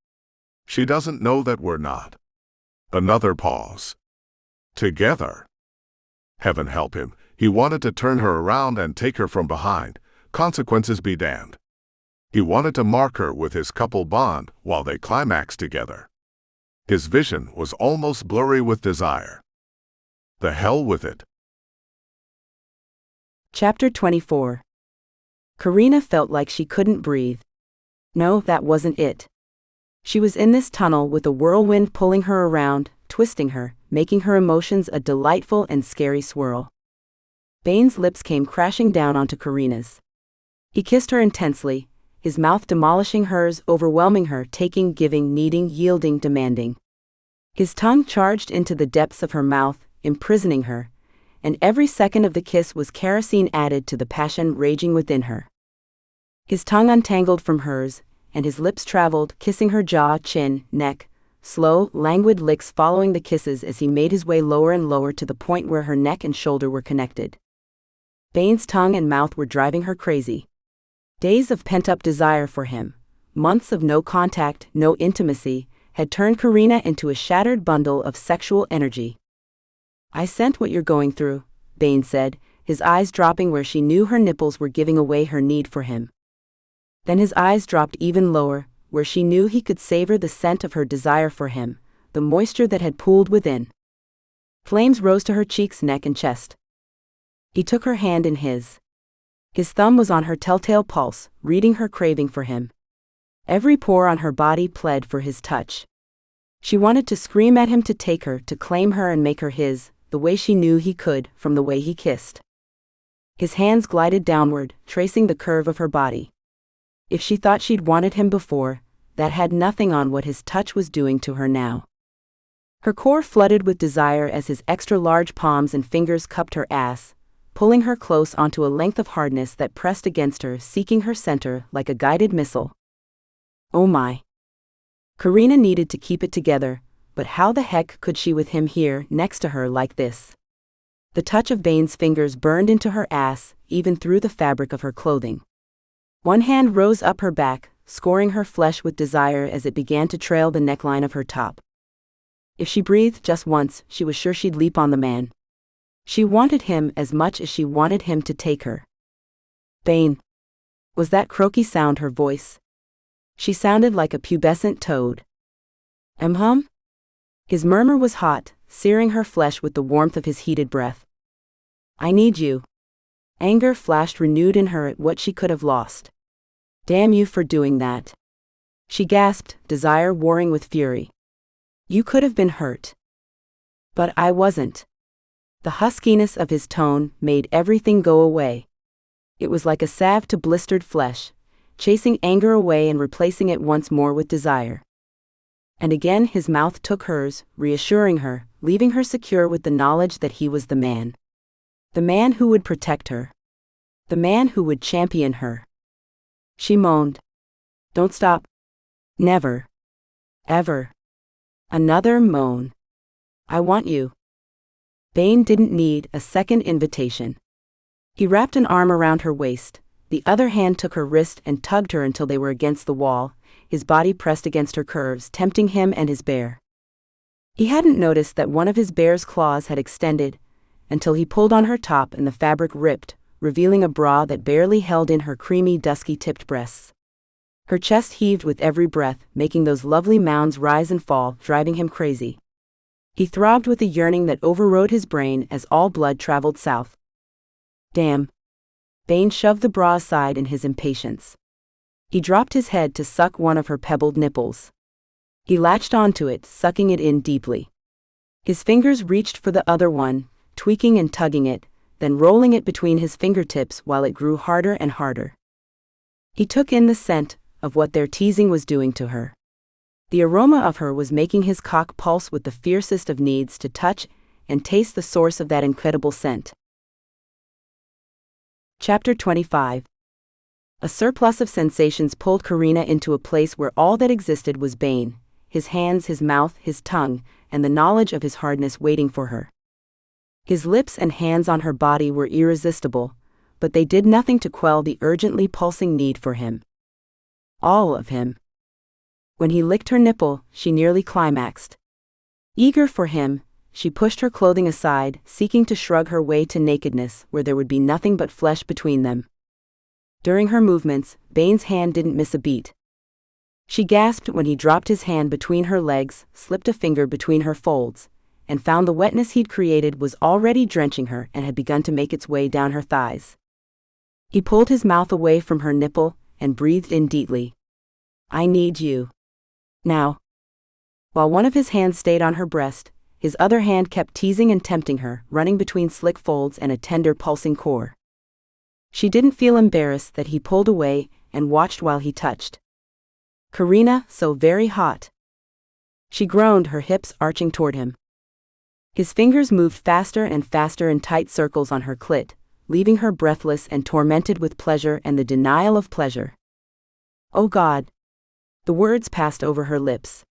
"She doesn't know that we're not." Another pause. "Together." Heaven help him, he wanted to turn her around and take her from behind, consequences be damned. He wanted to mark her with his couple bond while they climaxed together. His vision was almost blurry with desire. The hell with it. Chapter 24. Carina felt like she couldn't breathe. No, that wasn't it. She was in this tunnel with a whirlwind pulling her around, twisting her, making her emotions a delightful and scary swirl. Bain's lips came crashing down onto Carina's. He kissed her intensely, his mouth demolishing hers, overwhelming her, taking, giving, needing, yielding, demanding. His tongue charged into the depths of her mouth, imprisoning her, and every second of the kiss was kerosene added to the passion raging within her. His tongue untangled from hers, and his lips traveled, kissing her jaw, chin, neck, slow, languid licks following the kisses as he made his way lower and lower to the point where her neck and shoulder were connected. Bain's tongue and mouth were driving her crazy. Days of pent-up desire for him, months of no contact, no intimacy, had turned Carina into a shattered bundle of sexual energy. "I sense what you're going through," Bain said, his eyes dropping where she knew her nipples were giving away her need for him. Then his eyes dropped even lower, where she knew he could savor the scent of her desire for him, the moisture that had pooled within. Flames rose to her cheeks, neck, and chest. He took her hand in his. His thumb was on her telltale pulse, reading her craving for him. Every pore on her body pled for his touch. She wanted to scream at him to take her, to claim her and make her his, the way she knew he could, from the way he kissed. His hands glided downward, tracing the curve of her body. If she thought she'd wanted him before, that had nothing on what his touch was doing to her now. Her core flooded with desire as his extra-large palms and fingers cupped her ass, pulling her close onto a length of hardness that pressed against her, seeking her center like a guided missile. Oh my. Carina needed to keep it together, but how the heck could she with him here next to her like this? The touch of Bain's fingers burned into her ass, even through the fabric of her clothing. One hand rose up her back, scoring her flesh with desire as it began to trail the neckline of her top. If she breathed just once, she was sure she'd leap on the man. She wanted him as much as she wanted him to take her. Bain. Was that croaky sound her voice? She sounded like a pubescent toad. Hum? His murmur was hot, searing her flesh with the warmth of his heated breath. I need you. Anger flashed renewed in her at what she could have lost. Damn you for doing that. She gasped, desire warring with fury. You could have been hurt. But I wasn't. The huskiness of his tone made everything go away. It was like a salve to blistered flesh, chasing anger away and replacing it once more with desire. And again his mouth took hers, reassuring her, leaving her secure with the knowledge that he was the man. The man who would protect her. The man who would champion her. She moaned. Don't stop. Never. Ever. Another moan. I want you. Bain didn't need a second invitation. He wrapped an arm around her waist, the other hand took her wrist and tugged her until they were against the wall, his body pressed against her curves, tempting him and his bear. He hadn't noticed that one of his bear's claws had extended, until he pulled on her top and the fabric ripped, revealing a bra that barely held in her creamy, dusky-tipped breasts. Her chest heaved with every breath, making those lovely mounds rise and fall, driving him crazy. He throbbed with a yearning that overrode his brain as all blood traveled south. Damn. Bain shoved the bra aside in his impatience. He dropped his head to suck one of her pebbled nipples. He latched onto it, sucking it in deeply. His fingers reached for the other one, tweaking and tugging it, then rolling it between his fingertips while it grew harder and harder. He took in the scent of what their teasing was doing to her. The aroma of her was making his cock pulse with the fiercest of needs to touch and taste the source of that incredible scent. Chapter 25. A surplus of sensations pulled Carina into a place where all that existed was Bain, his hands, his mouth, his tongue, and the knowledge of his hardness waiting for her. His lips and hands on her body were irresistible, but they did nothing to quell the urgently pulsing need for him. All of him. When he licked her nipple, she nearly climaxed. Eager for him, she pushed her clothing aside, seeking to shrug her way to nakedness where there would be nothing but flesh between them. During her movements, Bain's hand didn't miss a beat. She gasped when he dropped his hand between her legs, slipped a finger between her folds, and found the wetness he'd created was already drenching her and had begun to make its way down her thighs. He pulled his mouth away from her nipple and breathed in deeply. I need you. Now. While one of his hands stayed on her breast, his other hand kept teasing and tempting her, running between slick folds and a tender pulsing core. She didn't feel embarrassed that he pulled away and watched while he touched. Carina, so very hot. She groaned, her hips arching toward him. His fingers moved faster and faster in tight circles on her clit, leaving her breathless and tormented with pleasure and the denial of pleasure. Oh God. The words passed over her lips.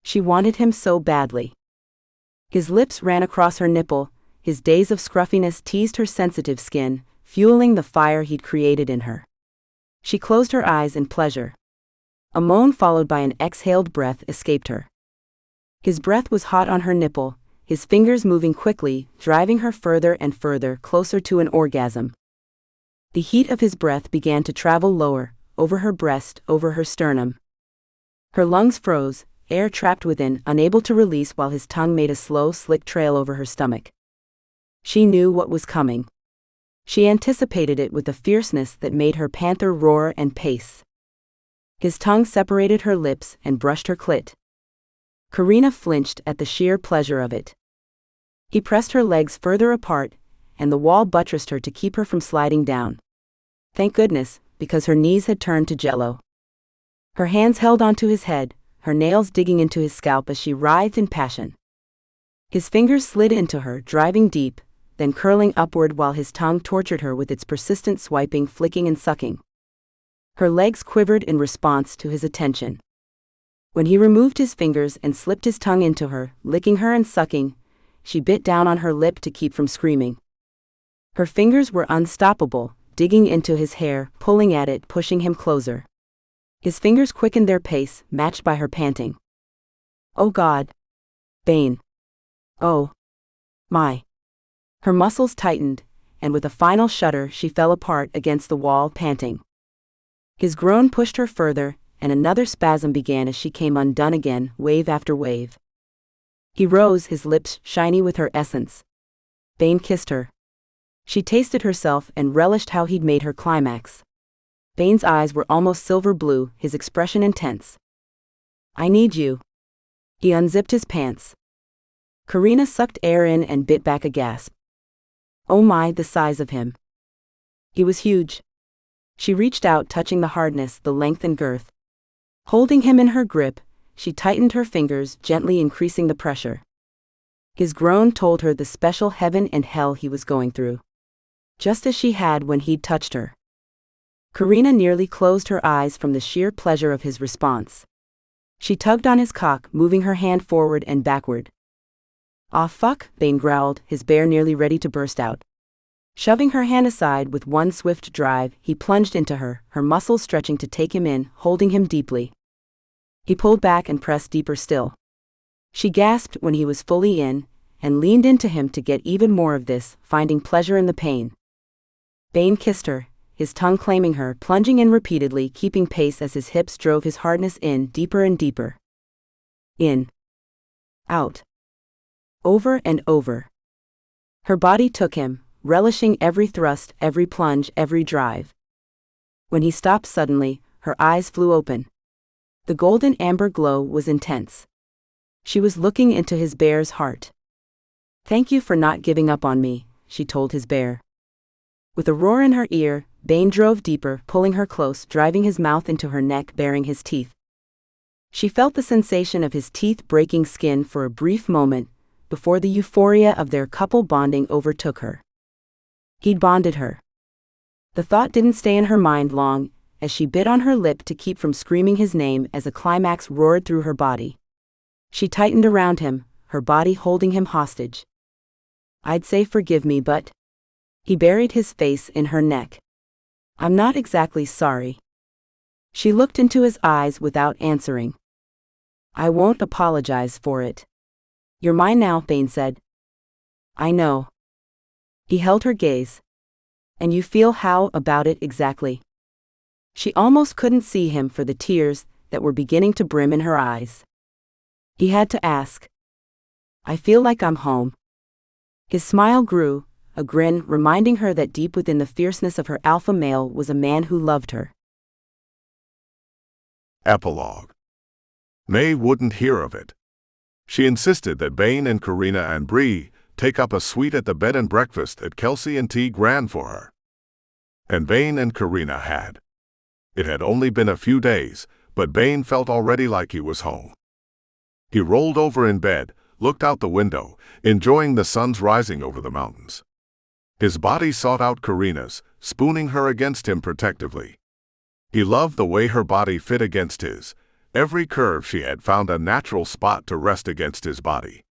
She wanted him so badly. His lips ran across her nipple, his days of scruffiness teased her sensitive skin, fueling the fire he'd created in her. She closed her eyes in pleasure. A moan followed by an exhaled breath escaped her. His breath was hot on her nipple, his fingers moving quickly, driving her further and further closer to an orgasm. The heat of his breath began to travel lower, over her breast, over her sternum. Her lungs froze, air trapped within, unable to release while his tongue made a slow, slick trail over her stomach. She knew what was coming. She anticipated it with a fierceness that made her panther roar and pace. His tongue separated her lips and brushed her clit. Carina flinched at the sheer pleasure of it. He pressed her legs further apart, and the wall buttressed her to keep her from sliding down. Thank goodness, because her knees had turned to jello. Her hands held onto his head, her nails digging into his scalp as she writhed in passion. His fingers slid into her, driving deep, then curling upward while his tongue tortured her with its persistent swiping, flicking and sucking. Her legs quivered in response to his attention. When he removed his fingers and slipped his tongue into her, licking her and sucking, she bit down on her lip to keep from screaming. Her fingers were unstoppable, digging into his hair, pulling at it, pushing him closer. His fingers quickened their pace, matched by her panting. Oh God. Bain. Oh. My. Her muscles tightened, and with a final shudder she fell apart against the wall, panting. His groan pushed her further, and another spasm began as she came undone again, wave after wave. He rose, his lips shiny with her essence. Bain kissed her. She tasted herself and relished how he'd made her climax. Bain's eyes were almost silver blue, his expression intense. I need you. He unzipped his pants. Carina sucked air in and bit back a gasp. Oh my, the size of him. He was huge. She reached out, touching the hardness, the length and girth. Holding him in her grip, she tightened her fingers, gently increasing the pressure. His groan told her the special heaven and hell he was going through. Just as she had when he'd touched her. Carina nearly closed her eyes from the sheer pleasure of his response. She tugged on his cock, moving her hand forward and backward. "Aw fuck," Bain growled, his bear nearly ready to burst out. Shoving her hand aside with one swift drive, he plunged into her, her muscles stretching to take him in, holding him deeply. He pulled back and pressed deeper still. She gasped when he was fully in, and leaned into him to get even more of this, finding pleasure in the pain. Bain kissed her, his tongue claiming her, plunging in repeatedly, keeping pace as his hips drove his hardness in deeper and deeper. In. Out. Over and over. Her body took him, relishing every thrust, every plunge, every drive. When he stopped suddenly, her eyes flew open. The golden amber glow was intense. She was looking into his bear's heart. "Thank you for not giving up on me," she told his bear. With a roar in her ear, Bain drove deeper, pulling her close, driving his mouth into her neck, baring his teeth. She felt the sensation of his teeth breaking skin for a brief moment, before the euphoria of their couple bonding overtook her. He'd bonded her. The thought didn't stay in her mind long, as she bit on her lip to keep from screaming his name as a climax roared through her body. She tightened around him, her body holding him hostage. "I'd say forgive me, but..." He buried his face in her neck. "I'm not exactly sorry." She looked into his eyes without answering. "I won't apologize for it. You're mine now," Bain said. "I know." He held her gaze. "And you feel how about it exactly?" She almost couldn't see him for the tears that were beginning to brim in her eyes. He had to ask. "I feel like I'm home." His smile grew, a grin reminding her that deep within the fierceness of her alpha male was a man who loved her. Epilogue. May wouldn't hear of it. She insisted that Bain and Carina and Bree take up a suite at the bed and breakfast that Kelsey and Teague ran for her. And Bain and Carina had. It had only been a few days, but Bain felt already like he was home. He rolled over in bed, looked out the window, enjoying the sun's rising over the mountains. His body sought out Carina's, spooning her against him protectively. He loved the way her body fit against his. Every curve she had found a natural spot to rest against his body.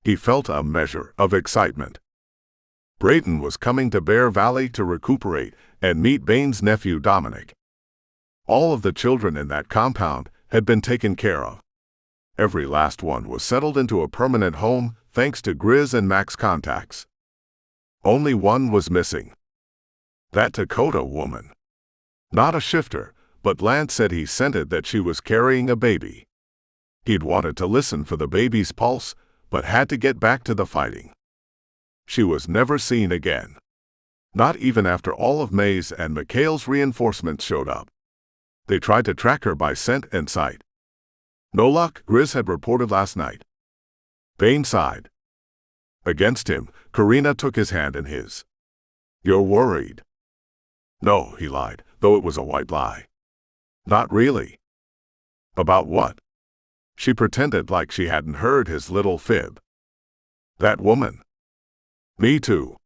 He felt a measure of excitement. Brayton was coming to Bear Valley to recuperate and meet Bain's nephew Dominic. All of the children in that compound had been taken care of. Every last one was settled into a permanent home thanks to Griz and Mac's contacts. Only one was missing. That Dakota woman. Not a shifter, but Lance said he scented that she was carrying a baby. He'd wanted to listen for the baby's pulse, but had to get back to the fighting. She was never seen again. Not even after all of May's and Mikhail's reinforcements showed up. They tried to track her by scent and sight. No luck, Griz had reported last night. Bain sighed. Against him, Carina took his hand in his. "You're worried." "No," he lied, though it was a white lie. "Not really." "About what?" She pretended like she hadn't heard his little fib. "That woman." "Me too.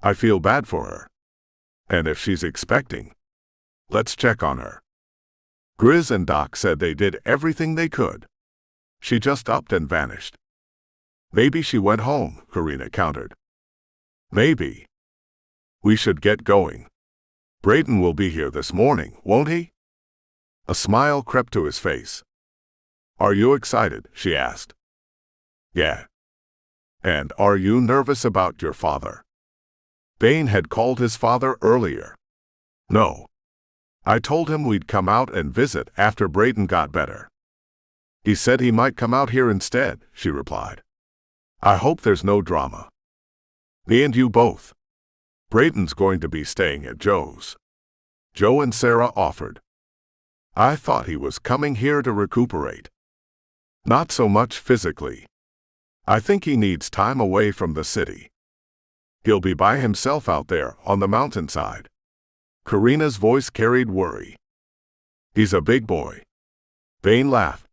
I feel bad for her. And if she's expecting, let's check on her." Griz and Doc said they did everything they could. She just upped and vanished. "Maybe she went home," Carina countered. "Maybe. We should get going. Brayton will be here this morning, won't he?" A smile crept to his face. "Are you excited?" she asked. "Yeah." "And are you nervous about your father?" Bain had called his father earlier. "No. I told him we'd come out and visit after Brayden got better. He said he might come out here instead, she replied. I hope there's no drama. Me and you both. Brayden's going to be staying at Joe's. Joe and Ciara offered. I thought he was coming here to recuperate. Not so much physically. I think he needs time away from the city. He'll be by himself out there on the mountainside. Carina's voice carried worry. He's a big boy. Bain laughed.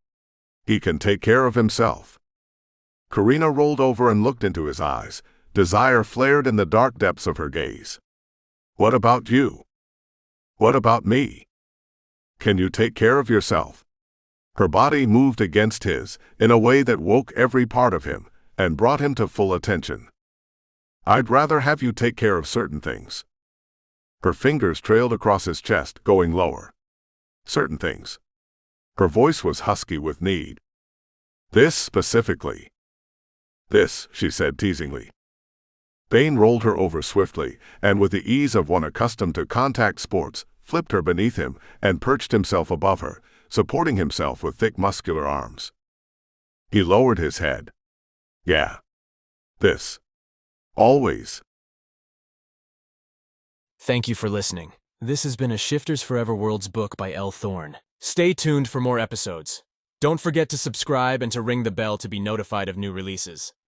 He can take care of himself. Carina rolled over and looked into his eyes. Desire flared in the dark depths of her gaze. What about you? What about me? Can you take care of yourself? Her body moved against his in a way that woke every part of him and brought him to full attention. I'd rather have you take care of certain things. Her fingers trailed across his chest, going lower. Certain things. Her voice was husky with need. This specifically. This, she said teasingly. Bain rolled her over swiftly, and with the ease of one accustomed to contact sports, flipped her beneath him and perched himself above her, supporting himself with thick muscular arms. He lowered his head. Yeah. This. Always. Thank you for listening. This has been a Shifters Forever Worlds book by L. Thorne. Stay tuned for more episodes. Don't forget to subscribe and to ring the bell to be notified of new releases.